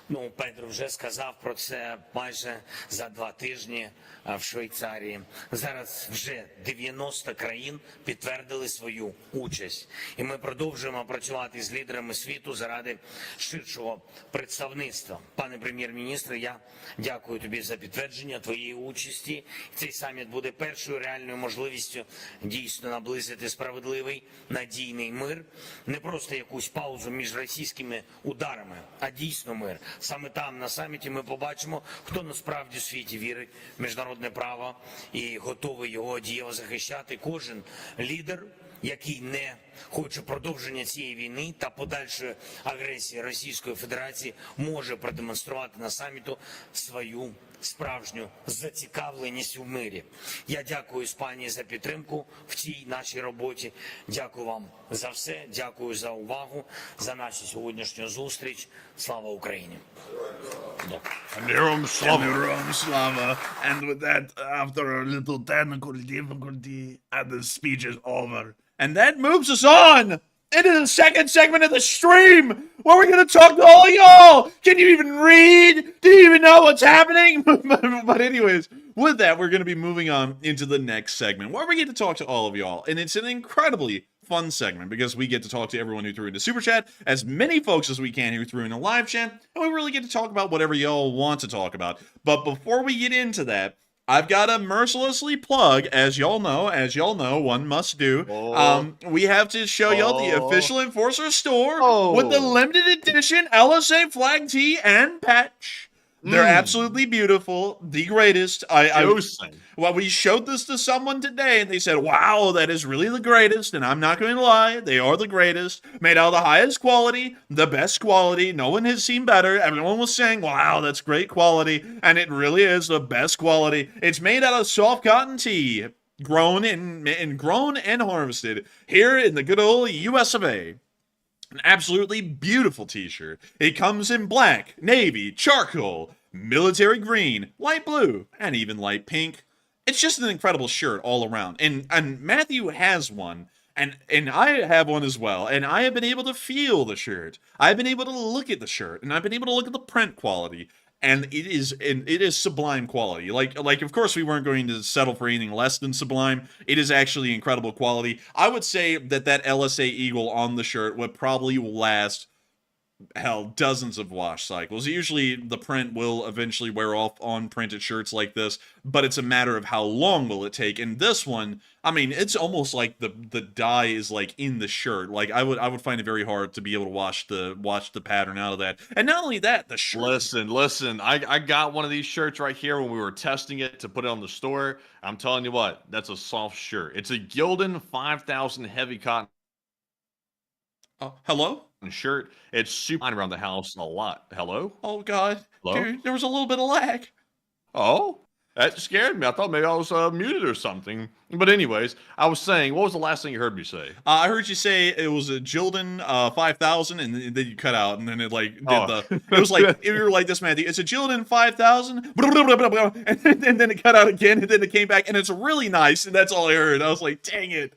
Ну, Петро вже сказав про це майже за 2 тижні в Швейцарії. Зараз вже 90 країн підтвердили свою участь. І ми продовжуємо працювати з лідерами світу заради ширшого представництва. Пане прем'єр-міністре, я дякую тобі за підтвердження твоєї участі. Цей саміт буде першою реальною можливістю дійсно наблизити справедливий, надійний мир. Не просто якусь паузу між російськими ударами, а дійсно мир. Саме там, на саміті, ми побачимо, хто насправді в світі вірить в міжнародне право і готовий його дієво захищати. Кожен лідер, який не хоче продовження цієї війни та подальшої агресії Російської Федерації, може продемонструвати на саміту свою справжню зацікавленість у мирі. Я дякую Іспанії за підтримку в цій нашій роботі. Дякую вам за все. Дякую за увагу, за нашу сьогоднішню зустріч. Слава Україні! Героям слава. Gentlemen, Slava. And with that, after a little technical difficulty, the speech is over. And that moves us on into the second segment of the stream, where we're going to talk to all y'all. Can you even read? Do you even know what's happening? But anyways, with that, we're going to be moving on into the next segment, where we get to talk to all of y'all. And it's an incredibly fun segment because we get to talk to everyone who threw into Super Chat, as many folks as we can who threw in a live chat, and we really get to talk about whatever y'all want to talk about. But before we get into that, I've got to mercilessly plug, as y'all know, one must do. We have to show y'all the official Enforcer store with the limited edition LSA flag tee and patch. They're absolutely beautiful, the greatest. Well, we showed this to someone today, and they said, wow, that is really the greatest, and I'm not going to lie, they are the greatest. Made out of the highest quality, the best quality. No one has seen better. Everyone was saying, wow, that's great quality, and it really is the best quality. It's made out of soft cotton tee, grown and harvested here in the good old US of A. An absolutely beautiful t-shirt. It comes in black, navy, charcoal, military green, light blue, and even light pink. It's just an incredible shirt all around. And Matthew has one, and I have one as well. And I have been able to feel the shirt. I've been able to look at the shirt, and I've been able to look at the print quality. And it is sublime quality. Like of course we weren't going to settle for anything less than sublime. It is actually incredible quality. I would say that LSA Eagle on the shirt would probably last, hell, dozens of wash cycles. Usually the print will eventually wear off on printed shirts like this, but it's a matter of how long will it take. And this one, I mean, it's almost like the dye is like in the shirt. Like I would find it very hard to be able to wash the pattern out of that. And not only that, the shirt. Listen. I got one of these shirts right here when we were testing it to put it on the store. I'm telling you what, that's a soft shirt. It's a Gildan 5000 heavy cotton. Hello? Shirt. It's super around the house a lot. Hello? Oh God. Hello? Dude, there was a little bit of lag. Oh? That scared me. I thought maybe I was muted or something. But anyways, I was saying, what was the last thing you heard me say? I heard you say it was a Jilden 5000, and then you cut out, and then it like did it was like you were like this, Matthew. It's a Jilden 5000, and then it cut out again, and then it came back, and it's really nice, and that's all I heard. I was like, dang it.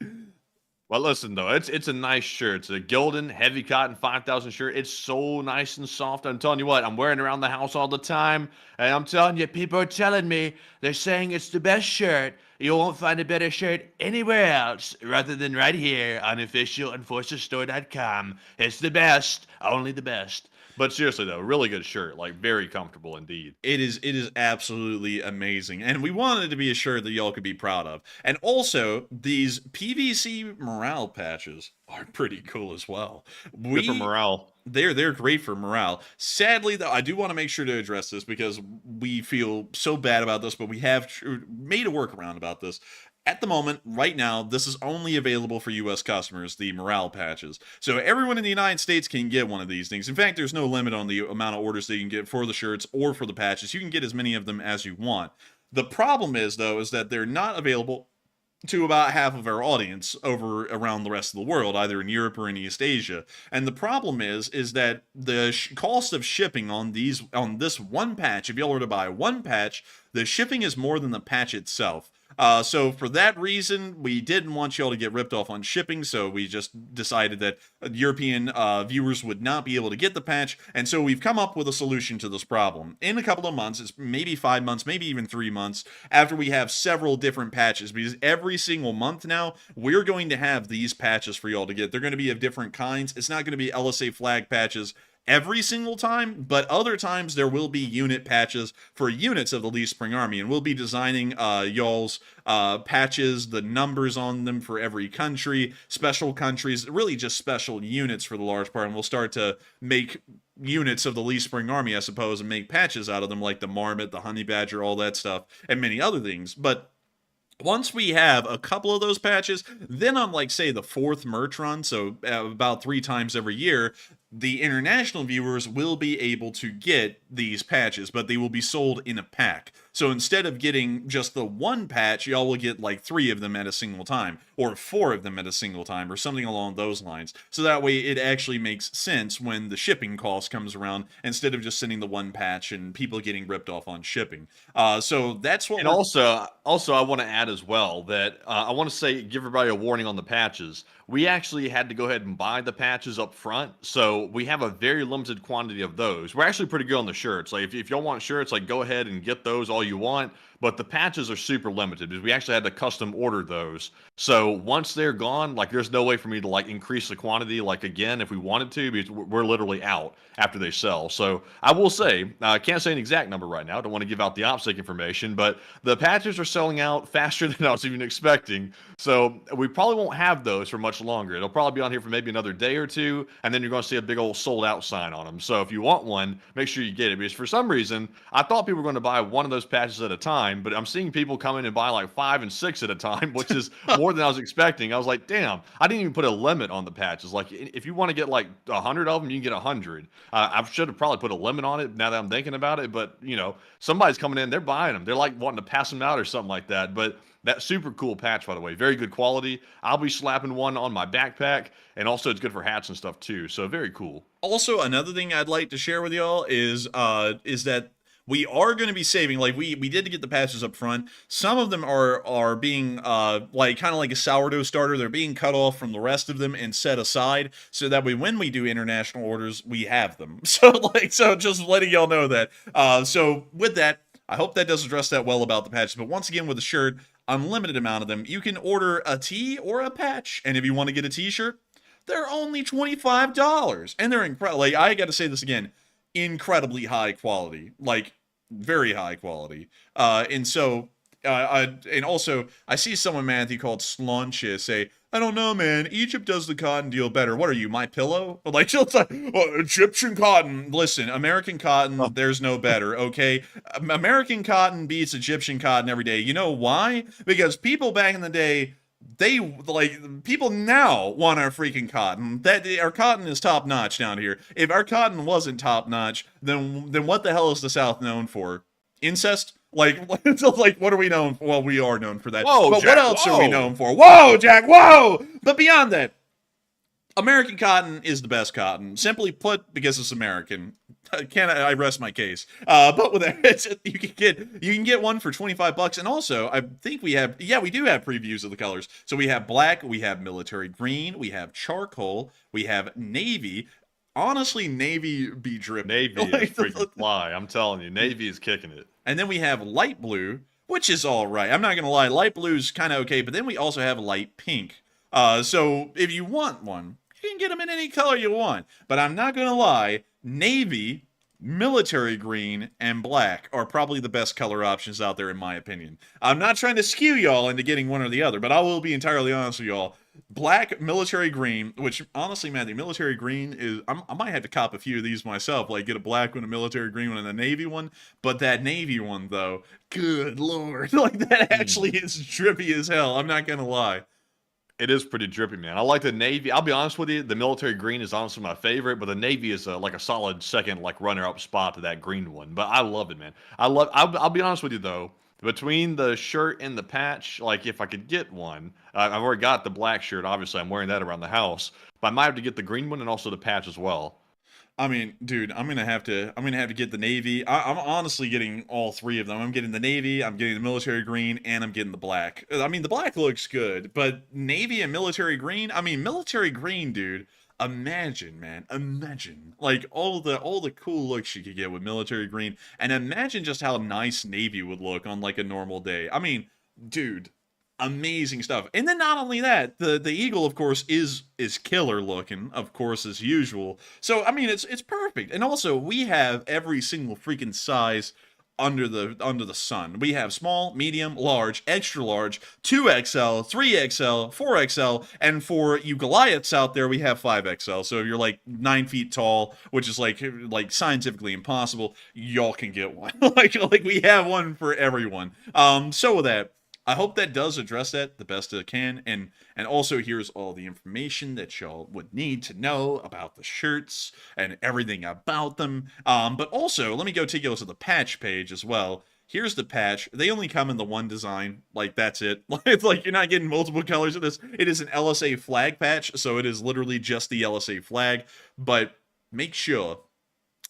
Well, listen though, it's a nice shirt. It's a Gildan heavy cotton 5000 shirt. It's so nice and soft. I'm telling you what, I'm wearing it around the house all the time, and I'm telling you, people are telling me they're saying it's the best shirt. You won't find a better shirt anywhere else rather than right here on officialenforcerstore.com. It's the best, only the best. But seriously though, really good shirt, like very comfortable indeed. It is absolutely amazing, and we wanted it to be a shirt that y'all could be proud of. And also, these PVC morale patches are pretty cool as well. Good for morale. They're great for morale. Sadly, though, I do want to make sure to address this because we feel so bad about this, but we have made a workaround about this. At the moment, right now, this is only available for U.S. customers, the morale patches. So everyone in the United States can get one of these things. In fact, there's no limit on the amount of orders that you can get for the shirts or for the patches. You can get as many of them as you want. The problem is, though, is that they're not available to about half of our audience over around the rest of the world, either in Europe or in East Asia. And the problem is that the cost of shipping on this one patch, if y'all were to buy one patch, the shipping is more than the patch itself. So for that reason, we didn't want y'all to get ripped off on shipping, so we just decided that European viewers would not be able to get the patch, and so we've come up with a solution to this problem. In a couple of months, it's maybe 5 months, maybe even 3 months, after we have several different patches, because every single month now, we're going to have these patches for y'all to get. They're going to be of different kinds. It's not going to be LSA flag patches every single time, but other times there will be unit patches for units of the Least Spring Army, and we'll be designing y'all's patches, the numbers on them for every country, special countries, really just special units for the large part, and we'll start to make units of the Least Spring Army, I suppose, and make patches out of them, like the Marmot, the Honey Badger, all that stuff, and many other things. But once we have a couple of those patches, then on, like, say, the 4th merch run, so about 3 times every year, the international viewers will be able to get these patches, but they will be sold in a pack. So instead of getting just the one patch, y'all will get like 3 of them at a single time, or 4 of them at a single time, or something along those lines. So that way it actually makes sense when the shipping cost comes around, instead of just sending the one patch and people getting ripped off on shipping. So that's what. And also I want to add as well that I want to say, give everybody a warning on the patches. We actually had to go ahead and buy the patches up front, so we have a very limited quantity of those. We're actually pretty good on the shirts. Like if y'all want shirts, like go ahead and get those all you want. But the patches are super limited because we actually had to custom order those. So once they're gone, like there's no way for me to like increase the quantity like again if we wanted to, because we're literally out after they sell. So I will say, I can't say an exact number right now. I don't want to give out the OPSEC information, but the patches are selling out faster than I was even expecting. So we probably won't have those for much longer. It'll probably be on here for maybe another day or two, and then you're going to see a big old sold out sign on them. So if you want one, make sure you get it, because for some reason, I thought people were going to buy one of those patches at a time, but I'm seeing people come in and buy like 5 and 6 at a time, which is more than I was expecting. I was like, damn, I didn't even put a limit on the patches. Like if you want to get like 100 of them, you can get 100. I should have probably put a limit on it now that I'm thinking about it, but you know, somebody's coming in, they're buying them. They're like wanting to pass them out or something like that. But that super cool patch, by the way, very good quality. I'll be slapping one on my backpack, and also it's good for hats and stuff too. So very cool. Also, another thing I'd like to share with y'all is that we are going to be saving, like we did get the patches up front. Some of them are being like kind of like a sourdough starter. They're being cut off from the rest of them and set aside, so that way when we do international orders, we have them. So just letting y'all know that. So with that, I hope that does address that well about the patches. But once again, with the shirt, unlimited amount of them. You can order a tee or a patch, and if you want to get a t-shirt, they're only $25, and they're incredible. Like, I got to say this again, incredibly high quality, like very high quality. And also, I see someone, Matthew, called Slunches say, I don't know, man, Egypt does the cotton deal better. What are you, my pillow? Like, she'll say, well, Egyptian cotton. Listen, American cotton, there's no better, okay? American cotton beats Egyptian cotton every day. You know why? Because people back in the day, people now want our freaking cotton. Our cotton is top notch down here. If our cotton wasn't top notch, then what the hell is the South known for? Incest? Like, like, what are we known for? Well, we are known for that. Whoa, but Jack, what else are we whoa. known for? Whoa, Jack, whoa! But beyond that, American cotton is the best cotton. Simply put, because it's American. I rest my case. But with that, you can get one for $25. And also, I think we do have previews of the colors. So we have black, we have military green, we have charcoal, we have navy. Honestly, navy be dripping. Navy is freaking fly. I'm telling you, Navy is kicking it. And then we have light blue, which is all right. I'm not gonna lie, light blue is kind of okay. But then we also have light pink. So if you want one, you can get them in any color you want. But I'm not gonna lie, navy, military green, and black are probably the best color options out there in my opinion. I'm not trying to skew y'all into getting one or the other, but I will be entirely honest with y'all. Black, military green, which honestly, man, the military green is, I might have to cop a few of these myself, like get a black one, a military green one, and a navy one. But that navy one, though, good lord, like that actually is drippy as hell. I'm not gonna lie. It is pretty drippy, man. I like the navy. I'll be honest with you, the military green is honestly my favorite, but the navy is like a solid second, like runner-up spot to that green one. But I love it, man. I'll be honest with you though. Between the shirt and the patch, like if I could get one, I've already got the black shirt. Obviously, I'm wearing that around the house, but I might have to get the green one and also the patch as well. I mean, dude, I'm gonna have to get the navy. I'm honestly getting all three of them. I'm getting the navy, I'm getting the military green, and I'm getting the black. I mean, the black looks good, but navy and military green. I mean, military green, dude. Imagine, man, imagine like all the cool looks you could get with military green, and imagine just how nice navy would look on like a normal day. I mean, dude, amazing stuff. And then not only that, the eagle, of course, is killer looking, of course, as usual. So I mean, it's perfect. And also, we have every single freaking size under the sun. We have small, medium, large, extra large, 2XL, 3XL, 4XL, and for you Goliaths out there, we have 5XL. So if you're like 9 feet tall, which is like scientifically impossible, y'all can get one. like we have one for everyone. So with that, I hope that does address that the best it can, and also here's all the information that y'all would need to know about the shirts and everything about them. But also, let me go take you to the patch page as well. Here's the patch. They only come in the one design. Like, that's it. It's like you're not getting multiple colors of this. It is an LSA flag patch, so it is literally just the LSA flag. But make sure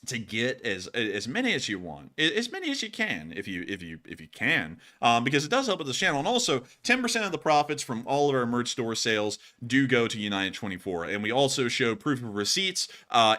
to get as many as you want, as many as you can, if you can, because it does help with this channel. And also, 10% of the profits from all of our merch store sales do go to United 24, and we also show proof of receipts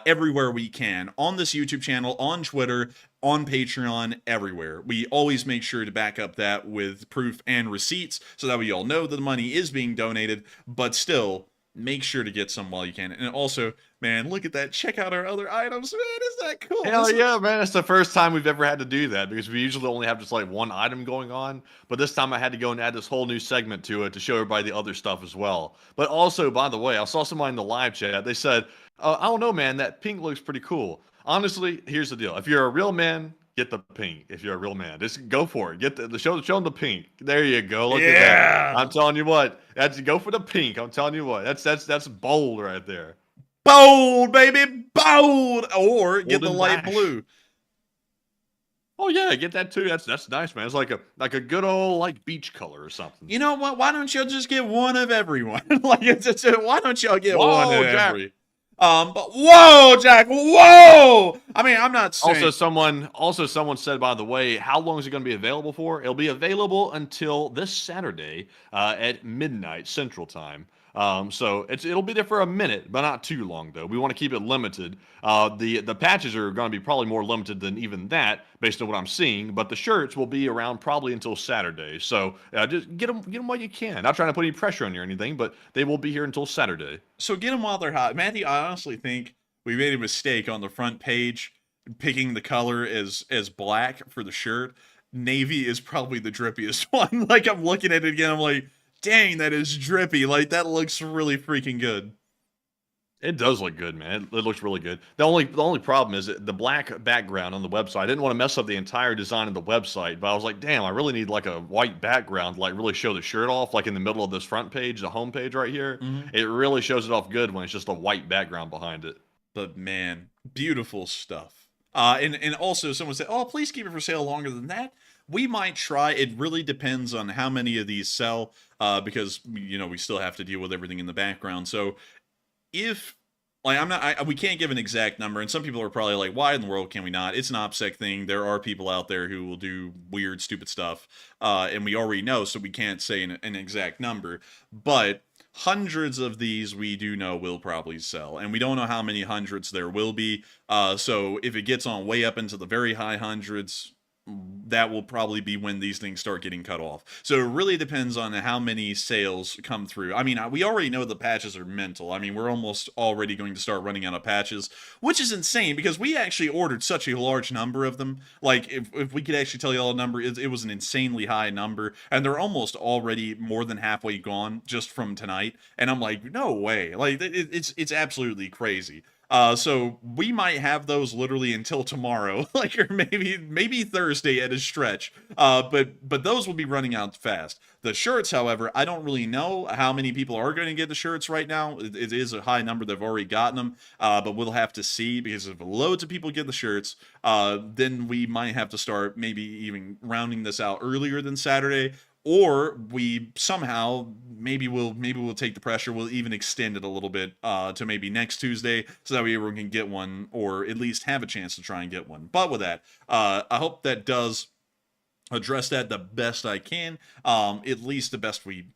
everywhere we can on this YouTube channel, on Twitter, on Patreon, everywhere. We always make sure to back up that with proof and receipts, so that we all know that the money is being donated. But still, make sure to get some while you can. And also, man, look at that. Check out our other items, man. Is that cool? Hell yeah, man. It's the first time we've ever had to do that, because we usually only have just like one item going on. But this time I had to go and add this whole new segment to it to show everybody the other stuff as well. But also, by the way, I saw somebody in the live chat. They said, I don't know, man, that pink looks pretty cool. Honestly, here's the deal. If you're a real man, get the pink. If you're a real man, just go for it. Get show them the pink. There you go. Look at that. I'm telling you what. Go for the pink. I'm telling you what. That's bold right there. Bold, baby, bold. Or get the light blue. Oh yeah, get that too. That's nice, man. It's like a good old like beach color or something. You know what? Why don't y'all just get one of everyone? Like why don't y'all get one of every? But whoa, Jack, whoa! I mean, I'm not saying. Also, someone said, by the way, how long is it going to be available for? It'll be available until this Saturday at midnight Central Time. So it'll be there for a minute, but not too long though. We want to keep it limited. The patches are going to be probably more limited than even that, based on what I'm seeing. But the shirts will be around probably until Saturday. So just get them while you can. Not trying to put any pressure on you or anything, but they will be here until Saturday. So get them while they're hot, Matthew. I honestly think we made a mistake on the front page, picking the color as black for the shirt. Navy is probably the drippiest one. Like, I'm looking at it again, I'm like, dang, that is drippy. Like, that looks really freaking good. It does look good, man. It looks really good. The only problem is the black background on the website. I didn't want to mess up the entire design of the website, but I was like, damn, I really need like a white background to like really show the shirt off, like in the middle of this front page, the home page right here. Mm-hmm. It really shows it off good when it's just a white background behind it. But man, beautiful stuff. And also someone said, oh, please keep it for sale longer than that. we might try. It really depends on how many of these sell, because we still have to deal with everything in the background. So if we can't give an exact number, and some people are probably like, why in the world can we not? It's an OPSEC thing. There are people out there who will do weird, stupid stuff, and we already know, so we can't say an exact number. But hundreds of these we do know will probably sell, and we don't know how many hundreds there will be. So if it gets on way up into the very high hundreds, that will probably be when these things start getting cut off. So it really depends on how many sales come through. I mean, we already know the patches are mental. I mean, we're almost already going to start running out of patches, which is insane because we actually ordered such a large number of them. Like, if we could actually tell you all the number, it was an insanely high number, and they're almost already more than halfway gone just from tonight. And I'm like, no way. Like, it's absolutely crazy. So we might have those literally until tomorrow, like, or maybe Thursday at a stretch. But those will be running out fast. The shirts, however, I don't really know how many people are going to get the shirts right now. It is a high number that have already gotten them, but we'll have to see, because if loads of people get the shirts, then we might have to start maybe even rounding this out earlier than Saturday. Or we somehow, maybe we'll take the pressure, we'll even extend it a little bit to maybe next Tuesday, so that way everyone can get one, or at least have a chance to try and get one. But with that, I hope that does address that the best I can, at least the best we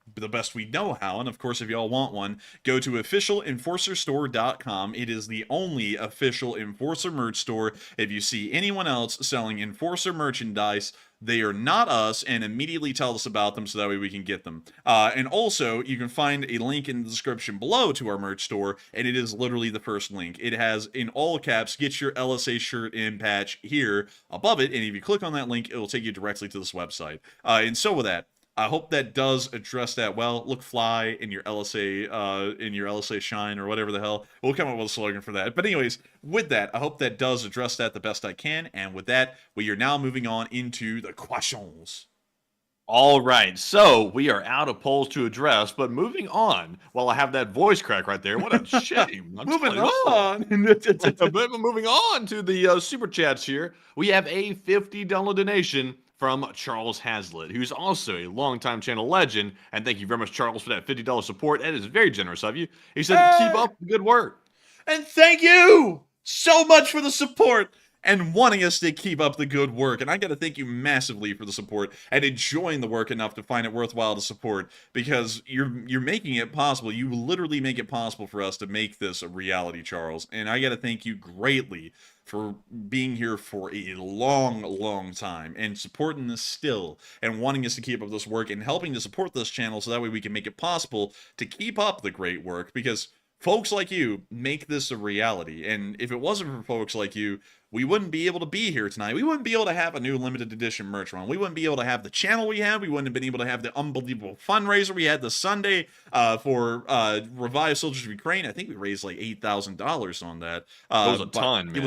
know how. And of course, if y'all want one, go to officialenforcerstore.com. It is the only official Enforcer merch store. If you see anyone else selling Enforcer merchandise, they are not us, and immediately tell us about them so that way we can get them. And also, you can find a link in the description below to our merch store, and it is literally the first link. It has, in all caps, get your LSA shirt and patch here above it, and if you click on that link, it will take you directly to this website. And so with that, I hope that does address that well. Look fly in your LSA shine, or whatever the hell. We'll come up with a slogan for that. But anyways, with that, I hope that does address that the best I can. And with that, we are now moving on into the questions. All right, so we are out of polls to address, but moving on. Well, I have that voice crack right there. What a shame. Moving on. But moving on to the super chats here. We have a $50 donation from Charles Hazlitt, who's also a longtime channel legend. And thank you very much, Charles, for that $50 support. That is very generous of you. He said, keep up the good work. And thank you so much for the support and wanting us to keep up the good work. And I got to thank you massively for the support and enjoying the work enough to find it worthwhile to support, because you're making it possible. You literally make it possible for us to make this a reality, Charles. And I got to thank you greatly for being here for a long time and supporting this still, and wanting us to keep up this work and helping to support this channel so that way we can make it possible to keep up the great work, because folks like you make this a reality. And if it wasn't for folks like you, we wouldn't be able to be here tonight. We wouldn't be able to have a new limited edition merch run. We wouldn't be able to have the channel we have. We wouldn't have been able to have the unbelievable fundraiser we had this Sunday for Revive Soldiers of Ukraine. I think we raised like $8,000 on that. That was a ton, man.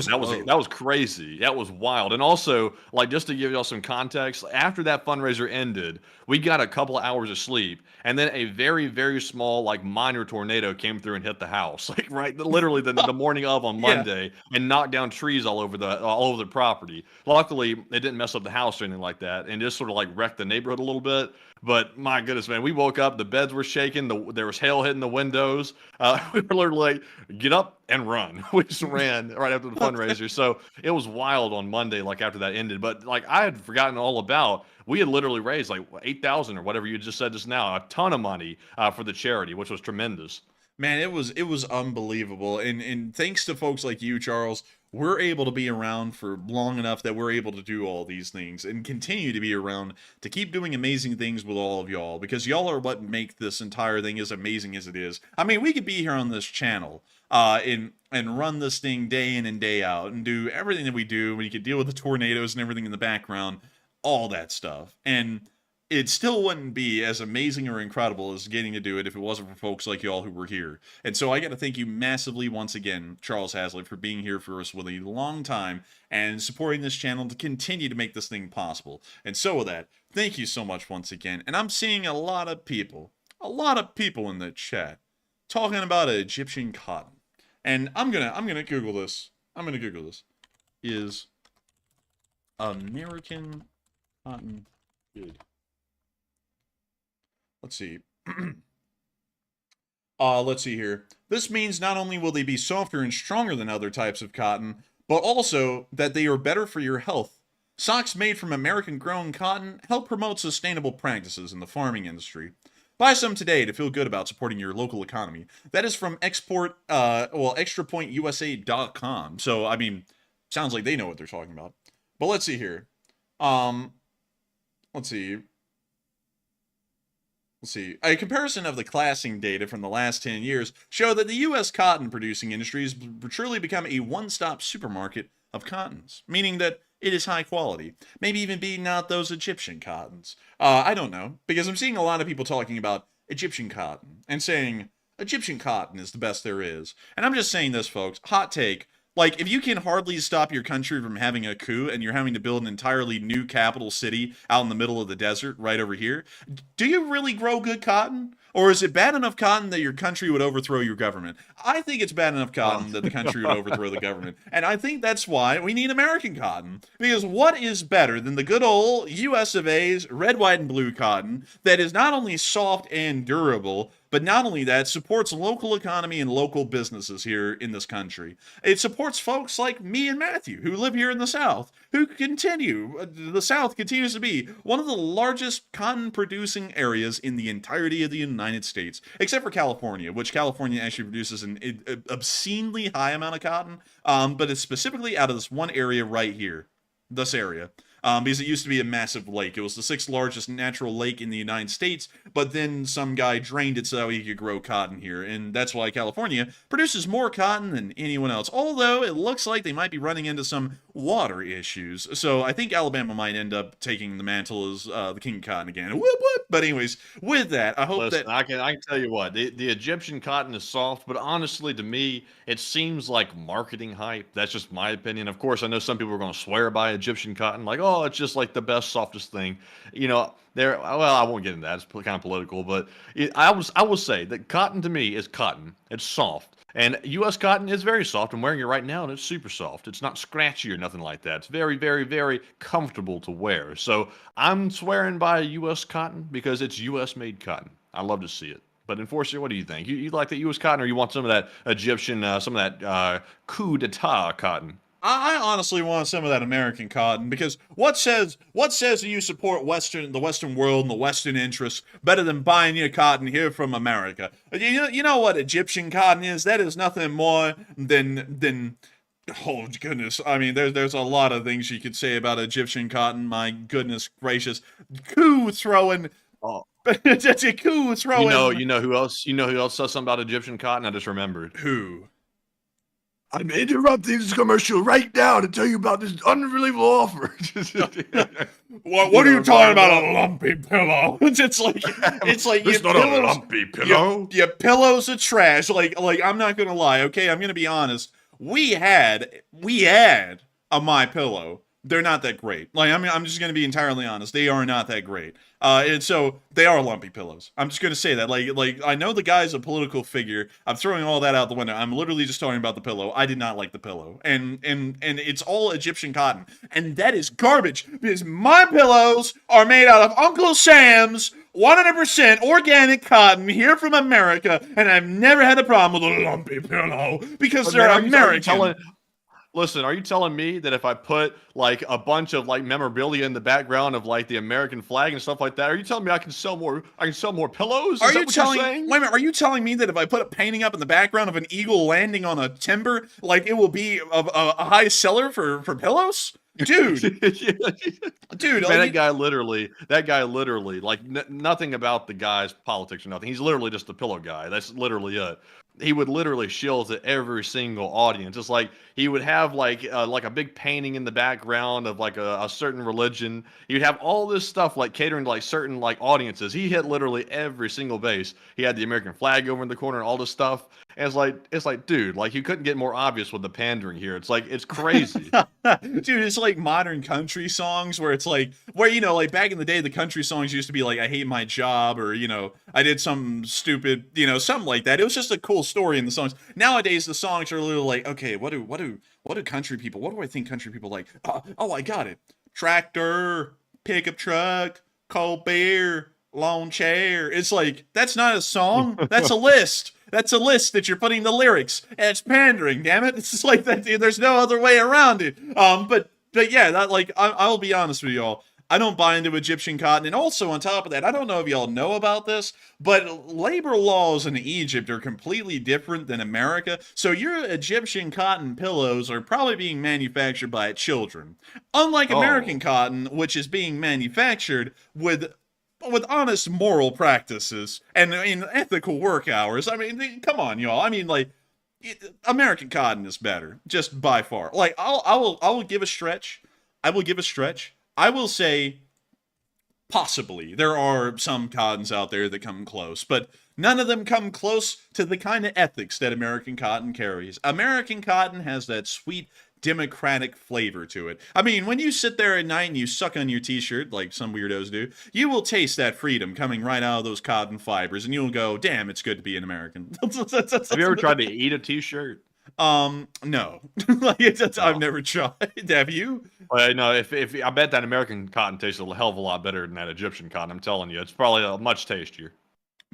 That was crazy. That was wild. And also, like, just to give y'all some context, after that fundraiser ended, we got a couple of hours of sleep, and then a very, very small, like, minor tornado came through and hit the house, like, right, literally the morning of on Monday, and knocked down trees all over the property. Luckily, it didn't mess up the house or anything like that, and just sort of like wrecked the neighborhood a little bit. But my goodness, man, we woke up, the beds were shaking, there was hail hitting the windows. We were literally like, get up and run. We just ran right after the fundraiser. So it was wild on Monday, like after that ended. But like, I had forgotten all about, we had literally raised like 8,000 or whatever you just said just now, a ton of money for the charity, which was tremendous. Man, it was unbelievable. And thanks to folks like you, Charles, we're able to be around for long enough that we're able to do all these things and continue to be around to keep doing amazing things with all of y'all, because y'all are what make this entire thing as amazing as it is. I mean, we could be here on this channel and run this thing day in and day out and do everything that we do. We could deal with the tornadoes and everything in the background, all that stuff. And it still wouldn't be as amazing or incredible as getting to do it if it wasn't for folks like y'all who were here. And so I got to thank you massively once again, Charles Hazlitt, for being here for us with a long time and supporting this channel to continue to make this thing possible. And so with that, thank you so much once again. And I'm seeing a lot of people in the chat talking about Egyptian cotton. And I'm gonna Google this. Is American Cotton. Good. Let's see. Let's see here. This means not only will they be softer and stronger than other types of cotton, but also that they are better for your health. Socks made from American-grown cotton help promote sustainable practices in the farming industry. Buy some today to feel good about supporting your local economy. That is from extrapointusa.com. So, I mean, sounds like they know what they're talking about. But let's see here. Let's see. A comparison of the classing data from the last 10 years show that the U.S. cotton producing industry has truly become a one-stop supermarket of cottons, meaning that it is high quality, maybe even beating out those Egyptian cottons. I don't know, because I'm seeing a lot of people talking about Egyptian cotton and saying Egyptian cotton is the best there is. And I'm just saying this, folks, hot take. Like, if you can hardly stop your country from having a coup and you're having to build an entirely new capital city out in the middle of the desert right over here, do you really grow good cotton? Or is it bad enough cotton that your country would overthrow your government? I think it's bad enough cotton that the country would overthrow the government. And I think that's why we need American cotton. Because what is better than the good old US of A's red, white, and blue cotton that is not only soft and durable, but not only that, supports local economy and local businesses here in this country. It supports folks like me and Matthew, who live here in the South, the South continues to be one of the largest cotton-producing areas in the entirety of the United States, except for California, which California actually produces an obscenely high amount of cotton, but it's specifically out of this one area right here, this area. Because it used to be a massive lake. It was the 6th largest natural lake in the United States, but then some guy drained it so he could grow cotton here, and that's why California produces more cotton than anyone else, although it looks like they might be running into some water issues. So I think Alabama might end up taking the mantle as the king of cotton again. Whoop, whoop. But anyways, with that, I hope that... I can tell you what, the Egyptian cotton is soft, but honestly, to me, it seems like marketing hype. That's just my opinion. Of course, I know some people are going to swear by Egyptian cotton, like, oh, it's just like the best, softest thing. You know, well, I won't get into that. It's kind of political, but I will say that cotton to me is cotton. It's soft. And U.S. cotton is very soft. I'm wearing it right now, and it's super soft. It's not scratchy or nothing like that. It's very, very, very comfortable to wear. So I'm swearing by U.S. cotton because it's U.S.-made cotton. I love to see it. But Enforcer, what do you think? You like the U.S. cotton, or you want some of that Egyptian, some of that coup d'etat cotton? I honestly want some of that American cotton, because what says that you support the Western world and the Western interests better than buying your cotton here from America? You know what Egyptian cotton is? That is nothing more than oh goodness. I mean, there's a lot of things you could say about Egyptian cotton. My goodness gracious, coup throwing. Oh. That's a coup throwing. You know who else? You know who else says something about Egyptian cotton? I just remembered. Who? I'm interrupting this commercial right now to tell you about this unbelievable offer. What are you talking about? A lumpy pillow? It's like it's not a lumpy pillow. Your pillows are trash. Like I'm not gonna lie. Okay, I'm gonna be honest. We had a My Pillow. They're not that great. Like I'm just gonna be entirely honest. They are not that great. And so they are lumpy pillows. I'm just gonna say that. Like I know the guy's a political figure. I'm throwing all that out the window. I'm literally just talking about the pillow. I did not like the pillow, and it's all Egyptian cotton, and that is garbage because my pillows are made out of Uncle Sam's 100% organic cotton here from America, and I've never had a problem with a lumpy pillow because they're American. Listen, are you telling me that if I put like a bunch of like memorabilia in the background of like the American flag and stuff like that, are you telling me I can sell more pillows? Are you telling me that if I put a painting up in the background of an eagle landing on a timber, like it will be a high seller for pillows? Dude, dude, man, that guy literally, like nothing about the guy's politics or nothing. He's literally just a pillow guy. That's literally it. He would literally shill to every single audience. It's like he would have like a big painting in the background of like a certain religion. He would have all this stuff like catering to like certain like audiences. He hit literally every single base. He had the American flag over in the corner and all this stuff. And it's like, dude, like you couldn't get more obvious with the pandering here. It's like, it's crazy. Dude, it's like modern country songs where it's like, you know, like back in the day, the country songs used to be like, I hate my job, or, you know, I did something stupid, you know, something like that. It was just a cool story in the songs. Nowadays, the songs are a little like, okay, what do country people, what do I think country people like? Oh, I got it. Tractor, pickup truck, cold beer, lawn chair. It's like, that's not a song. That's a list. That's a list that you're putting the lyrics. And it's pandering, damn it. It's just like that. There's no other way around it. But yeah, that, like, I'll be honest with y'all. I don't buy into Egyptian cotton. And also, on top of that, I don't know if y'all know about this, but labor laws in Egypt are completely different than America. So your Egyptian cotton pillows are probably being manufactured by children. Unlike American cotton, which is being manufactured with honest moral practices and in ethical work hours. I mean, come on, y'all. I mean, like, American cotton is better, just by far. Like, I will give a stretch. I will give a stretch. I will say, possibly, there are some cottons out there that come close, but none of them come close to the kind of ethics that American cotton carries. American cotton has that sweet, democratic flavor to it. I mean, when you sit there at night and you suck on your t-shirt, like some weirdos do, you will taste that freedom coming right out of those cotton fibers, and you'll go, damn, it's good to be an American. Have you ever tried to eat a t-shirt? No. I've never tried. Have you? Well, no, if I bet that American cotton tastes a hell of a lot better than that Egyptian cotton. I'm telling you, it's probably much tastier.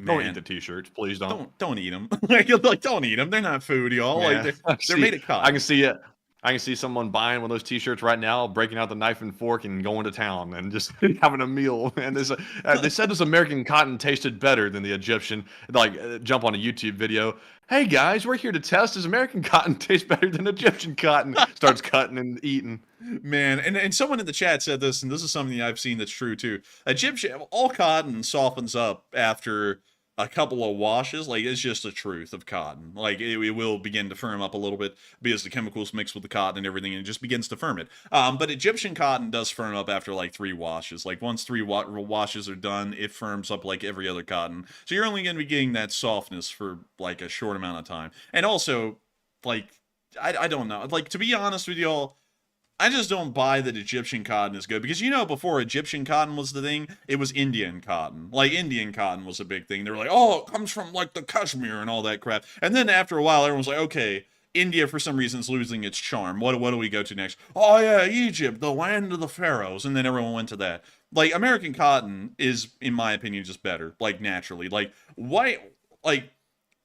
Don't eat the t-shirts, please don't. Don't eat them. like, don't eat them. They're not food, y'all. Yeah. Like, they're made of cotton. I can see it. I can see someone buying one of those t-shirts right now, breaking out the knife and fork and going to town and just having a meal. And they said this American cotton tasted better than the Egyptian. Like, jump on a YouTube video. Hey guys, we're here to test, does American cotton taste better than Egyptian cotton? Starts cutting and eating. Man, and someone in the chat said this, and this is something I've seen that's true too. All cotton softens up after a couple of washes. Like, it's just the truth of cotton. Like, it will begin to firm up a little bit because the chemicals mix with the cotton and everything, and it just begins to firm it. But Egyptian cotton does firm up after like 3 washes. Like, once 3 washes are done, it firms up like every other cotton. So you're only going to be getting that softness for like a short amount of time. And also, like, I don't know. Like, to be honest with y'all, I just don't buy that Egyptian cotton is good, because, you know, before Egyptian cotton was the thing, it was Indian cotton. Like, Indian cotton was a big thing. They were like, oh, it comes from, like, the Kashmir and all that crap. And then after a while, everyone was like, okay, India, for some reason, is losing its charm. What do we go to next? Oh, yeah, Egypt, the land of the pharaohs. And then everyone went to that. Like, American cotton is, in my opinion, just better. Like, naturally. Like, why? Like,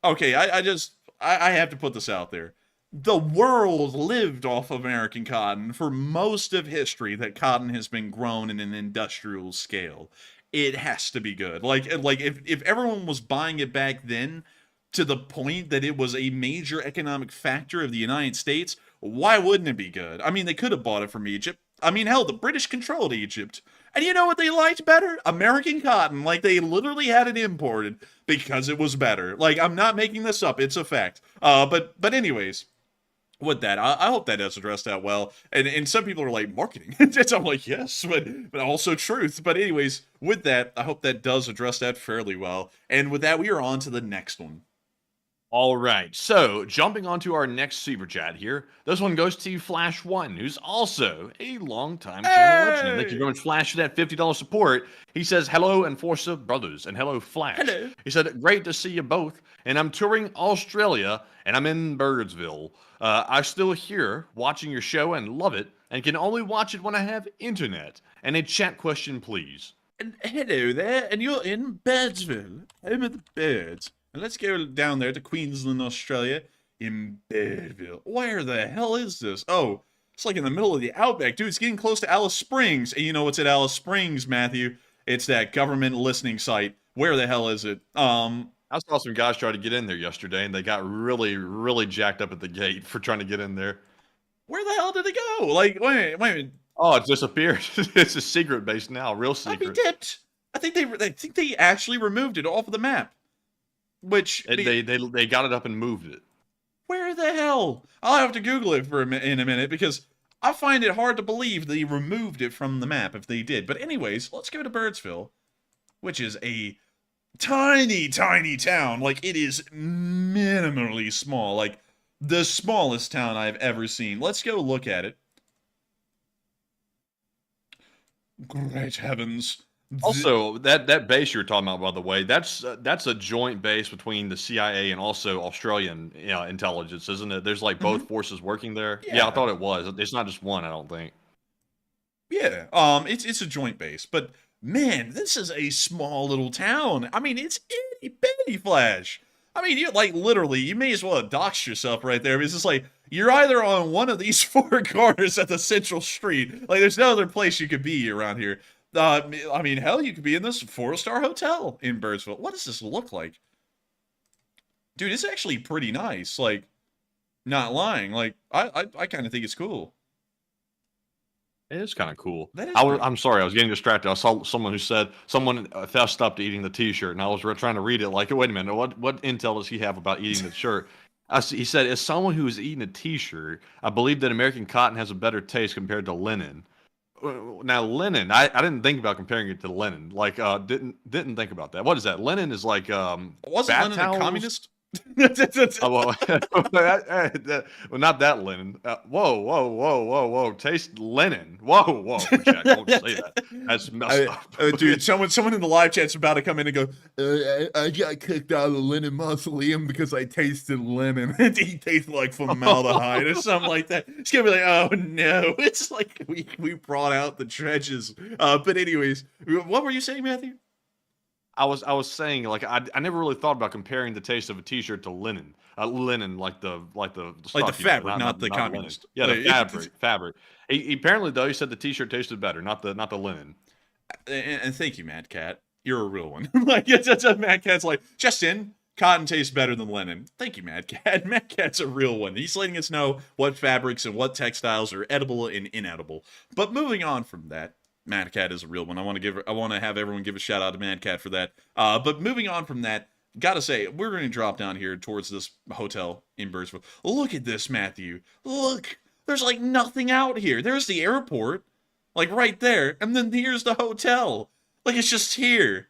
okay, I have to put this out there. The world lived off American cotton for most of history that cotton has been grown in an industrial scale. It has to be good. Like if everyone was buying it back then to the point that it was a major economic factor of the United States, why wouldn't it be good? I mean, they could have bought it from Egypt. I mean, hell, the British controlled Egypt. And you know what they liked better? American cotton. Like, they literally had it imported because it was better. Like, I'm not making this up. It's a fact. But anyways, with that, I hope that does address that well. And some people are like, marketing. I'm like, yes, but also truth. But anyways, with that, I hope that does address that fairly well. And with that, we are on to the next one. All right, so jumping onto our next super chat here. This one goes to Flash1, who's also a longtime channel legend. Thank you very much, Flash, for that $50 support. He says, hello, Enforcer brothers, and hello, Flash. Hello. He said, great to see you both, and I'm touring Australia, and I'm in Birdsville. I'm still here watching your show and love it, and can only watch it when I have internet. And a chat question, please. And hello there, and you're in Birdsville, home of the birds. And let's go down there to Queensland, Australia, in Birdville. Where the hell is this? Oh, it's like in the middle of the outback. Dude, it's getting close to Alice Springs. And you know what's at Alice Springs, Matthew? It's that government listening site. Where the hell is it? I saw some guys try to get in there yesterday, and they got really, really jacked up at the gate for trying to get in there. Where the hell did it go? Like, wait a minute. Oh, it disappeared. It's a secret base now, real secret. I'd be dipped. I think they actually removed it off of the map. Which they got it up and moved it. Where the hell? I'll have to Google it in a minute, because I find it hard to believe they removed it from the map if they did. But anyways, let's go to Birdsville, which is a tiny, tiny town. Like, it is minimally small. Like, the smallest town I've ever seen. Let's go look at it. Great heavens. Also, that base you were talking about, by the way, that's a joint base between the CIA and also Australian intelligence, isn't it? There's like both forces working there. Yeah, I thought it was. It's not just one, I don't think. Yeah, it's a joint base, but man, this is a small little town. I mean, it's itty bitty, Flash. I mean, you like literally, you may as well have doxed yourself right there. It's just like you're either on one of these four corners at the central street. Like, there's no other place you could be around here. I mean, hell, you could be in this 4-star hotel in Birdsville. What does this look like, dude? It's actually pretty nice. Like, not lying. Like, I kind of think it's cool. It is kind of cool. That is I'm sorry, I was getting distracted. I saw someone who said someone fessed up to eating the T-shirt, and I was trying to read it. Like, wait a minute, what intel does he have about eating the shirt? He said, as someone who is eating a T-shirt, I believe that American cotton has a better taste compared to linen. Now, linen, I didn't think about comparing it to linen. Like, didn't think about that. What is that? Linen is like Wasn't Lenin towels? a communist? Oh, well, not that linen. Whoa! Taste linen. Whoa! Jack, don't say that. That's messed up. Dude, someone in the live chat's about to come in and go, I got kicked out of the Lenin mausoleum because I tasted linen. He tastes like formaldehyde or something like that. It's gonna be like, oh no. It's like we brought out the trenches. But anyways, what were you saying, Matthew? I was saying, like, I never really thought about comparing the taste of a T-shirt to linen. Linen, like the stuff, fabric, not the communist. Yeah, the fabric. He apparently, though, he said the T-shirt tasted better, not the linen. And thank you, Mad Cat. You're a real one. Like, Mad Cat's like, Justin, cotton tastes better than linen. Thank you, Mad Cat. Mad Cat's a real one. He's letting us know what fabrics and what textiles are edible and inedible. But moving on from that, Mad Cat is a real one. I want to have everyone give a shout out to Mad Cat for that. But moving on from that, gotta say, we're going to drop down here towards this hotel in Birdsville. Look at this, Matthew. Look, there's like nothing out here. There's the airport, like right there, and then here's the hotel. Like, it's just here.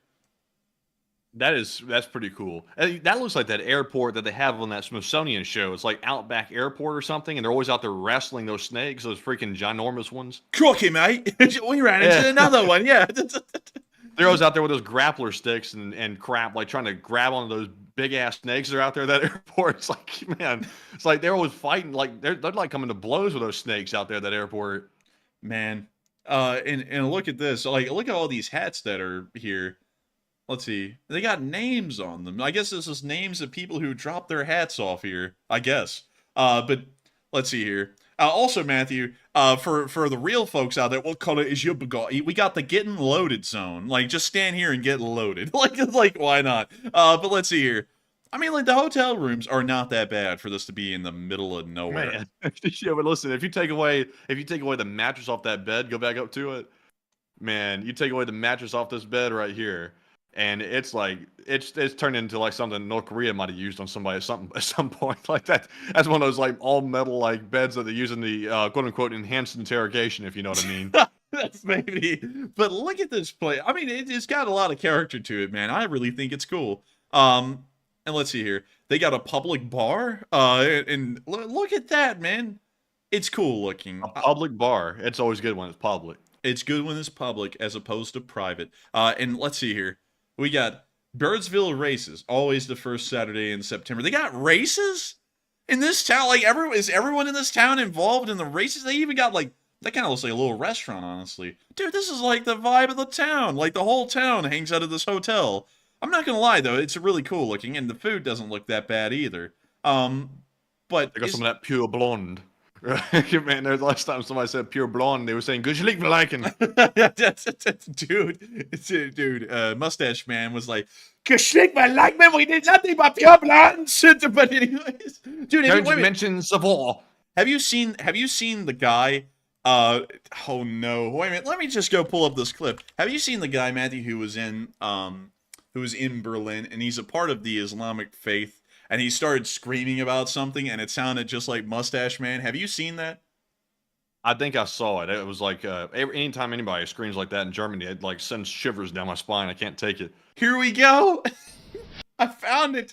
That's pretty cool. That looks like that airport that they have on that Smithsonian show. It's like Outback Airport or something, and they're always out there wrestling those snakes, those freaking ginormous ones. Crocky, mate. We ran into another one, yeah. They're always out there with those grappler sticks and crap, like trying to grab onto those big ass snakes that are out there at that airport. It's like, man, it's like they're always fighting, like they're like coming to blows with those snakes out there at that airport. Man. And look at this. Like, look at all these hats that are here. Let's see. They got names on them. I guess this is names of people who dropped their hats off here. I guess. But let's see here. Also, Matthew, for the real folks out there, what color is your Bugatti? We got the getting loaded zone. Like, just stand here and get loaded. like why not? But let's see here. I mean, like, the hotel rooms are not that bad for this to be in the middle of nowhere. Man. Yeah, but listen, if you take away the mattress off that bed, go back up to it. Man, you take away the mattress off this bed right here. And it's like it's turned into like something North Korea might have used on somebody at some point like that. That's one of those like all metal like beds that they use in the quote unquote enhanced interrogation, if you know what I mean. That's maybe. But look at this place. I mean, it's got a lot of character to it, man. I really think it's cool. And let's see here. They got a public bar. And look at that, man. It's cool looking. A public bar. It's always good when it's public. It's good when it's public as opposed to private. And let's see here. We got Birdsville races, always the first Saturday in September. They got races in this town. Like, is everyone in this town involved in the races? They even got like, that kind of looks like a little restaurant, honestly. Dude, this is like the vibe of the town. Like, the whole town hangs out of this hotel. I'm not gonna lie though, it's really cool looking, and the food doesn't look that bad either. But they got some of that pure blonde. Man, there's last time somebody said pure blonde, they were saying good schlick liking. Dude, Mustache Man was like, good schlick like man, we did nothing but pure blonde. But anyways, dude, don't you mention Savoy. Have you seen the guy? Oh no, wait a minute. Let me just go pull up this clip. Have you seen the guy, Matthew, who was in Berlin, and he's a part of the Islamic faith? And he started screaming about something, and it sounded just like Mustache Man. Have you seen that? I think I saw it. It was like anytime anybody screams like that in Germany, it like sends shivers down my spine. I can't take it. Here we go. I found it.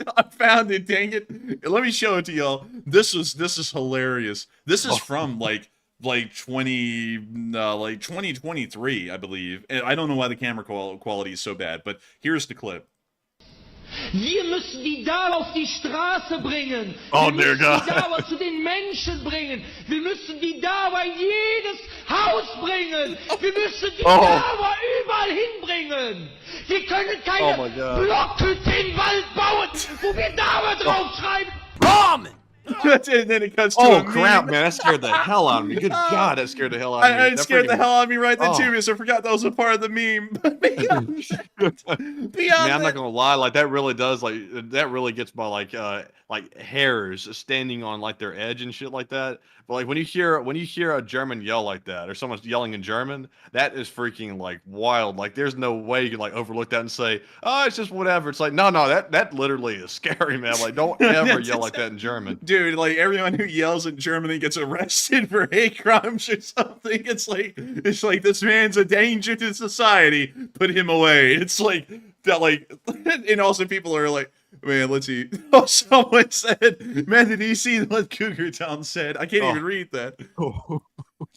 Dang it. Let me show it to y'all. This is hilarious. This is from like 2023, I believe. And I don't know why the camera quality is so bad, but here's the clip. Wir müssen die Dauer auf die Straße bringen. Oh, Wir müssen dear die God. Dauer zu den Menschen bringen. Wir müssen die Dauer in jedes Haus bringen. Wir müssen die Dauer überall hinbringen. Wir können keine Oh my God. Blockhütte im Wald bauen, wo wir Dauer draufschreiben. Ramen! And then it cuts to Oh a crap, meme. man! That scared the hell out of me. Good God, that scared the hell out of me. It That scared the freaking- hell out of me right then Oh. too, because I forgot that was a part of the meme. But beyond Man, beyond I'm that, not gonna lie. Like that really does. Like that really gets my like hairs standing on like their edge and shit like that. But like when you hear a German yell like that, or someone's yelling in German, that is freaking like wild. Like there's no way you can like overlook that and say, oh, it's just whatever. It's like no, that literally is scary, man. Like don't ever yell like that in German. dude, like everyone who yells in Germany gets arrested for hate crimes or something. It's like this man's a danger to society. Put him away. It's like that. Like, and also people are like, man, let's see. Oh, someone said, man, did you see what Cougar Town said? I can't even read that.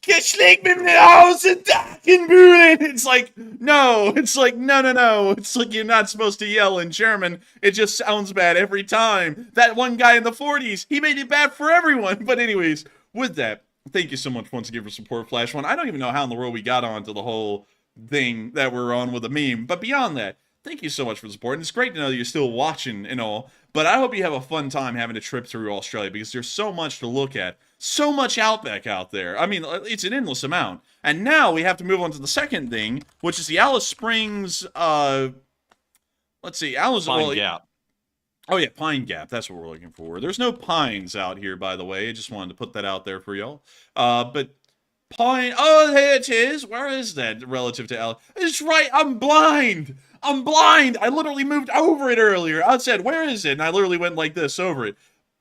Geschlägt mit dem Haus in Dachenbühlen. It's like, no. It's like, no. It's like you're not supposed to yell in German. It just sounds bad every time. That one guy in the 40s, he made it bad for everyone. But anyways, with that, thank you so much once again for support, Flash One. I don't even know how in the world we got onto the whole thing that we're on with a meme. But beyond that, thank you so much for the support. And it's great to know that you're still watching and all. But I hope you have a fun time having a trip through Australia, because there's so much to look at. So much outback out there. I mean, it's an endless amount. And now we have to move on to the second thing, which is the Alice Springs, let's see, Alice... Pine Gap. Oh yeah, Pine Gap. That's what we're looking for. There's no pines out here, by the way. I just wanted to put that out there for y'all. But Pine... Oh, there it is. Where is that relative to Alice? It's right. I'm blind. I literally moved over it earlier. I said, where is it? And I literally went like this over it.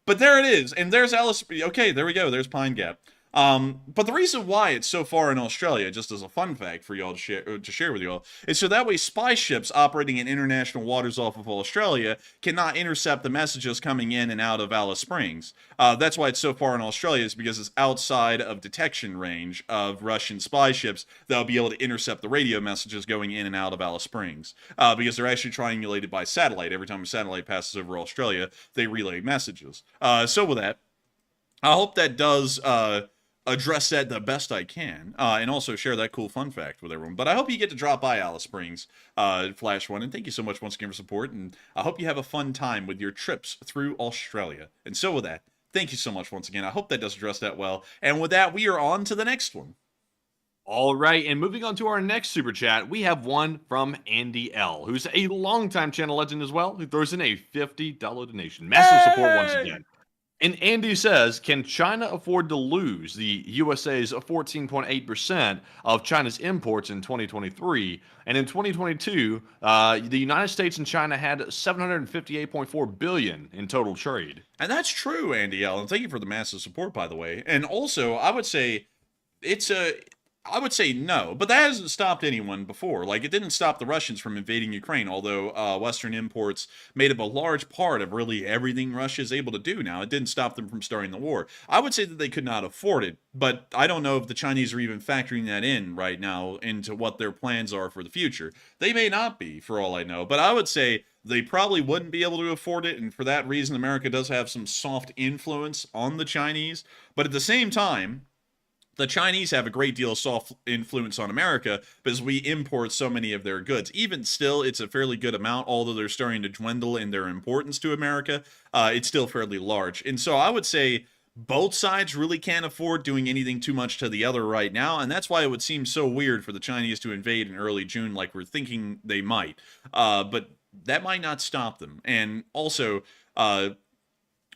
But there it is, and there's Alice. Okay, there we go. There's Pine Gap. But the reason why it's so far in Australia, just as a fun fact for y'all to share with y'all, is so that way spy ships operating in international waters off of Australia cannot intercept the messages coming in and out of Alice Springs. That's why it's so far in Australia, is because it's outside of detection range of Russian spy ships that'll be able to intercept the radio messages going in and out of Alice Springs. Because they're actually triangulated by satellite. Every time a satellite passes over Australia, they relay messages. So with that, I hope that does address that the best I can, and also share that cool fun fact with everyone. But I hope you get to drop by Alice Springs, Flash One, and thank you so much once again for support, and I hope you have a fun time with your trips through Australia. And so with that, thank you so much once again. I hope that does address that well. And with that, we are on to the next one. All right, and moving on to our next super chat, we have one from Andy L, who's a longtime channel legend as well, who throws in a $50 donation. Massive support once again. And Andy says, can China afford to lose the USA's 14.8% of China's imports in 2023? And in 2022, the United States and China had $758.4 billion in total trade. And that's true, Andy L. And thank you for the massive support, by the way. And also, I would say I would say no, but that hasn't stopped anyone before. Like, it didn't stop the Russians from invading Ukraine, although Western imports made up a large part of really everything Russia is able to do now. It didn't stop them from starting the war. I would say that they could not afford it, but I don't know if the Chinese are even factoring that in right now into what their plans are for the future. They may not be, for all I know, but I would say they probably wouldn't be able to afford it, and for that reason, America does have some soft influence on the Chinese. But at the same time, the Chinese have a great deal of soft influence on America because we import so many of their goods. Even still, it's a fairly good amount, although they're starting to dwindle in their importance to America. It's still fairly large. And so I would say both sides really can't afford doing anything too much to the other right now, and that's why it would seem so weird for the Chinese to invade in early June like we're thinking they might. But that might not stop them. And also,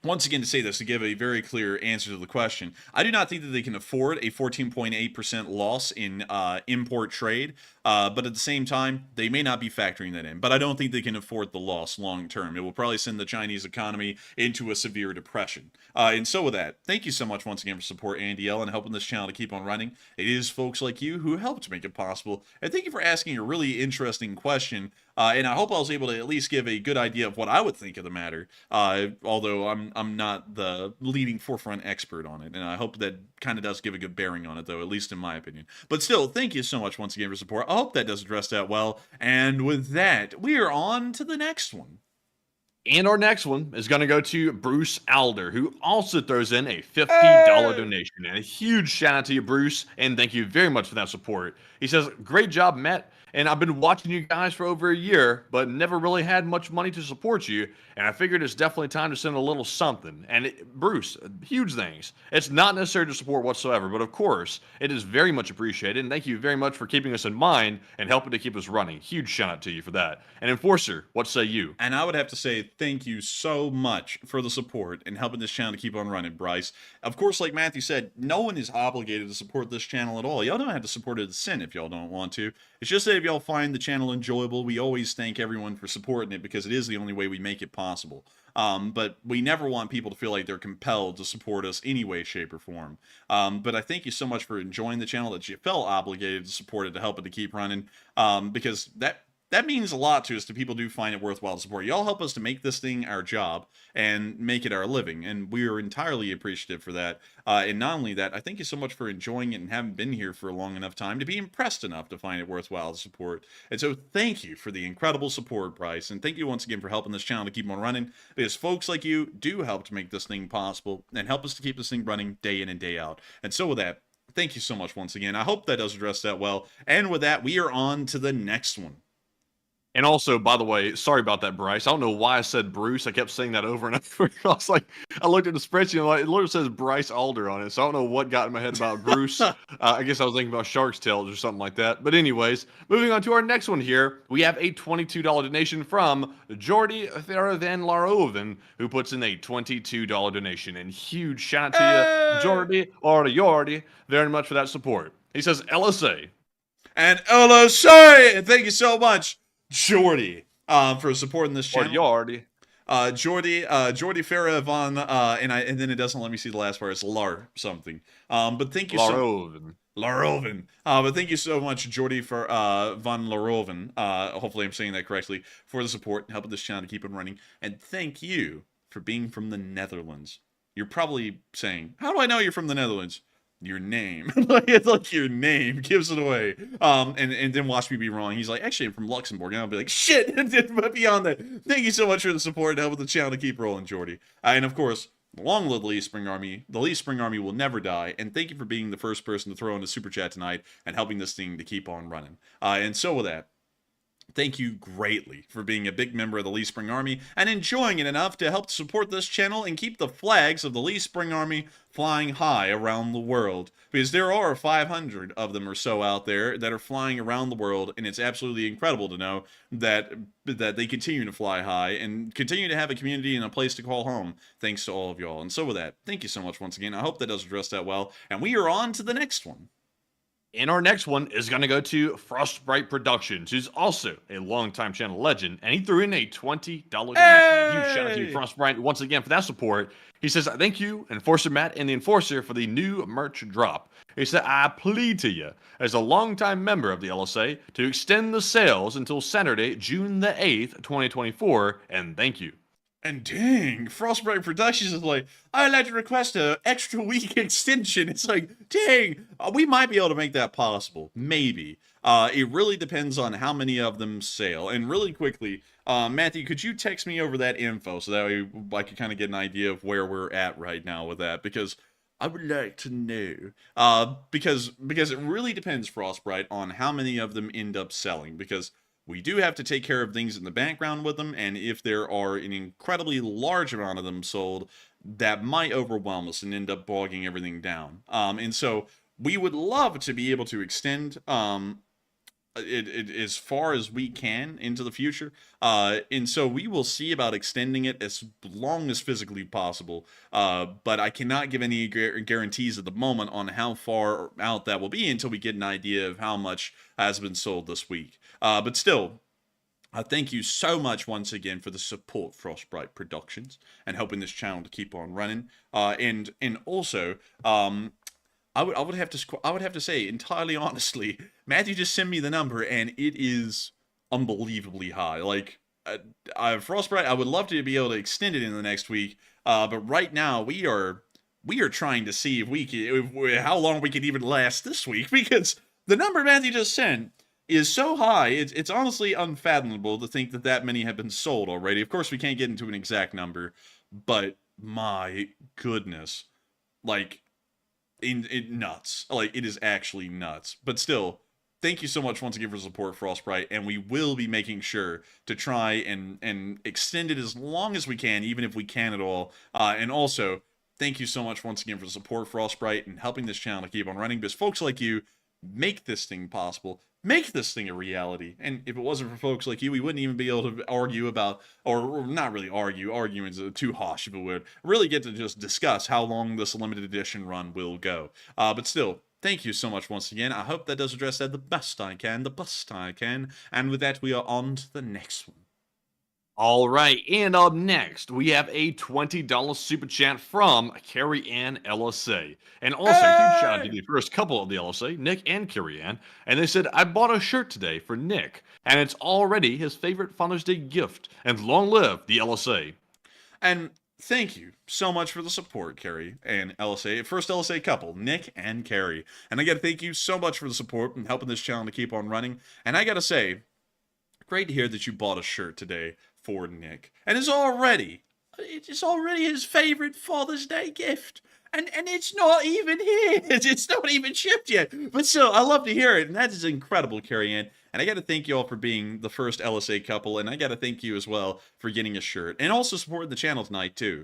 once again, to say this, to give a very clear answer to the question, I do not think that they can afford a 14.8% loss in import trade, but at the same time, they may not be factoring that in. But I don't think they can afford the loss long term. It will probably send the Chinese economy into a severe depression. And so with that, thank you so much once again for support, Andy L, and helping this channel to keep on running. It is folks like you who helped make it possible. And thank you for asking a really interesting question. And I hope I was able to at least give a good idea of what I would think of the matter, although I'm not the leading forefront expert on it, and I hope that kind of does give a good bearing on it, though, at least in my opinion. But still, thank you so much once again for support. I hope that does address that well, and with that, we are on to the next one. And our next one is going to go to Bruce Alder, who also throws in a $50 donation. And a huge shout out to you, Bruce, and thank you very much for that support. He says, great job, Matt. And I've been watching you guys for over a year, but never really had much money to support you. And I figured it's definitely time to send a little something. And Bruce, huge thanks. It's not necessary to support whatsoever, but of course, it is very much appreciated. And thank you very much for keeping us in mind and helping to keep us running. Huge shout out to you for that. And Enforcer, what say you? And I would have to say thank you so much for the support and helping this channel to keep on running, Bryce. Of course, like Matthew said, no one is obligated to support this channel at all. Y'all don't have to support it a cent if y'all don't want to. It's just that if y'all find the channel enjoyable, we always thank everyone for supporting it because it is the only way we make it possible. But we never want people to feel like they're compelled to support us any way, shape, or form. But I thank you so much for enjoying the channel, that you felt obligated to support it, to help it to keep running, because that means a lot to us, to people do find it worthwhile to support. Y'all help us to make this thing our job and make it our living, and we are entirely appreciative for that. And not only that, I thank you so much for enjoying it and having been here for a long enough time to be impressed enough to find it worthwhile to support. And so thank you for the incredible support, Bryce, and thank you once again for helping this channel to keep on running, because folks like you do help to make this thing possible and help us to keep this thing running day in and day out. And so with that, thank you so much once again. I hope that does address that well. And with that, we are on to the next one. And also, by the way, sorry about that, Bryce. I don't know why I said Bruce. I kept saying that over and over. I was like, I looked at the spreadsheet and like, it literally says Bryce Alder on it. So I don't know what got in my head about Bruce. I guess I was thinking about Shark's Tales or something like that. But anyways, moving on to our next one here, we have a $22 donation from Jordi Van Laroven, who puts in a $22 donation. And huge shout out to you, Jordi, very much for that support. He says LSA. And LSA! Thank you so much, Jordi, for supporting this channel. Jordi Farah Von, and then it doesn't let me see the last part. It's Lar something. But thank you Laroven. But thank you so much, Jordi Von Laroven. Hopefully I'm saying that correctly, for the support and helping this channel to keep it running. And thank you for being from the Netherlands. You're probably saying, how do I know you're from the Netherlands? Your name. It's like your name gives it away. And then watch me be wrong. He's like, actually, I'm from Luxembourg. And I'll be like, shit. But beyond that, thank you so much for the support and helping the channel to keep rolling, Jordi. And of course, long live the Lee Spring Army. The Lee Spring Army will never die. And thank you for being the first person to throw in a super chat tonight and helping this thing to keep on running. And so with that, thank you greatly for being a big member of the Lee Spring Army and enjoying it enough to help support this channel and keep the flags of the Lee Spring Army flying high around the world. Because there are 500 of them or so out there that are flying around the world, and it's absolutely incredible to know that they continue to fly high and continue to have a community and a place to call home, thanks to all of y'all. And so with that, thank you so much once again. I hope that does address that well. And we are on to the next one. And our next one is going to go to Frostbite Productions, who's also a longtime channel legend, and he threw in a $20 donation. A huge shout out to you, Frostbite, once again for that support. He says, thank you, Enforcer Matt and the Enforcer, for the new merch drop. He said, I plead to you, as a longtime member of the LSA, to extend the sales until Saturday, June the 8th, 2024, and thank you. And dang, Frostbite Productions is like, I'd like to request an extra week extension. It's like, dang, we might be able to make that possible. Maybe. It really depends on how many of them sell. And really quickly, Matthew, could you text me over that info so that way I could kind of get an idea of where we're at right now with that? Because I would like to know. Because it really depends, Frostbite, on how many of them end up selling. Because we do have to take care of things in the background with them, and if there are an incredibly large amount of them sold, that might overwhelm us and end up bogging everything down. And so we would love to be able to extend it as far as we can into the future. And so we will see about extending it as long as physically possible. But I cannot give any guarantees at the moment on how far out that will be until we get an idea of how much has been sold this week. But still, thank you so much once again for the support, Frostbite Productions, and helping this channel to keep on running. And also, I would have to say, entirely honestly, Matthew just sent me the number, and it is unbelievably high. Like, Frostbite, I would love to be able to extend it in the next week, but right now we are trying to see if how long we can even last this week, because the number Matthew just sent is so high, it's honestly unfathomable to think that that many have been sold already. Of course, we can't get into an exact number, but my goodness, like, nuts. Like, it is actually nuts. But still, thank you so much once again for support, Frostbite, and we will be making sure to try and extend it as long as we can, even if we can at all. And also, thank you so much once again for support, Frostbite, and helping this channel to keep on running, because folks like you make this thing possible, make this thing a reality. And if it wasn't for folks like you, we wouldn't even be able to argue about, or not really argue, arguing is too harsh of a word, really get to just discuss how long this limited edition run will go. But still, thank you so much once again. I hope that does address that the best I can, and with that, we are on to the next one. All right, and up next, we have a $20 super chat from Carrie Ann LSA. And also, huge shout out to the first couple of the LSA, Nick and Carrie Ann. And they said, I bought a shirt today for Nick, and it's already his favorite Father's Day gift. And long live the LSA. And thank you so much for the support, Carrie and LSA. First LSA couple, Nick and Carrie. And I gotta thank you so much for the support and helping this channel to keep on running. And I gotta say, great to hear that you bought a shirt today for Nick, and it's already his favorite Father's Day gift, and it's not even here. It's not even shipped yet. But still, I love to hear it, and that is incredible, Carrie Ann. And I got to thank you all for being the first LSA couple, and I got to thank you as well for getting a shirt and also supporting the channel tonight too.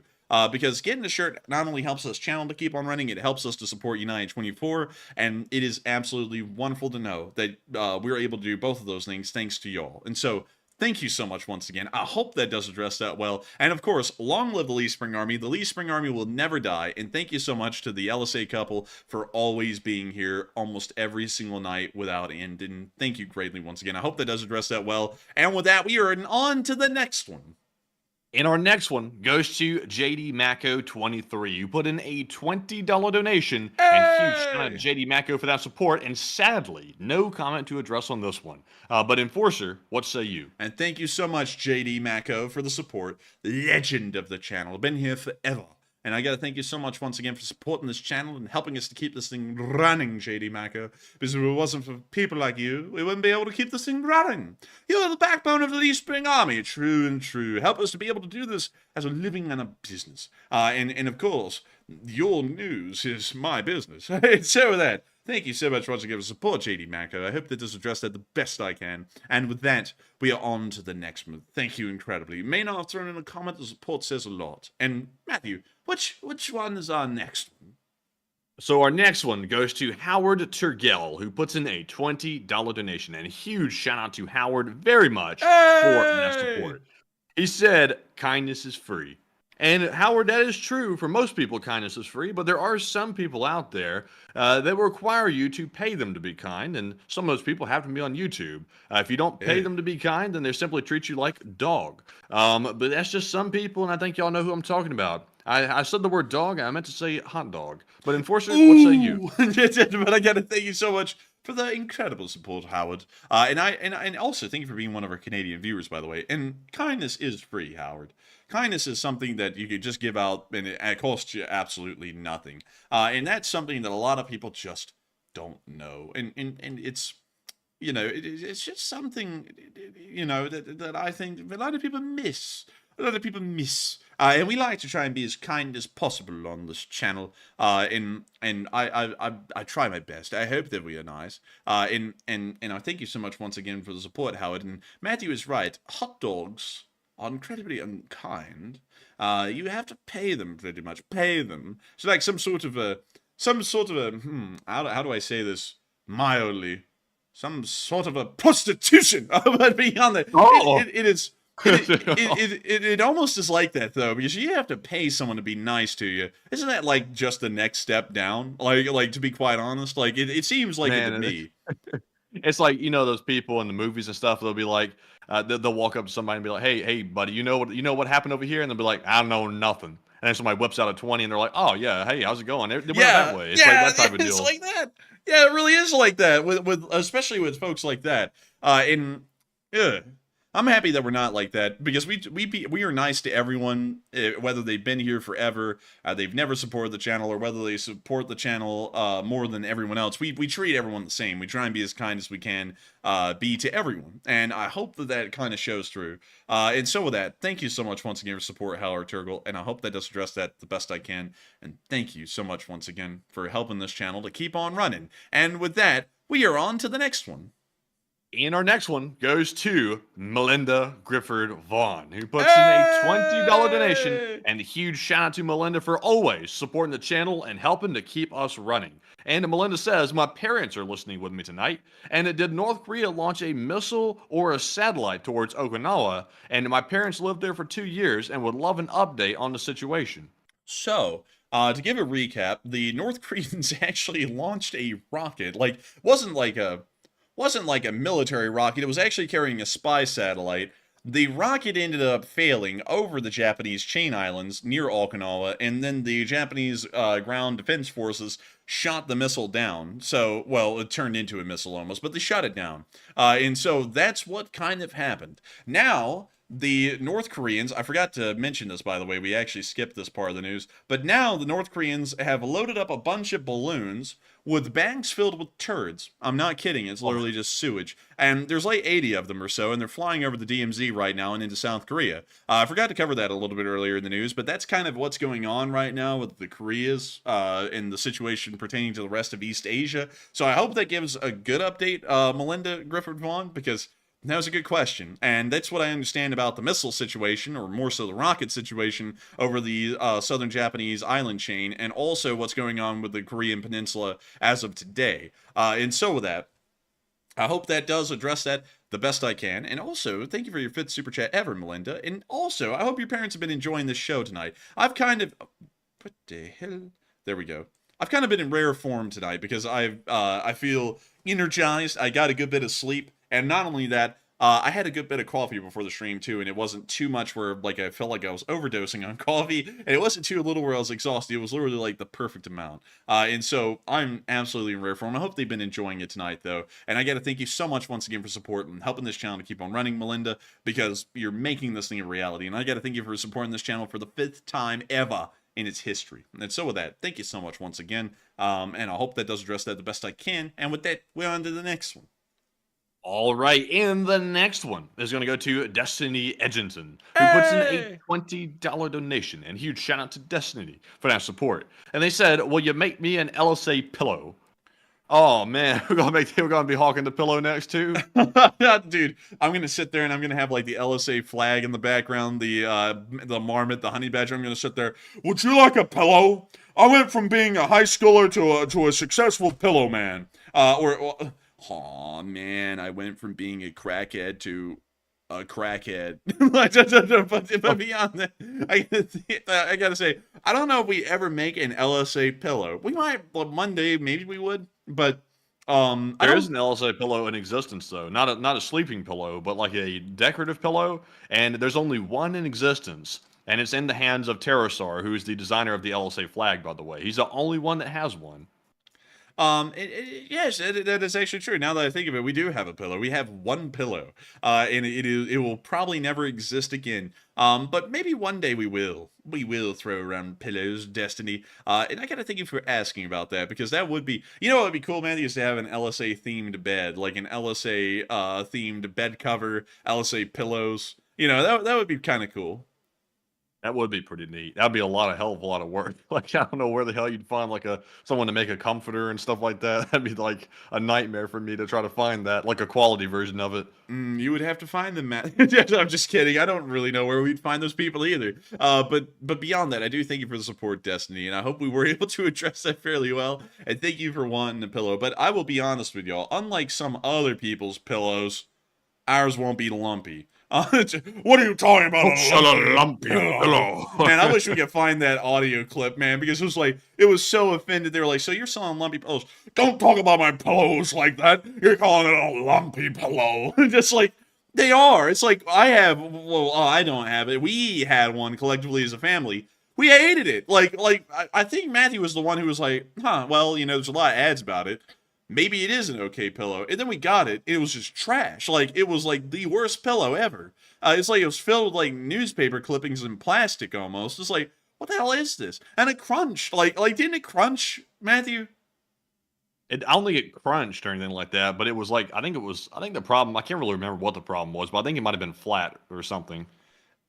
Because getting a shirt not only helps us channel to keep on running, it helps us to support United 24, and it is absolutely wonderful to know that we're able to do both of those things thanks to y'all. And so, thank you so much once again. I hope that does address that well. And of course, long live the Lee Spring Army. The Lee Spring Army will never die. And thank you so much to the LSA couple for always being here almost every single night without end. And thank you greatly once again. I hope that does address that well. And with that, we are on to the next one. And our next one goes to JD Mako 23. You put in a $20 donation, and huge shout out to JD Mako for that support. And sadly, no comment to address on this one. But Enforcer, what say you? And thank you so much, JD Mako, for the support. Legend of the channel. Been here forever. And I gotta thank you so much once again for supporting this channel and helping us to keep this thing running, JD Mako. Because if it wasn't for people like you, we wouldn't be able to keep this thing running. You're the backbone of the Lee Spring Army, true and true. Help us to be able to do this as a living and a business. And of course, your news is my business. And so with that, thank you so much once again for support, JD Mako. I hope that does address that the best I can. And with that, we are on to the next one. Thank you incredibly. You may not have thrown in a comment, the support says a lot. And Matthew, which one is our next one? So our next one goes to Howard Turgell, who puts in a $20 donation. And a huge shout out to Howard very much for that support. He said, kindness is free. And Howard, that is true. For most people, kindness is free, but there are some people out there that require you to pay them to be kind, and some of those people have to be on YouTube. If you don't pay them to be kind, then they simply treat you like a dog. But that's just some people, and I think y'all know who I'm talking about. I said the word dog, I meant to say hot dog. But Enforcer, what say you? But I gotta thank you so much for the incredible support, Howard. And also thank you for being one of our Canadian viewers, by the way. And kindness is free, Howard. Kindness is something that you could just give out, and it costs you absolutely nothing. And that's something that a lot of people just don't know. And it's, you know, it's just something, you know, that I think a lot of people miss. And we like to try and be as kind as possible on this channel. And I try my best. I hope that we are nice. And I thank you so much once again for the support, Howard. And Matthew is right. Hot dogs are incredibly unkind. You have to pay them pretty much. Pay them. So like some sort of a how do I say this mildly? Some sort of a prostitution of being on there. Oh. It is. It almost is like that though, because you have to pay someone to be nice to you. Isn't that like just the next step down? Like to be quite honest, like it seems like it to me. It's like, you know, those people in the movies and stuff. They'll be like, they'll walk up to somebody and be like, "Hey, buddy, you know what happened over here?" And they'll be like, "I don't know nothing." And then somebody whips out a 20, and they're like, "Oh yeah, hey, how's it going?" They went that way. It's like that type of deal. It's like that. Yeah, it really is like that. With especially with folks like that. I'm happy that we're not like that, because we are nice to everyone, whether they've been here forever, they've never supported the channel, or whether they support the channel more than everyone else. We treat everyone the same. We try and be as kind as we can be to everyone, and I hope that kind of shows through. And so with that, thank you so much once again for support, Howler Turgle, and I hope that does address that the best I can. And thank you so much once again for helping this channel to keep on running. And with that, we are on to the next one. And our next one goes to Melinda Grifford Vaughn, who puts in a $20 donation. And a huge shout out to Melinda for always supporting the channel and helping to keep us running. And Melinda says, my parents are listening with me tonight. And did North Korea launch a missile or a satellite towards Okinawa? And my parents lived there for 2 years and would love an update on the situation. So, to give a recap, the North Koreans actually launched a rocket. Like, wasn't like a military rocket. It was actually carrying a spy satellite. The rocket ended up failing over the Japanese chain islands near Okinawa, and then the Japanese ground defense forces shot the missile down. So, well, it turned into a missile almost, but they shot it down. And so that's what kind of happened. Now, the North Koreans, I forgot to mention this, by the way, we actually skipped this part of the news, but now the North Koreans have loaded up a bunch of balloons with bags filled with turds. I'm not kidding, it's literally just sewage. And there's like 80 of them or so, and they're flying over the DMZ right now and into South Korea. I forgot to cover that a little bit earlier in the news, but that's kind of what's going on right now with the Koreas and the situation pertaining to the rest of East Asia. So I hope that gives a good update, Melinda Grifford Vaughn, because that was a good question, and that's what I understand about the missile situation, or more so the rocket situation, over the southern Japanese island chain, and also what's going on with the Korean peninsula as of today. And so with that, I hope that does address that the best I can. And also, thank you for your 5th super chat ever, Melinda. And also, I hope your parents have been enjoying this show tonight. I've kind of... What the hell? There we go. I've kind of been in rare form tonight because I feel energized. I got a good bit of sleep. And not only that, I had a good bit of coffee before the stream too, and it wasn't too much where like I felt like I was overdosing on coffee, and it wasn't too little where I was exhausted. It was literally like the perfect amount. And so I'm absolutely in rare form. I hope they've been enjoying it tonight though. And I got to thank you so much once again for support and helping this channel to keep on running, Melinda, because you're making this thing a reality. And I got to thank you for supporting this channel for the 5th time ever in its history. And so with that, thank you so much once again. And I hope that does address that the best I can. And with that, we're on to the next one. All right, and the next one is going to go to Destiny Edginton, who puts in a $20 donation. And huge shout out to Destiny for that support. And they said, will you make me an LSA pillow? Oh man, we're gonna be hawking the pillow next too. Dude, I'm gonna sit there and I'm gonna have like the LSA flag in the background, the marmot, the honey badger. I'm gonna sit there. Would you like a pillow? I went from being a high schooler to a successful pillow man. Oh man, I went from being a crackhead to a crackhead. But beyond that, I gotta say, I don't know if we ever make an LSA pillow. We might one day, maybe we would, but there is an LSA pillow in existence though, not a sleeping pillow, but like a decorative pillow, and there's only one in existence, and it's in the hands of Terrasar, who's the designer of the LSA flag, by the way. He's the only one that has one. Yes, that is actually true. Now that I think of it, we do have a pillow. We have one pillow, and it will probably never exist again. But maybe one day we will. We will throw around pillows, Destiny. And I gotta thank you for asking about that, because that would be, you know what would be cool, man, is to have an LSA themed bed, like an LSA themed bed cover, LSA pillows. You know, that would be kind of cool. That would be pretty neat. That'd be a hell of a lot of work. Like, I don't know where the hell you'd find like someone to make a comforter and stuff like that. That'd be like a nightmare for me to try to find that, like a quality version of it. You would have to find them, Matt. I'm just kidding. I don't really know where we'd find those people either. But beyond that, I do thank you for the support, Destiny, and I hope we were able to address that fairly well. And thank you for wanting a pillow. But I will be honest with y'all. Unlike some other people's pillows, ours won't be lumpy. What are you talking about? A lumpy pillow. Man, I wish we could find that audio clip, man, because it was so offended. They were like, so you're selling lumpy pillows. Don't talk about my pillows like that. You're calling it a lumpy pillow. Just like, they are. It's like, I don't have it. We had one collectively as a family. We hated it. I think Matthew was the one who was like, well, you know, there's a lot of ads about it. maybe it is an okay pillow. And then we got it. It was just trash. Like, it was like the worst pillow ever. It's like it was filled with like newspaper clippings and plastic almost. It's like, what the hell is this? And it crunched. Like didn't it crunch, Matthew? I don't think it crunched or anything like that, but it was like I think the problem. I can't really remember what the problem was, but I think it might have been flat or something.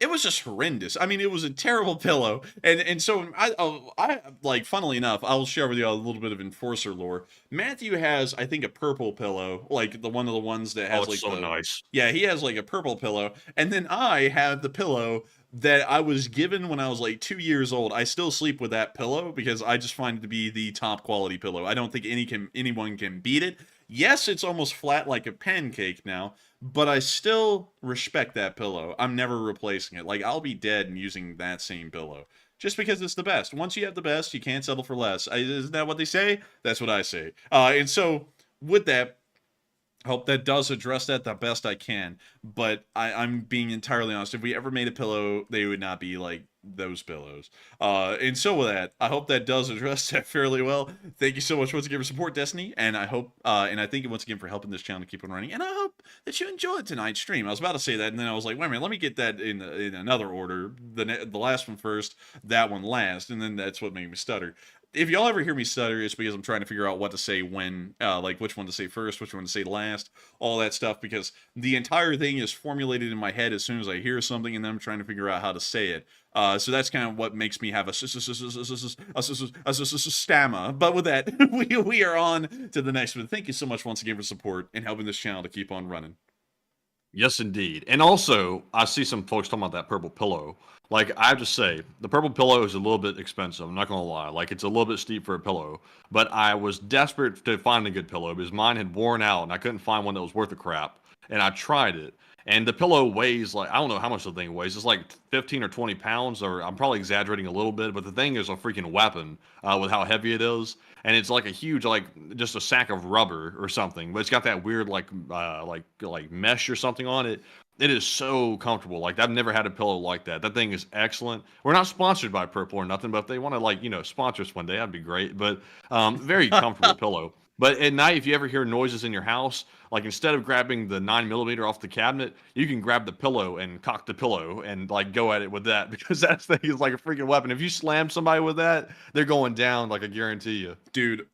It was just horrendous. I mean, it was a terrible pillow, and so I like. Funnily enough, I'll share with you a little bit of Enforcer lore. Matthew has, I think, a purple pillow, like one of the ones that has it's like so nice. Yeah, he has like a purple pillow, and then I have the pillow that I was given when I was like 2 years old. I still sleep with that pillow because I just find it to be the top quality pillow. I don't think anyone can beat it. Yes, it's almost flat like a pancake now, but I still respect that pillow. I'm never replacing it. Like, I'll be dead and using that same pillow. Just because it's the best. Once you have the best, you can't settle for less. Isn't that what they say? That's what I say. And so, with that, I hope that does address that the best I can. But I'm being entirely honest. If we ever made a pillow, they would not be like those pillows. And so with that, I hope that does address that fairly well. Thank you so much once again for support, Destiny. And I hope, and I thank you once again for helping this channel to keep on running. And I hope that you enjoyed tonight's stream. I was about to say that, and then I was like, wait a minute, let me get that in another order. The last one first, that one last, and then that's what made me stutter. If y'all ever hear me stutter, it's because I'm trying to figure out what to say when, like which one to say first, which one to say last, all that stuff, because the entire thing is formulated in my head as soon as I hear something, and then I'm trying to figure out how to say it. So that's kind of what makes me have a stammer. But with that, we are on to the next one. Thank you so much once again for support and helping this channel to keep on running. Yes, indeed. And also, I see some folks talking about that purple pillow. Like, I have to say, the purple pillow is a little bit expensive. I'm not going to lie. Like, it's a little bit steep for a pillow. But I was desperate to find a good pillow because mine had worn out and I couldn't find one that was worth the crap. And I tried it. And the pillow weighs, like, I don't know how much the thing weighs. It's like 15 or 20 pounds, or I'm probably exaggerating a little bit, but the thing is a freaking weapon with how heavy it is. And it's like a huge, like, just a sack of rubber or something. But it's got that weird, like mesh or something on it. It is so comfortable. Like, I've never had a pillow like that. That thing is excellent. We're not sponsored by Purple or nothing, but if they want to, like, sponsor us one day, that'd be great. But very comfortable pillow. But at night, if you ever hear noises in your house, like, instead of grabbing the 9mm off the cabinet, you can grab the pillow and cock the pillow and, like, go at it with that, because that thing is like a freaking weapon. If you slam somebody with that, they're going down, like, I guarantee you. Dude,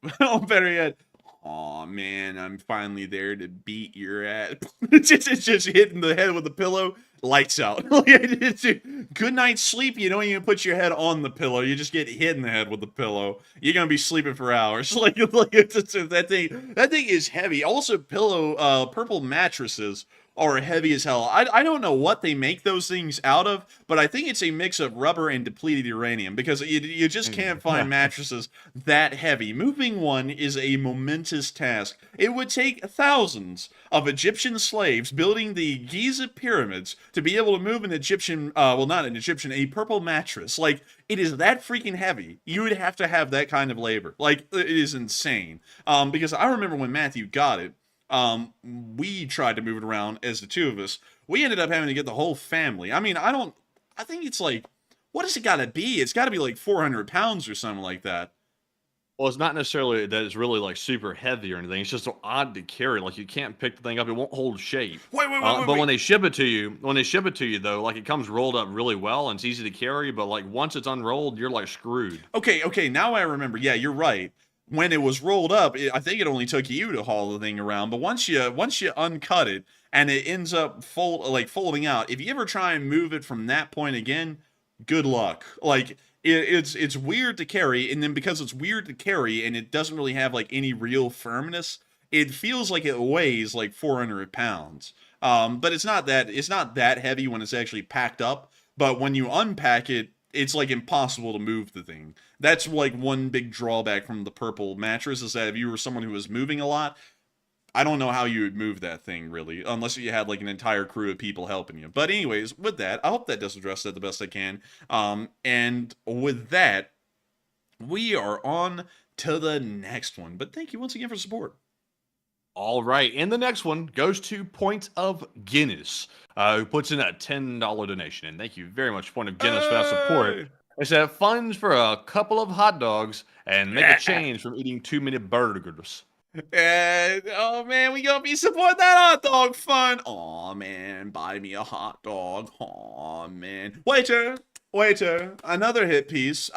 better yet, aw, man, I'm finally there to beat your ass. It's just hitting the head with the pillow, lights out. Good night's sleep, you don't even put your head on the pillow. You just get hit in the head with the pillow. You're going to be sleeping for hours. That thing is heavy. Also, purple mattresses are heavy as hell. I don't know what they make those things out of, but I think it's a mix of rubber and depleted uranium, because you just can't find mattresses that heavy. Moving one is a momentous task. It would take thousands of Egyptian slaves building the Giza pyramids to be able to move an Egyptian, a purple mattress. Like, it is that freaking heavy. You would have to have that kind of labor. Like, it is insane. Because I remember when Matthew got it, we tried to move it around as the two of us. We ended up having to get the whole family. I mean, I think it's like, what does it got to be? It's got to be like 400 pounds or something like that. Well, it's not necessarily that it's really, like, super heavy or anything. It's just so odd to carry. Like, you can't pick the thing up. It won't hold shape. Wait. But when they ship it to you, though, like, it comes rolled up really well and it's easy to carry. But, like, once it's unrolled, you're, like, screwed. Okay. Now I remember. Yeah, you're right. When it was rolled up, I think it only took you to haul the thing around. But once you uncut it and it ends up folding out, if you ever try and move it from that point again, good luck. Like, it's weird to carry, and then because it's weird to carry and it doesn't really have like any real firmness, it feels like it weighs like 400 pounds. But it's not that heavy when it's actually packed up. But when you unpack it, it's like impossible to move the thing. That's like one big drawback from the purple mattress, is that if you were someone who was moving a lot, I don't know how you would move that thing, really, unless you had like an entire crew of people helping you. But anyways, with that, I hope that does address that the best I can. And with that, we are on to the next one. But thank you once again for support. All right, and the next one goes to Point of Guinness, who puts in a $10 donation. And thank you very much, Point of Guinness, for that support. It said, funds for a couple of hot dogs and make a change from eating too many burgers. And, oh man, we gonna be supporting that hot dog fund. Oh man, buy me a hot dog. Oh man. Waiter, another hit piece,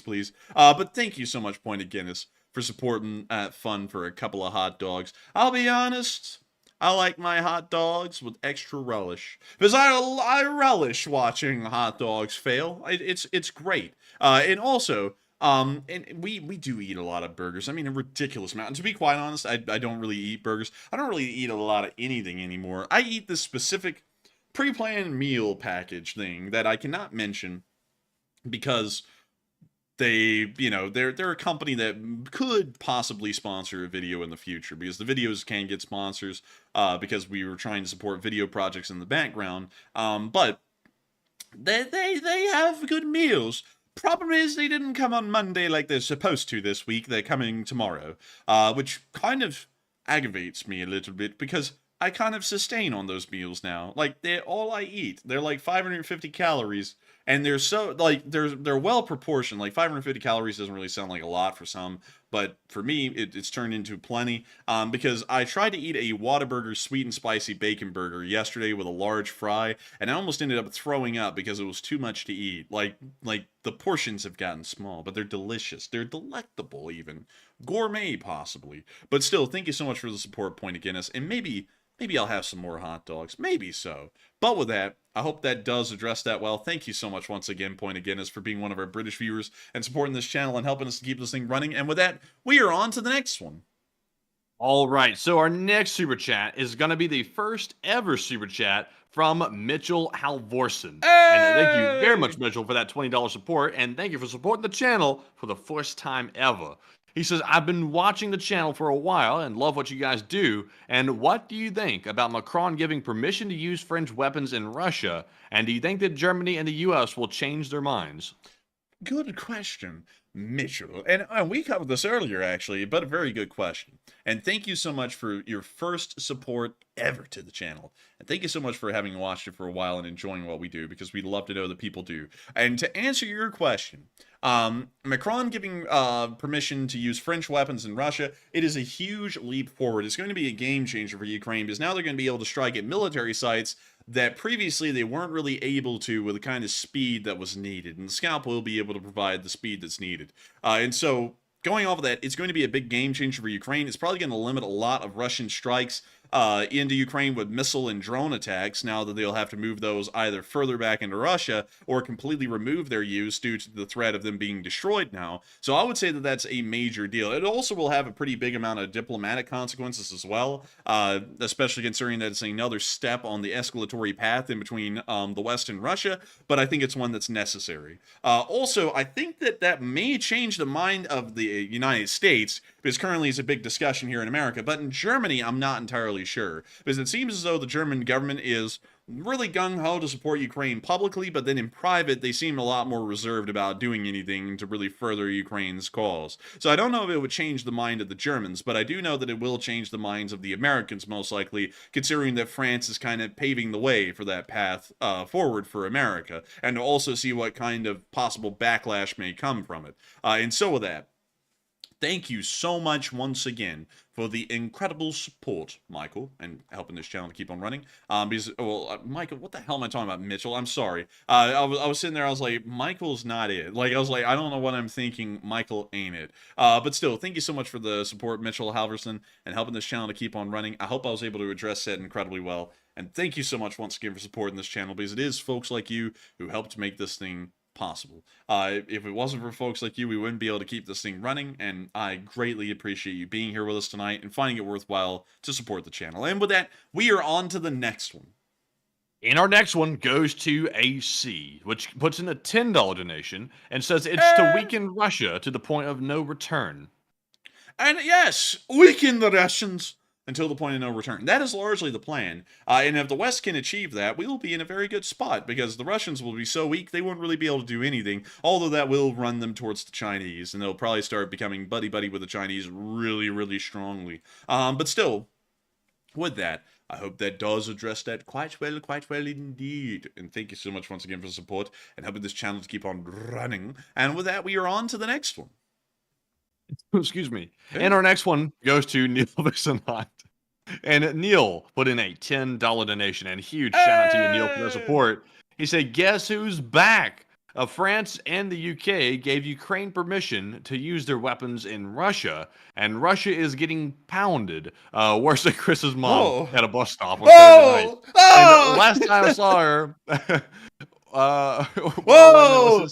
please. But thank you so much, Pointed Guinness, for supporting that fund for a couple of hot dogs. I'll be honest, I like my hot dogs with extra relish because I relish watching hot dogs fail. It's great. And also, and we do eat a lot of burgers. I mean, a ridiculous amount. And to be quite honest, I don't really eat burgers. I don't really eat a lot of anything anymore. I eat this specific pre-planned meal package thing that I cannot mention because they're a company that could possibly sponsor a video in the future, because the videos can get sponsors because we were trying to support video projects in the background. But they have good meals. Problem is, they didn't come on Monday like they're supposed to this week. They're coming tomorrow, which kind of aggravates me a little bit because I kind of sustain on those meals now. Like, they're all I eat. They're like 550 calories, and they're so, like, they're well proportioned. Like, 550 calories doesn't really sound like a lot for some, but for me, it's turned into plenty, because I tried to eat a Whataburger sweet and spicy bacon burger yesterday with a large fry, and I almost ended up throwing up because it was too much to eat. Like the portions have gotten small, but they're delicious. They're delectable, even. Gourmet, possibly. But still, thank you so much for the support, Point of Guinness, and maybe I'll have some more hot dogs. Maybe so. But with that, I hope that does address that well. Thank you so much once again, Point of Guinness, for being one of our British viewers and supporting this channel and helping us to keep this thing running. And with that, we are on to the next one. All right, so our next super chat is going to be the first ever super chat from Mitchell Halvorsen. Hey! And thank you very much, Mitchell, for that $20 support. And thank you for supporting the channel for the first time ever. He says, I've been watching the channel for a while and love what you guys do. And what do you think about Macron giving permission to use French weapons in Russia? And do you think that Germany and the US will change their minds? Good question, Mitchell. And we covered this earlier, actually, but a very good question. And thank you so much for your first support ever to the channel. And thank you so much for having watched it for a while and enjoying what we do, because we'd love to know that people do. And to answer your question, Macron giving permission to use French weapons in Russia, it is a huge leap forward. It's going to be a game changer for Ukraine, because now they're going to be able to strike at military sites that previously they weren't really able to with the kind of speed that was needed. And the Scalp will be able to provide the speed that's needed. And so, going off of that, it's going to be a big game changer for Ukraine. It's probably going to limit a lot of Russian strikes into Ukraine with missile and drone attacks, now that they'll have to move those either further back into Russia or completely remove their use due to the threat of them being destroyed now. So I would say that that's a major deal. It also will have a pretty big amount of diplomatic consequences as well, especially considering that it's another step on the escalatory path in between the West and Russia, but I think it's one that's necessary. Also, I think that may change the mind of the United States, because currently it's a big discussion here in America, but in Germany, I'm not entirely sure, because it seems as though the German government is really gung-ho to support Ukraine publicly, but then in private, they seem a lot more reserved about doing anything to really further Ukraine's cause. So I don't know if it would change the mind of the Germans, but I do know that it will change the minds of the Americans, most likely, considering that France is kind of paving the way for that path forward for America, and to also see what kind of possible backlash may come from it. And so with that, thank you so much once again for the incredible support, Michael, and helping this channel to keep on running. Michael, what the hell am I talking about, Mitchell? I'm sorry. I was sitting there, I was like, Michael's not it. Like, I was like, I don't know what I'm thinking. Michael ain't it. But still, thank you so much for the support, Mitchell Halverson, and helping this channel to keep on running. I hope I was able to address that incredibly well. And thank you so much once again for supporting this channel, because it is folks like you who helped make this thing possible. If it wasn't for folks like you, we wouldn't be able to keep this thing running, and I greatly appreciate you being here with us tonight and finding it worthwhile to support the channel. And with that, we are on to the next one. And our next one goes to AC, which puts in a $10 donation and says it's to weaken Russia to the point of no return. And yes, weaken the Russians until the point of no return. That is largely the plan. And if the West can achieve that, we will be in a very good spot, because the Russians will be so weak, they won't really be able to do anything, although that will run them towards the Chinese, and they'll probably start becoming buddy-buddy with the Chinese really, really strongly. But still, with that, I hope that does address that quite well indeed. And thank you so much once again for the support and helping this channel to keep on running. And with that, we are on to the next one. Excuse me. And our next one goes to Neil Vixenot. And Neil put in a $10 donation, and huge shout out to you, Neil, for the support. He said, "Guess who's back? France and the UK gave Ukraine permission to use their weapons in Russia, and Russia is getting pounded worse than Chris's mom at a bus stop on Thursday night. And last time I saw her, whoa,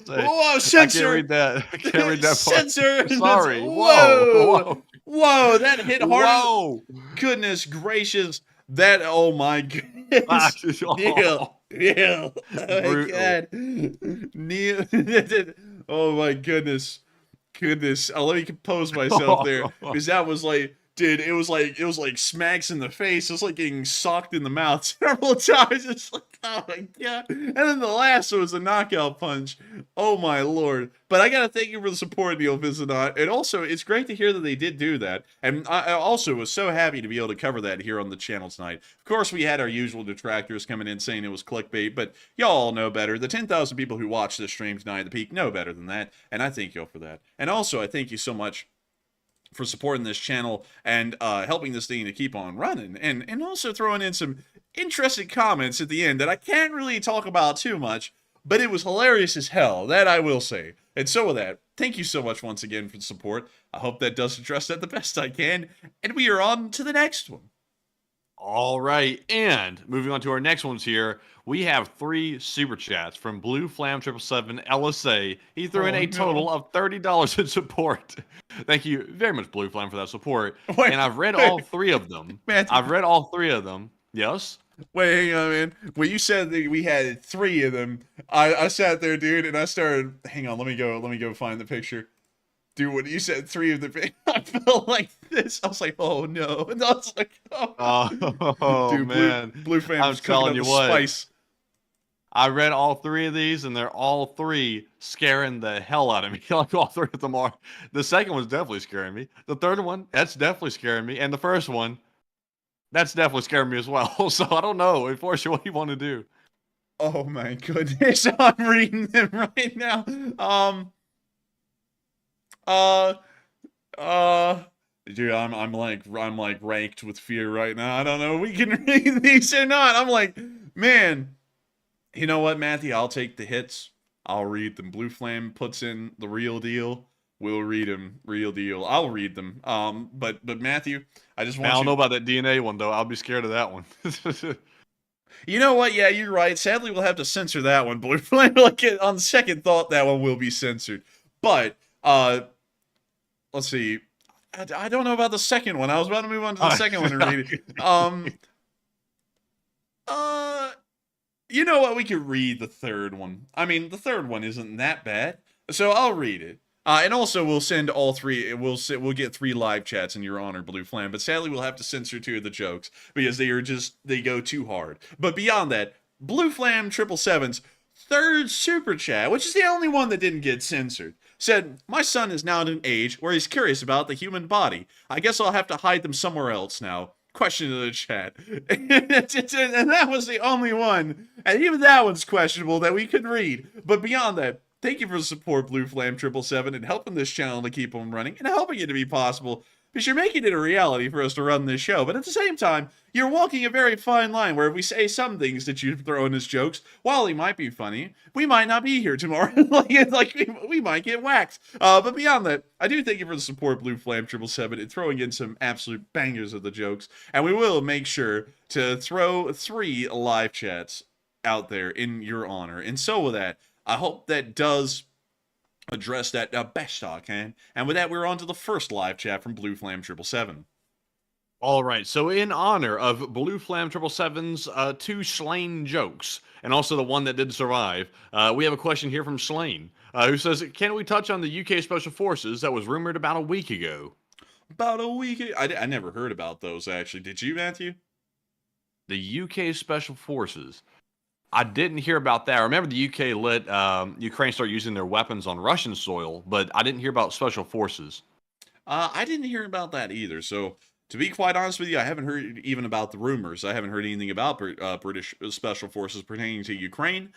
censor! I can't read that. I can't read that part. Censor! Sorry. Whoa, that hit hard. Whoa. Goodness gracious. That, oh my goodness. Neil. Oh my God. Neil. Oh my goodness. Let me compose myself there. Because that was like, dude, it was like smacks in the face. It was like getting socked in the mouth several times. It's like, oh my God. And then the last was a knockout punch. Oh my Lord. But I gotta thank you for the support, Neil Vizanot. And also, it's great to hear that they did do that. And I also was so happy to be able to cover that here on the channel tonight. Of course, we had our usual detractors coming in saying it was clickbait, but y'all all know better. The 10,000 people who watched this stream tonight at the peak know better than that. And I thank y'all for that. And also, I thank you so much for supporting this channel and helping this thing to keep on running, and also throwing in some interesting comments at the end that I can't really talk about too much, but it was hilarious as hell, that I will say. And so with that, thank you so much once again for the support. I hope that does address that the best I can, and we are on to the next one. All right, and moving on to our next ones here, we have 3 super chats from Blue Flam 777 LSA. He threw in a total of $30 in support. Thank you very much, Blue Flam, for that support. And I've read all 3 of them. I've read all 3 of them. Yes? Wait, hang on, man. When you said that we had 3 of them, I sat there, dude, and I started. Hang on, let me go find the picture. Dude, when you said 3 of the, I felt like this. I was like, oh no, and I was like, oh dude, man, Blue Fam I'm was cooking telling up you the what. spice. I read all 3 of these, and they're all 3 scaring the hell out of me. Like all 3 of them are. The second one's definitely scaring me. The third one, that's definitely scaring me, and the first one, that's definitely scaring me as well. So I don't know. Enforcer, what do you want to do? Oh my goodness, I'm reading them right now. Dude, I'm like ranked with fear right now. I don't know if we can read these or not. I'm like, man, you know what, Matthew? I'll take the hits. I'll read them. Blue Flame puts in the real deal. We'll read them. Real deal. I'll read them. But Matthew, I just want I don't know about that DNA one though. I'll be scared of that one. You know what? Yeah, you're right. Sadly, we'll have to censor that one, Blue Flame. Like on second thought, that one will be censored. But let's see. I don't know about the second one. I was about to move on to the second one and read it. You know what? We could read the third one. I mean, the third one isn't that bad, so I'll read it. And also, we'll send all 3. We'll get 3 live chats in your honor, Blue Flam. But sadly, we'll have to censor 2 of the jokes because they go too hard. But beyond that, Blue Flam 777's 3rd super chat, which is the only one that didn't get censored, said, "My son is now at an age where he's curious about the human body. I guess I'll have to hide them somewhere else now." Question in the chat. And that was the only one. And even that one's questionable that we could read. But beyond that, thank you for the support, Blue Flam 777, and helping this channel to keep on running and helping it to be possible. Because you're making it a reality for us to run this show. But at the same time, you're walking a very fine line where if we say some things that you throw in as jokes, while they might be funny, we might not be here tomorrow. we might get whacked. But beyond that, I do thank you for the support, Blue Flam 777, and throwing in some absolute bangers of the jokes. And we will make sure to throw 3 live chats out there in your honor. And so with that, I hope that does address that best I can. And with that, we're on to the first live chat from Blue Flam 777. All right, so in honor of Blue Flam 777's 2 slain jokes, and also the one that did survive, we have a question here from Slain, who says, "Can we touch on the UK Special Forces that was rumored about a week ago?" About a week ago? I never heard about those, actually. Did you, Matthew? The UK Special Forces. I didn't hear about that. I remember the UK let Ukraine start using their weapons on Russian soil, but I didn't hear about Special Forces. I didn't hear about that either, so To be quite honest with you, I haven't heard even about the rumors. I haven't heard anything about British special forces pertaining to Ukraine.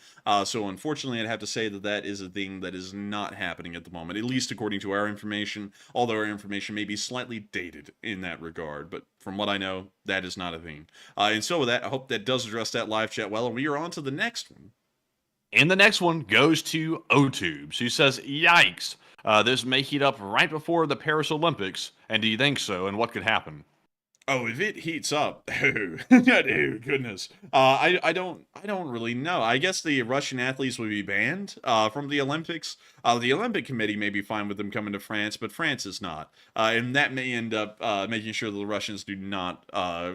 So unfortunately, I'd have to say that that is a thing that is not happening at the moment, at least according to our information, although our information may be slightly dated in that regard. But from what I know, that is not a thing. And so with that, I hope that does address that live chat well, and we are on to the next one. And the next one goes to O-Tubes, who says, yikes, this may heat up right before the Paris Olympics. And do you think so? And what could happen? Oh, if it heats up, oh goodness. I don't really know. I guess the Russian athletes would be banned from the Olympics. The Olympic Committee may be fine with them coming to France, but France is not. And that may end up making sure that the Russians do not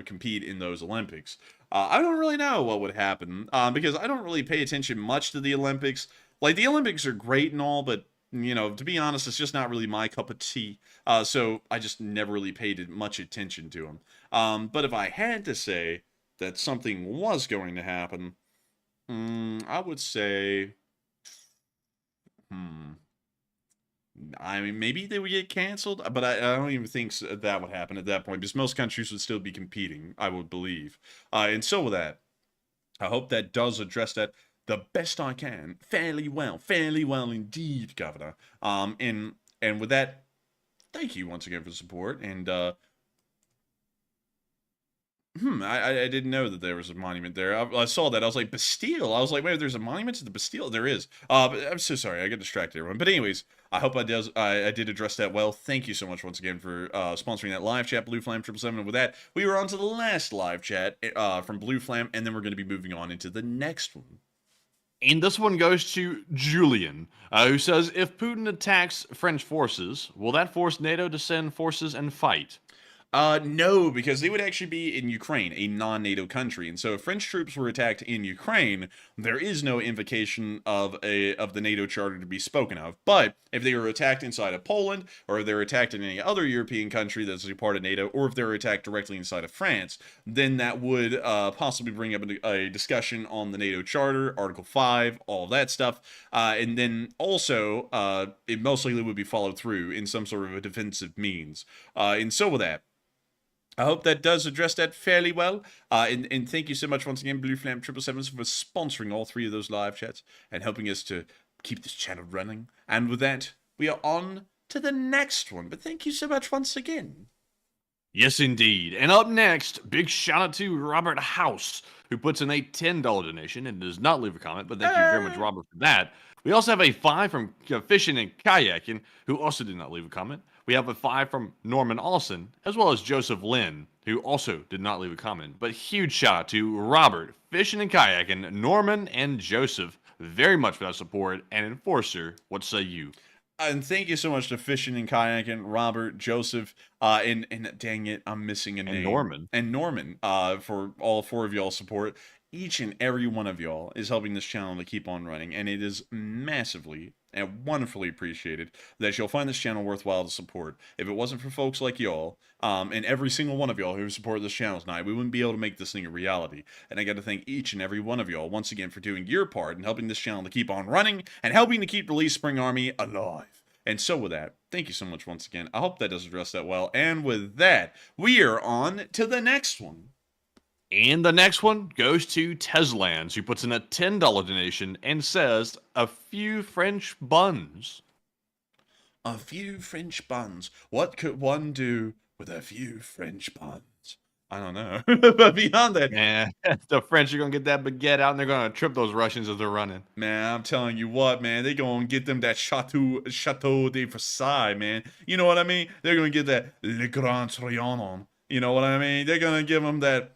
compete in those Olympics. I don't really know what would happen because I don't really pay attention much to the Olympics. Like, the Olympics are great and all, but you know, to be honest, it's just not really my cup of tea. So I just never really paid much attention to them. But if I had to say that something was going to happen, I would say, I mean, maybe they would get canceled, but I don't even think that would happen at that point, because most countries would still be competing, I would believe. And so with that, I hope that does address that the best I can, fairly well indeed, Governor. And with that, thank you once again for the support. And I didn't know that there was a monument there. I saw that. I was like, Bastille. I was like, wait, there's a monument to the Bastille? There is. But I'm so sorry. I got distracted, everyone. But anyways, I hope I did address that well. Thank you so much once again for sponsoring that live chat, Blue Flame 777. And with that, we were on to the last live chat from Blue Flame, and then we're going to be moving on into the next one. And this one goes to Julian, who says, if Putin attacks French forces, will that force NATO to send forces and fight? No, because they would actually be in Ukraine, a non-NATO country. And so if French troops were attacked in Ukraine, there is no invocation of the NATO charter to be spoken of. But if they were attacked inside of Poland, or if they're attacked in any other European country that's a part of NATO, or if they're attacked directly inside of France, then that would possibly bring up a discussion on the NATO charter, Article 5, all that stuff. And then also, it most likely would be followed through in some sort of a defensive means. And so with that, I hope that does address that fairly well. And thank you so much once again, Blue Flame 777, for sponsoring all three of those live chats and helping us to keep this channel running. And with that, we are on to the next one. But thank you so much once again. Yes, indeed. And up next, big shout out to Robert House, who puts in a $10 donation and does not leave a comment, but thank you very much, Robert, for that. We also have a 5 from Fishing and Kayaking, who also did not leave a comment. We have a 5 from Norman Olson, as well as Joseph Lynn, who also did not leave a comment. But huge shout out to Robert, Fishing and Kayaking, Norman, and Joseph very much for that support. And Enforcer, what say you? And thank you so much to Fishing and Kayaking, Robert, Joseph, and dang it, I'm missing a name. And Norman, for all 4 of y'all's support. Each and every one of y'all is helping this channel to keep on running, and it is massively and wonderfully appreciated that you'll find this channel worthwhile to support. If it wasn't for folks like y'all, and every single one of y'all who support this channel tonight, we wouldn't be able to make this thing a reality. And I got to thank each and every one of y'all once again for doing your part in helping this channel to keep on running and helping to keep Release Spring Army alive. And so with that, thank you so much once again. I hope that does address that well. And with that, we are on to the next one. And the next one goes to Teslans, who puts in a $10 donation and says, a few French buns. A few French buns. What could one do with a few French buns? I don't know. But beyond that, man, the French are going to get that baguette out and they're going to trip those Russians as they're running. Man, I'm telling you what, man. They're going to get them that Chateau de Versailles, man. You know what I mean? They're going to get that Le Grand Trianon. You know what I mean? They're going to give them that.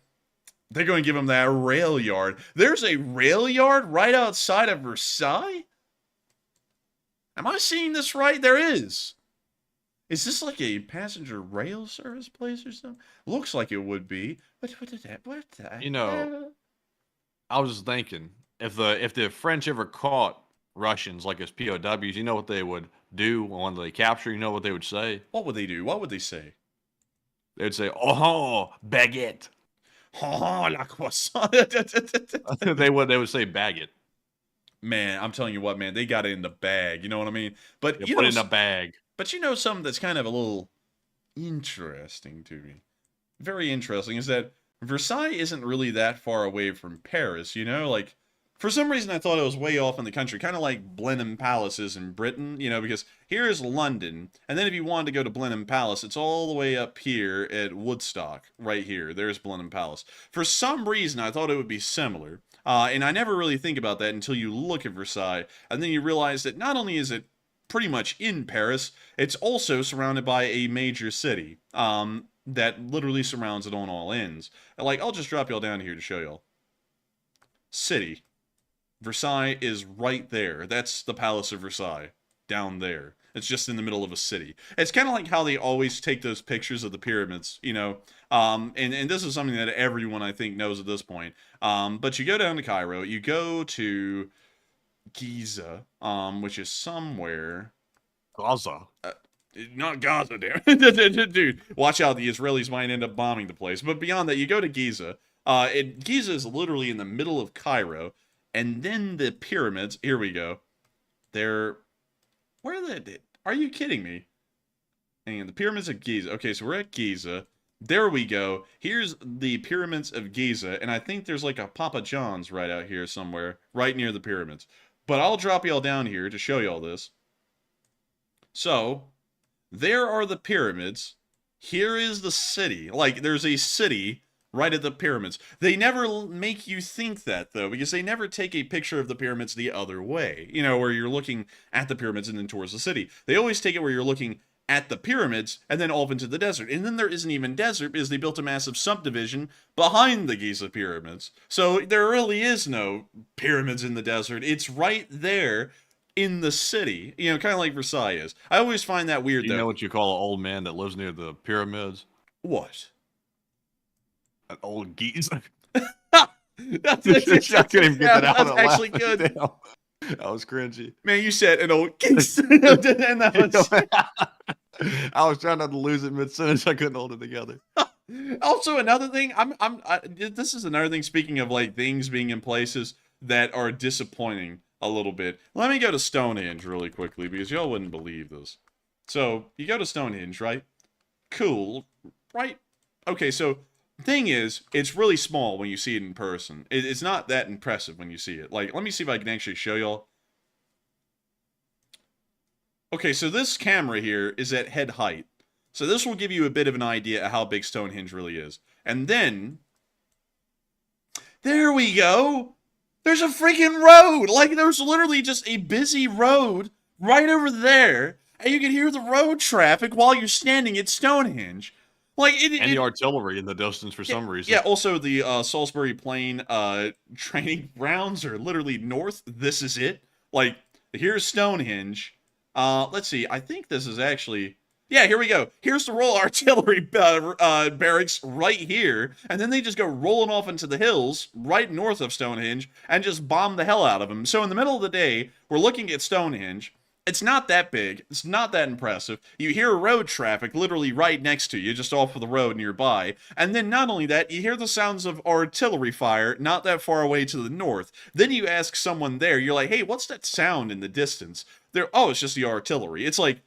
They're going to give him that rail yard. There's a rail yard right outside of Versailles? Am I seeing this right? There is. Is this like a passenger rail service place or something? Looks like it would be. What the You know, I was just thinking, if the French ever caught Russians like as POWs, you know what they would do when they capture? You know what they would say? What would they do? What would they say? They would say, oh, baguette. Oh, la croissant. they would say bag it. Man, I'm telling you what, man, they got it in the bag. You know what I mean? But you put it in a bag. But you know something that's kind of a little interesting to me. very interesting is that Versailles isn't really that far away from Paris, you know? Like, for some reason I thought it was way off in the country, kind of like Blenheim Palace is in Britain, you know, because here's London, and then if you wanted to go to Blenheim Palace, it's all the way up here at Woodstock, right here. There's Blenheim Palace. For some reason, I thought it would be similar, and I never really think about that until you look at Versailles, and then you realize that not only is it pretty much in Paris, it's also surrounded by a major city, that literally surrounds it on all ends. Like, I'll just drop y'all down here to show y'all. City. Versailles is right there. That's the Palace of Versailles, down there. It's just in the middle of a city. It's kind of like how they always take those pictures of the pyramids, you know. And this is something that everyone, I think, knows at this point. But you go down to Cairo, you go to Giza, which is somewhere... Gaza. Not Gaza, damn. Dude, watch out, the Israelis might end up bombing the place. But beyond that, you go to Giza. Giza is literally in the middle of Cairo. And then the pyramids, here we go. Where are they? Are you kidding me? And the pyramids of Giza. Okay, so we're at Giza. There we go. Here's the pyramids of Giza. And I think there's like a Papa John's right out here somewhere, right near the pyramids. But I'll drop y'all down here to show y'all this. So, there are the pyramids. Here is the city. Like, there's a city right at the pyramids. They never make you think that, though, because they never take a picture of the pyramids the other way. You know, where you're looking at the pyramids and then towards the city. They always take it where you're looking at the pyramids and then off into the desert. And then there isn't even desert because they built a massive subdivision behind the Giza pyramids. So there really is no pyramids in the desert. It's right there in the city. You know, kind of like Versailles is. I always find that weird, though. You know what you call an old man that lives near the pyramids? What? An old geese. I couldn't even get that out. That's actually good. Damn. That was cringy. Man, you said an old geese. And that was... I was trying not to lose it mid-sentence. I couldn't hold it together. Also, another thing, this is another thing, speaking of like things being in places that are disappointing a little bit. Let me go to Stonehenge really quickly because y'all wouldn't believe this. So, you go to Stonehenge, right? Cool, right? Okay, so thing is, it's really small when you see it in person. It's not that impressive when you see it. Like, let me see if I can actually show y'all. Okay, so this camera here is at head height. So this will give you a bit of an idea of how big Stonehenge really is. And then, there we go! There's a freaking road! Like, there's literally just a busy road right over there, and you can hear the road traffic while you're standing at Stonehenge. Like and the artillery in the distance for some reason. Yeah, also the Salisbury Plain training grounds are literally north. This is it. Like, here's Stonehenge. Let's see. I think this is actually... Yeah, here we go. Here's the Royal Artillery barracks right here. And then they just go rolling off into the hills right north of Stonehenge and just bomb the hell out of them. So in the middle of the day, we're looking at Stonehenge. It's not that big. It's not that impressive. You hear road traffic literally right next to you, just off of the road nearby. And then not only that, you hear the sounds of artillery fire not that far away to the north. Then you ask someone there, you're like, hey, what's that sound in the distance? Oh, it's just the artillery. It's like,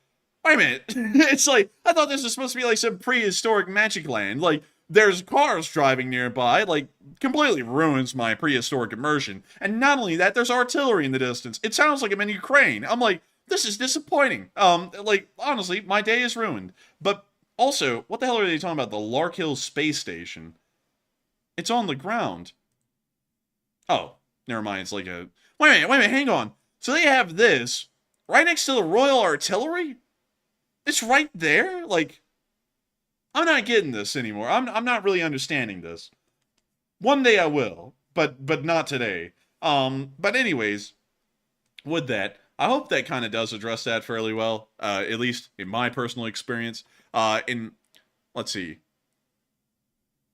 wait a minute. It's like, I thought this was supposed to be like some prehistoric magic land. Like, there's cars driving nearby, like, completely ruins my prehistoric immersion. And not only that, there's artillery in the distance. It sounds like I'm in Ukraine. I'm like, this is disappointing. Like, honestly, my day is ruined. But also, what the hell are they talking about? The Larkhill Space Station. It's on the ground. Oh, never mind. It's like a... Wait a minute, hang on. So they have this right next to the Royal Artillery? It's right there? Like, I'm not getting this anymore. I'm not really understanding this. One day I will, but not today. But anyways, with that, I hope that kind of does address that fairly well, at least in my personal experience. Let's see.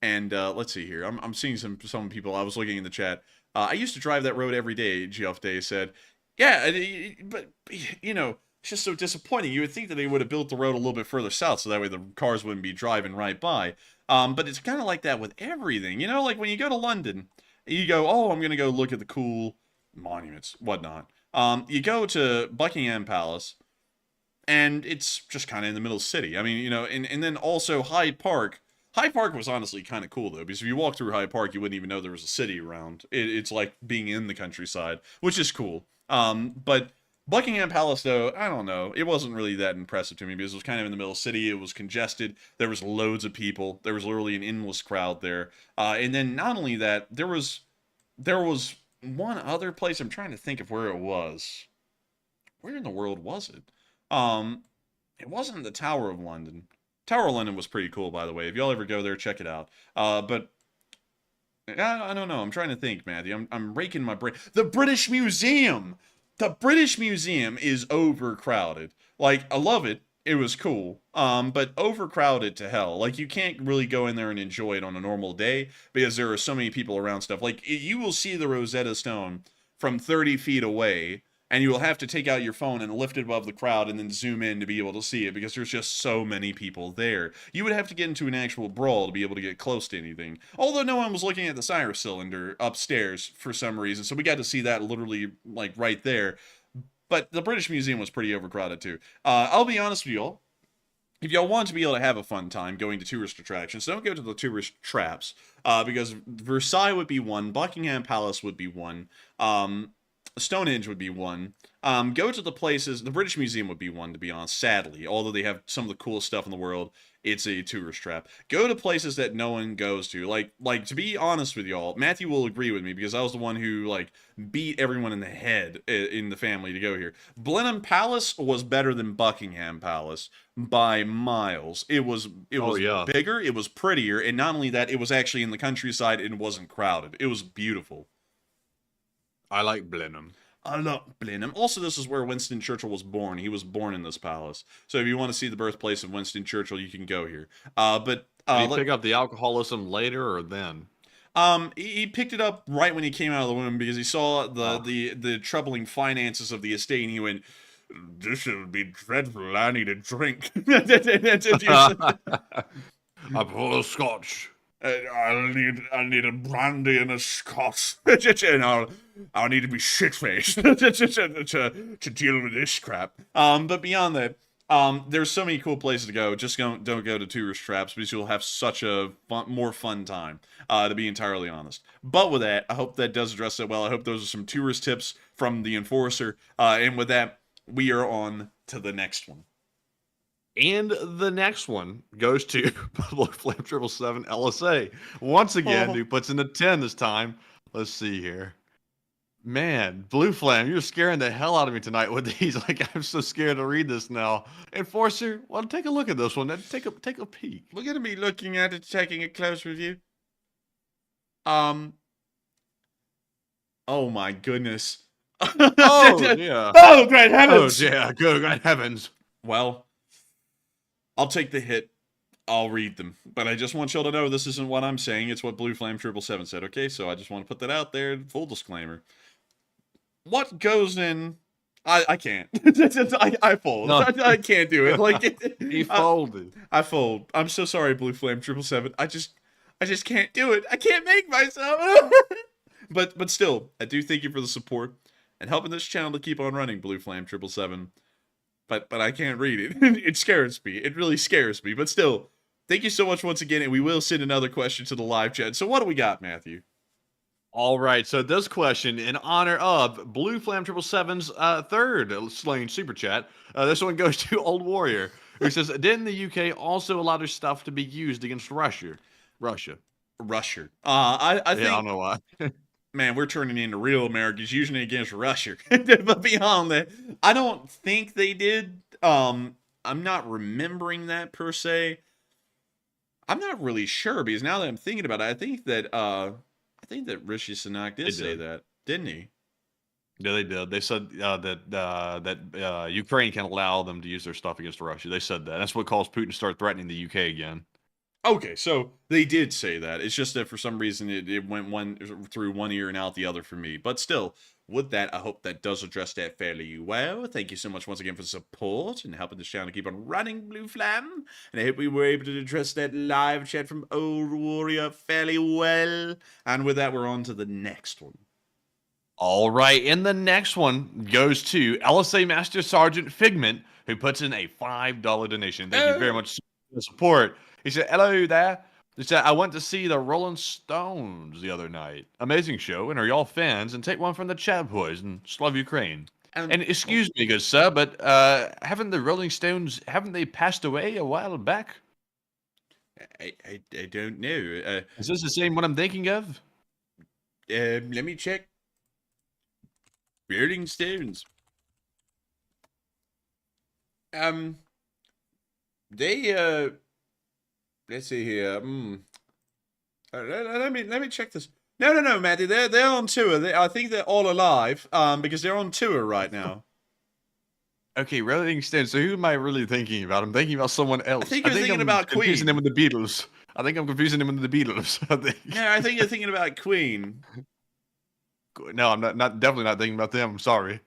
And let's see here. I'm seeing some people. I was looking in the chat. I used to drive that road every day, Geoff Day said. Yeah, but, you know, it's just so disappointing. You would think that they would have built the road a little bit further south, so that way the cars wouldn't be driving right by. But it's kind of like that with everything. You know, like when you go to London, you go, oh, I'm going to go look at the cool monuments, whatnot. You go to Buckingham Palace, and it's just kind of in the middle of the city. I mean, you know, and then also Hyde Park. Hyde Park was honestly kind of cool though, because if you walk through Hyde Park, you wouldn't even know there was a city around. It's like being in the countryside, which is cool. But Buckingham Palace, though, I don't know. It wasn't really that impressive to me because it was kind of in the middle of the city. It was congested. There was loads of people. There was literally an endless crowd there. And then not only that, there was one other place. I'm trying to think of where it was. Where in the world was it? It wasn't the Tower of London. Tower of London was pretty cool, by the way. If y'all ever go there, check it out. But I don't know. I'm trying to think, Matthew. I'm raking my brain. The British Museum. The British Museum is overcrowded. Like, I love it. It was cool. But overcrowded to hell. Like, you can't really go in there and enjoy it on a normal day because there are so many people around stuff. Like, you will see the Rosetta Stone from 30 feet away, and you will have to take out your phone and lift it above the crowd and then zoom in to be able to see it because there's just so many people there. You would have to get into an actual brawl to be able to get close to anything. Although no one was looking at the Cyrus cylinder upstairs for some reason, so we got to see that literally, like, right there. But the British Museum was pretty overcrowded, too. I'll be honest with y'all. If y'all want to be able to have a fun time going to tourist attractions, don't go to the tourist traps. Because Versailles would be one, Buckingham Palace would be one, Stonehenge would be one. Go to the places, the British Museum would be one, to be honest, sadly. Although they have some of the coolest stuff in the world, it's a tourist trap. Go to places that no one goes to. Like to be honest with y'all, Matthew will agree with me because I was the one who, like, beat everyone in the head in the family to go here. Blenheim Palace was better than Buckingham Palace by miles. It was bigger, it was prettier, and not only that, it was actually in the countryside and it wasn't crowded. It was beautiful. I like Blenheim. I love Blenheim. Also, this is where Winston Churchill was born. He was born in this palace. So if you want to see the birthplace of Winston Churchill, you can go here. Did he pick up the alcoholism later or then? He picked it up right when he came out of the womb because he saw the troubling finances of the estate, and he went, "This would be dreadful. I need a drink." A pour scotch. I'll need a brandy and a scotch, and I'll need to be shit-faced to deal with this crap. But beyond that, there's so many cool places to go. Just don't go to tourist traps because you'll have such a more fun time, to be entirely honest. But with that, I hope that does address that well. I hope those are some tourist tips from the Enforcer. And with that, we are on to the next one. And the next one goes to Blue Flame 777 LSA. Once again, who puts in the 10 this time. Let's see here. Man, Blue Flame, you're scaring the hell out of me tonight with these. Like, I'm so scared to read this now. Enforcer, well, take a look at this one. Take a peek. We're going to be looking at it, taking a close review. Oh my goodness. Oh, yeah. Oh, great heavens. Oh, yeah. Good heavens. Well, I'll take the hit. I'll read them. But I just want y'all to know this isn't what I'm saying. It's what Blue Flame 777 said, okay? So I just want to put that out there. Full disclaimer. What goes in... I can't. I fold. No. I can't do it. Like He folded. I fold. I'm so sorry, Blue Flame 777. I just can't do it. I can't make myself. But still, I do thank you for the support and helping this channel to keep on running, Blue Flame 777. But I can't read it. It scares me. It really scares me. But still, thank you so much once again, and we will send another question to the live chat. So what do we got, Matthew? All right, so this question in honor of Blue Flame 777's third slain super chat. This one goes to Old Warrior, who says, "Didn't the UK also allow their stuff to be used against Russia?" I think. I don't know why. Man, we're turning into real Americans using it against Russia. But beyond that, I don't think they did. I'm not remembering that per se. I'm not really sure because now that I'm thinking about it, I think that Rishi Sunak did say that, didn't he? Yeah, they did. They said that Ukraine can allow them to use their stuff against Russia. They said that. That's what caused Putin to start threatening the UK again. Okay, so they did say that. It's just that for some reason it went through one ear and out the other for me. But still, with that, I hope that does address that fairly well. Thank you so much once again for the support and helping this channel keep on running, Blue Flame. And I hope we were able to address that live chat from Old Warrior fairly well. And with that, we're on to the next one. All right, and the next one goes to LSA Master Sergeant Figment, who puts in a $5 donation. Thank you very much for the support. He said, "Hello there. They said, I went to see the Rolling Stones the other night. Amazing show, and are y'all fans? And take one from the chat boys, and love Ukraine. And excuse me, good sir, but haven't the Rolling Stones, haven't they passed away a while back? I don't know. Is this the same one I'm thinking of? Let me check. Rolling Stones. They let's see here. Let me check this. No, Matty. They're on tour. I think they're all alive. Because they're on tour right now. Okay, Rolling Stones. So who am I really thinking about? I'm thinking about someone else. I think you're thinking about Queen. Confusing them with the Beatles. I think I'm confusing them with the Beatles. Yeah, I think you're thinking about Queen. No, I'm not. Definitely not thinking about them. I'm sorry.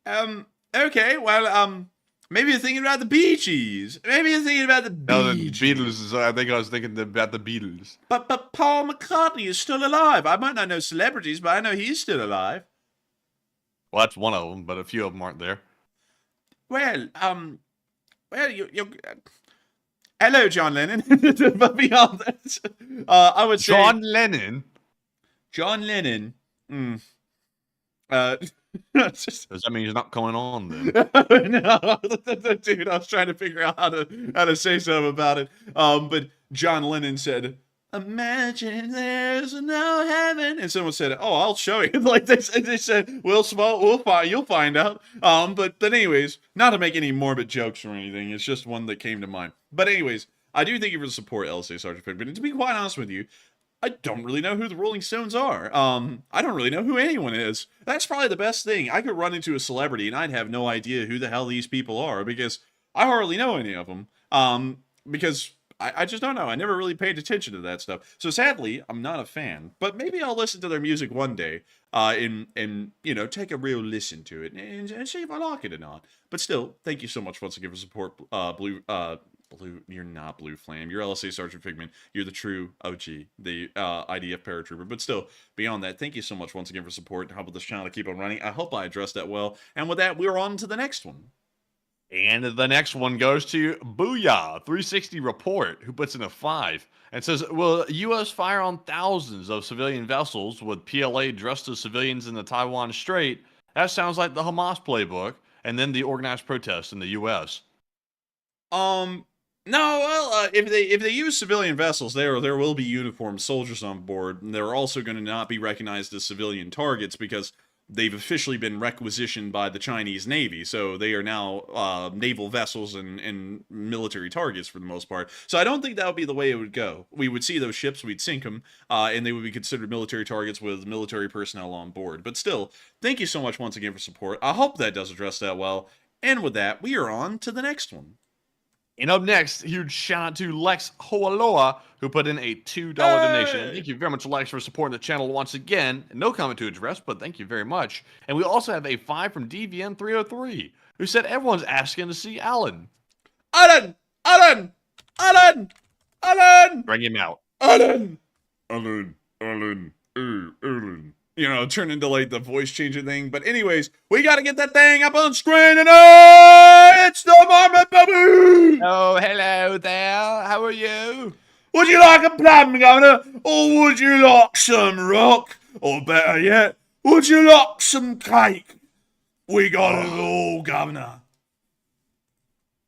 Okay. Well, maybe you're thinking about the Bee Gees. Maybe you're thinking about the Bee Gees. Beatles. I think I was thinking about the Beatles. But Paul McCartney is still alive. I might not know celebrities, but I know he's still alive. Well, that's one of them, but a few of them aren't there. Well, you hello, John Lennon. But beyond that, I would say John Lennon. John Lennon. Does that mean he's not coming on then? No, dude, I was trying to figure out how to say something about it. But John Lennon said, "Imagine there's no heaven," and someone said, "Oh, I'll show you." Like they said, "We'll find, you'll find out." But anyways, not to make any morbid jokes or anything, it's just one that came to mind. But anyways, I do thank you for the support, LSA Sergeant Pigman. And to be quite honest with you, I don't really know who the Rolling Stones are. I don't really know who anyone is. That's probably the best thing. I could run into a celebrity and I'd have no idea who the hell these people are because I hardly know any of them. Because I just don't know. I never really paid attention to that stuff. So sadly, I'm not a fan. But maybe I'll listen to their music one day and you know, take a real listen to it and see if I like it or not. But still, thank you so much once again for support, Blue, you're not Blue Flame. You're LSA Sergeant Figment. You're the true OG, the IDF paratrooper. But still, beyond that, thank you so much once again for support and helping this channel to keep on running. I hope I addressed that well. And with that, we're on to the next one. And the next one goes to Booyah 360 Report, who puts in a 5 and says, will U.S. fire on thousands of civilian vessels with PLA dressed as civilians in the Taiwan Strait? That sounds like the Hamas playbook, and then the organized protests in the U.S. No, well, if they use civilian vessels, there will be uniformed soldiers on board, and they're also going to not be recognized as civilian targets they've officially been requisitioned by the Chinese Navy, so they are now naval vessels and military targets for the most part. So I don't think that would be the way it would go. We would see those ships, we'd sink them, and they would be considered military targets with military personnel on board. But still, thank you so much once again for support. I hope that does address that well. And with that, we are on to the next one. And up next, huge shout out to Lex Hoaloa, who put in a $2 donation. Thank you very much, Lex, for supporting the channel once again. No comment to address, but thank you very much. And we also have a 5 from DVN303, who said everyone's asking to see Alan. Alan! Bring him out. Alan! You know, turn into like the voice changer thing. But anyways, we gotta get that thing up on screen, and it's the Marmot Baby! Oh, hello there. How are you? Would you like a plum, Governor? Or would you like some rock? Or better yet, would you like some cake? We got it all, Governor.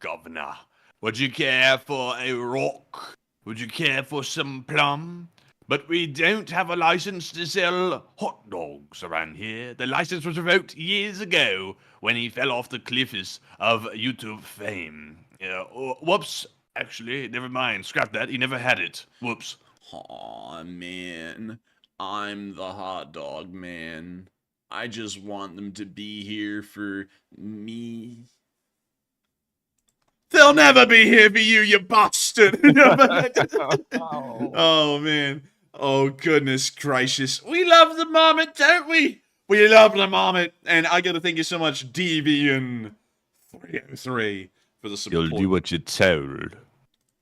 Governor, would you care for a rock? Would you care for some plum? But we don't have a license to sell hot dogs around here. The license was revoked years ago when he fell off the cliffs of YouTube fame. Whoops. Actually, never mind. Scrap that. He never had it. Whoops. Aw, man. I'm the hot dog man. I just want them to be here for me. They'll never be here for you, you bastard. Oh, man. Oh, goodness gracious. We love the Marmot, don't we? We love the Marmot. And I gotta thank you so much, DVN303, for the support. You'll do what you're told.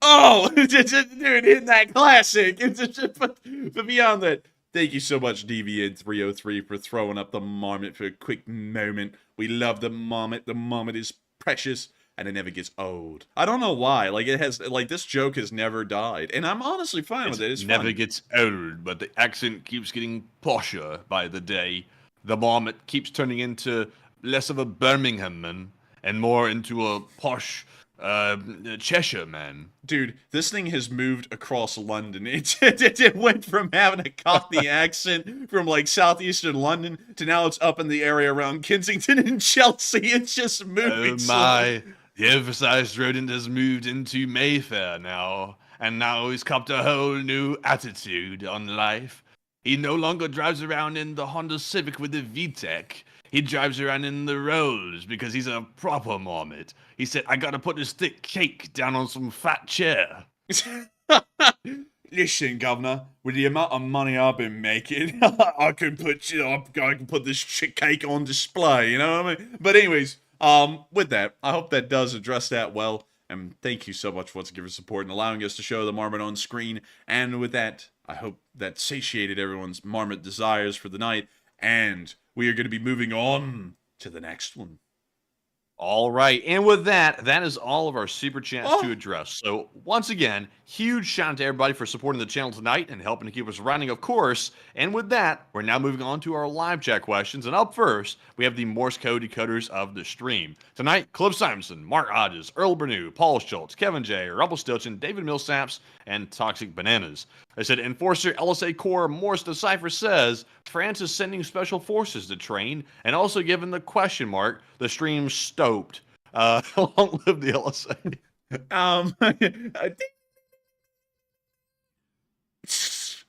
Oh, dude, isn't that classic? But beyond that, thank you so much, DVN303, for throwing up the Marmot for a quick moment. We love the Marmot. The Marmot is precious. and it never gets old. I don't know why. Like, it has, like, this joke has never died, and I'm honestly fine with it. It's never fun. gets old, but the accent keeps getting posher by the day. The marmot keeps turning into less of a Birmingham man and more into a posh Cheshire man. Dude, this thing has moved across London. It went from having a Cockney accent from like southeastern London to now it's up in the area around Kensington and Chelsea. It's just moving. Oh my! The oversized rodent has moved into Mayfair now, and now he's copped a whole new attitude on life. He no longer drives around in the Honda Civic with the VTEC. He drives around in the Rolls because he's a proper marmot. He said, I gotta put this thick cake down on some fat chair. Listen, Governor, with the amount of money I've been making, I can put this cake on display, you know what I mean? But anyways, with that, I hope that does address that well. And thank you so much for giving support and allowing us to show the marmot on screen. And with that, I hope that satiated everyone's marmot desires for the night. And we are going to be moving on to the next one. All right, and with that, that is all of our super chats to address. So once again, huge shout out to everybody for supporting the channel tonight and helping to keep us running, of course. And with that, we're now moving on to our live chat questions. And up first, we have the Morse code decoders of the stream. Tonight, Cliff Simonson, Mark Hodges, Earl Bernew, Paul Schultz, Kevin J, Rumpelstiltskin, David Millsaps, and Toxic Bananas. I said, Enforcer LSA Corps Morse Decipher says, France is sending special forces to train, and also given the question mark, the stream stoked. Long live the LSA.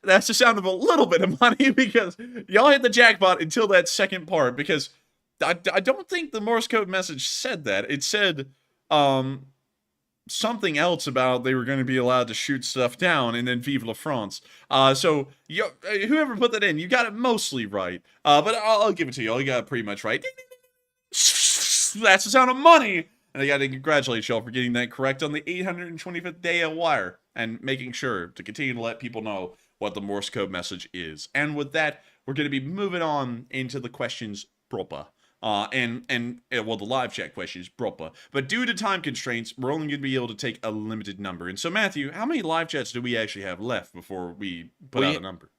That's the sound of a little bit of money because y'all hit the jackpot until that second part, because I don't think the Morse code message said that. It said something else about they were going to be allowed to shoot stuff down and then Vive la France. So whoever put that in, you got it mostly right. But I'll give it to you. You got it pretty much right. That's the sound of money. And I got to congratulate y'all for getting that correct on the 825th day of Wire and making sure to continue to let people know what the Morse code message is. And with that, we're going to be moving on into the questions proper. Well, the live chat questions proper. But due to time constraints, we're only going to be able to take a limited number. And so, Matthew, how many live chats do we actually have left before we put out a number?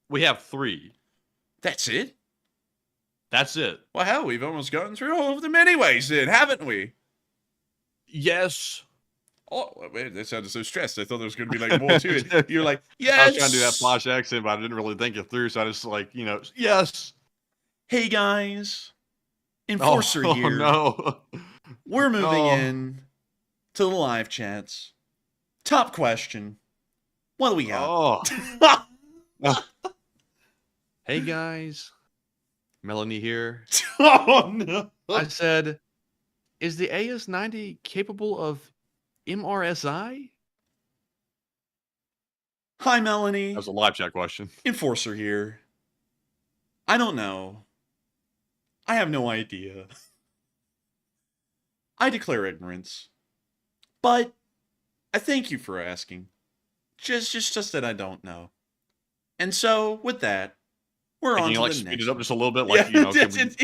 We have 3. That's it? That's it. Well, hell, we've almost gotten through all of them anyways, then, haven't we? Yes. Oh, wait, that sounded so stressed. I thought there was going to be, like, more to it. You're like, yes! I was trying to do that posh accent, but I didn't really think it through, so I just, like, yes! Hey, guys. Enforcer here. Oh, no. We're moving in to the live chats. Top question. What do we got? Hey, guys. Melanie here. Oh, no. I said, is the AS-90 capable of MRSI? Hi, Melanie. That was a live chat question. Enforcer here. I don't know. I have no idea. I declare ignorance. But I thank you for asking. Just that I don't know. And so, with that, we're on to the next. Speed it up just a little bit? Like, can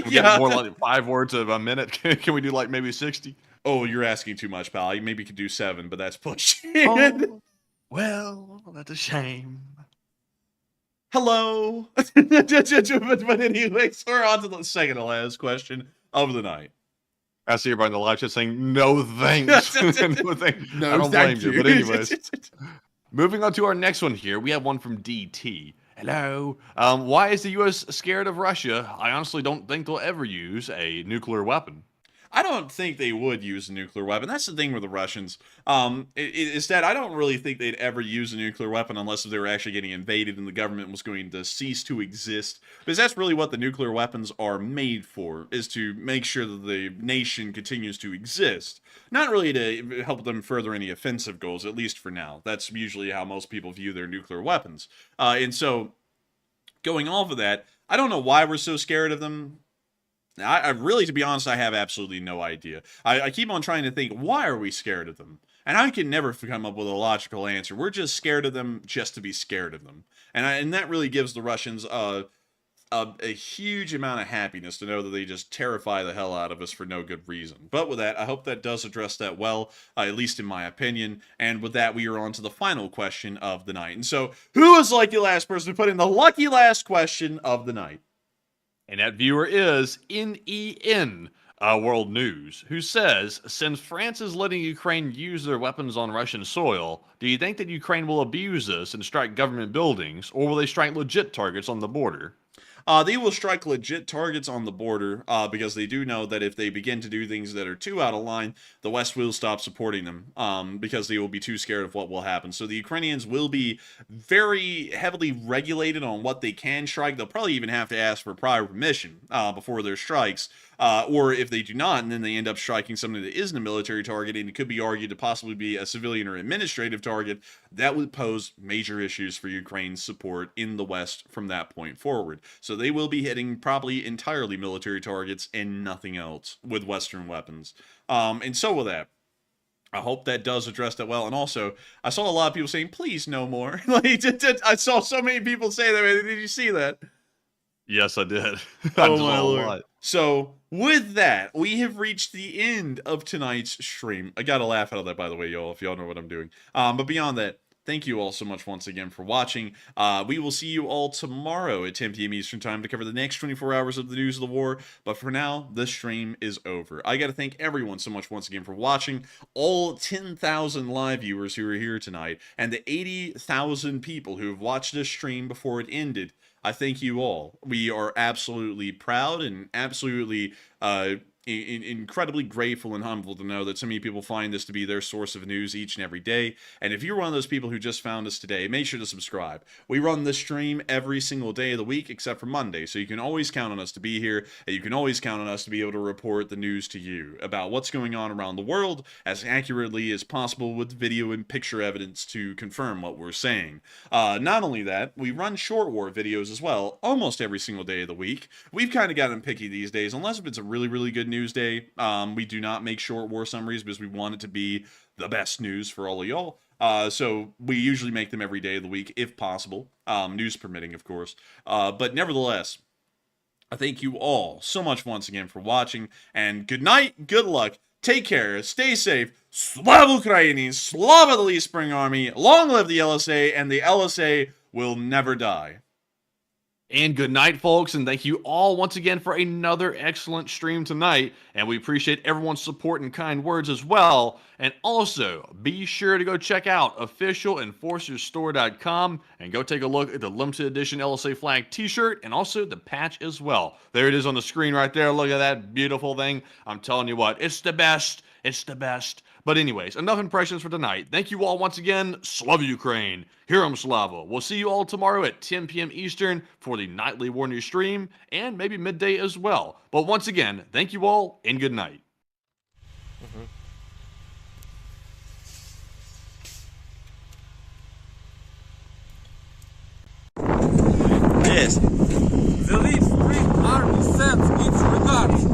we get more like 5 words of a minute? Can we do like maybe 60? Oh, you're asking too much, pal. You maybe could do 7, but that's pushing. Oh, well, that's a shame. Hello. But anyways, we're on to the second to last question of the night. I see everybody in the live chat saying, no thanks. No, thanks. No, I don't blame you. But anyways, moving on to our next one here. We have one from DT. Hello. Why is the U.S. scared of Russia? I honestly don't think they'll ever use a nuclear weapon. I don't think they would use a nuclear weapon. That's the thing with the Russians. Is that I don't really think they'd ever use a nuclear weapon unless they were actually getting invaded and the government was going to cease to exist. Because that's really what the nuclear weapons are made for, is to make sure that the nation continues to exist. Not really to help them further any offensive goals, at least for now. That's usually how most people view their nuclear weapons. And so, going off of that, I don't know why we're so scared of them. I really, to be honest, I have absolutely no idea. I keep on trying to think, why are we scared of them? And I can never come up with a logical answer. We're just scared of them just to be scared of them. And that really gives the Russians a huge amount of happiness to know that they just terrify the hell out of us for no good reason. But with that, I hope that does address that well, at least in my opinion. And with that, we are on to the final question of the night. And so, who is lucky last person to put in the lucky last question of the night? And that viewer is NEN World News, who says, since France is letting Ukraine use their weapons on Russian soil, do you think that Ukraine will abuse this and strike government buildings, or will they strike legit targets on the border? They will strike legit targets on the border because they do know that if they begin to do things that are too out of line, the West will stop supporting them because they will be too scared of what will happen. So the Ukrainians will be very heavily regulated on what they can strike. They'll probably even have to ask for prior permission before their strikes. Or if they do not, and then they end up striking something that isn't a military target, and it could be argued to possibly be a civilian or administrative target, that would pose major issues for Ukraine's support in the West from that point forward. So they will be hitting probably entirely military targets and nothing else with Western weapons. And so with that, I hope that does address that well. And also, I saw a lot of people saying, please no more. I saw so many people say that. Did you see that? Yes, I did. Oh my Lord. So, with that, we have reached the end of tonight's stream. I got a laugh out of that, by the way, y'all, if y'all know what I'm doing. But beyond that, thank you all so much once again for watching. We will see you all tomorrow at 10 p.m. Eastern Time to cover the next 24 hours of the news of the war. But for now, this stream is over. I got to thank everyone so much once again for watching. All 10,000 live viewers who are here tonight, and the 80,000 people who have watched this stream before it ended. I thank you all. We are absolutely proud and absolutely incredibly grateful and humble to know that so many people find this to be their source of news each and every day. And if you're one of those people who just found us today, make sure to subscribe. We run this stream every single day of the week except for Monday, so you can always count on us to be here, and you can always count on us to be able to report the news to you about what's going on around the world as accurately as possible with video and picture evidence to confirm what we're saying. Not only that, we run short war videos as well almost every single day of the week. We've kind of gotten picky these days, unless if it's a really, really good news day. We do not make short war summaries because we want it to be the best news for all of y'all. So we usually make them every day of the week if possible, news permitting, of course. But nevertheless, I thank you all so much once again for watching, and good night, good luck, take care, stay safe, Slava Ukraini, Slava the Lee Spring Army, long live the LSA, and the LSA will never die. And good night, folks, and thank you all once again for another excellent stream tonight, and we appreciate everyone's support and kind words as well. And also, be sure to go check out officialenforcerstore.com and go take a look at the limited edition LSA flag t-shirt and also the patch as well. There it is on the screen right there. Look at that beautiful thing. I'm telling you what, it's the best. It's the best. But anyways, enough impressions for tonight. Thank you all once again. Slava Ukraine. Herom Slava. We'll see you all tomorrow at 10 p.m. Eastern for the nightly War News stream, and maybe midday as well. But once again, thank you all, and good night. Yes. The Leaf Spring Army sends its regards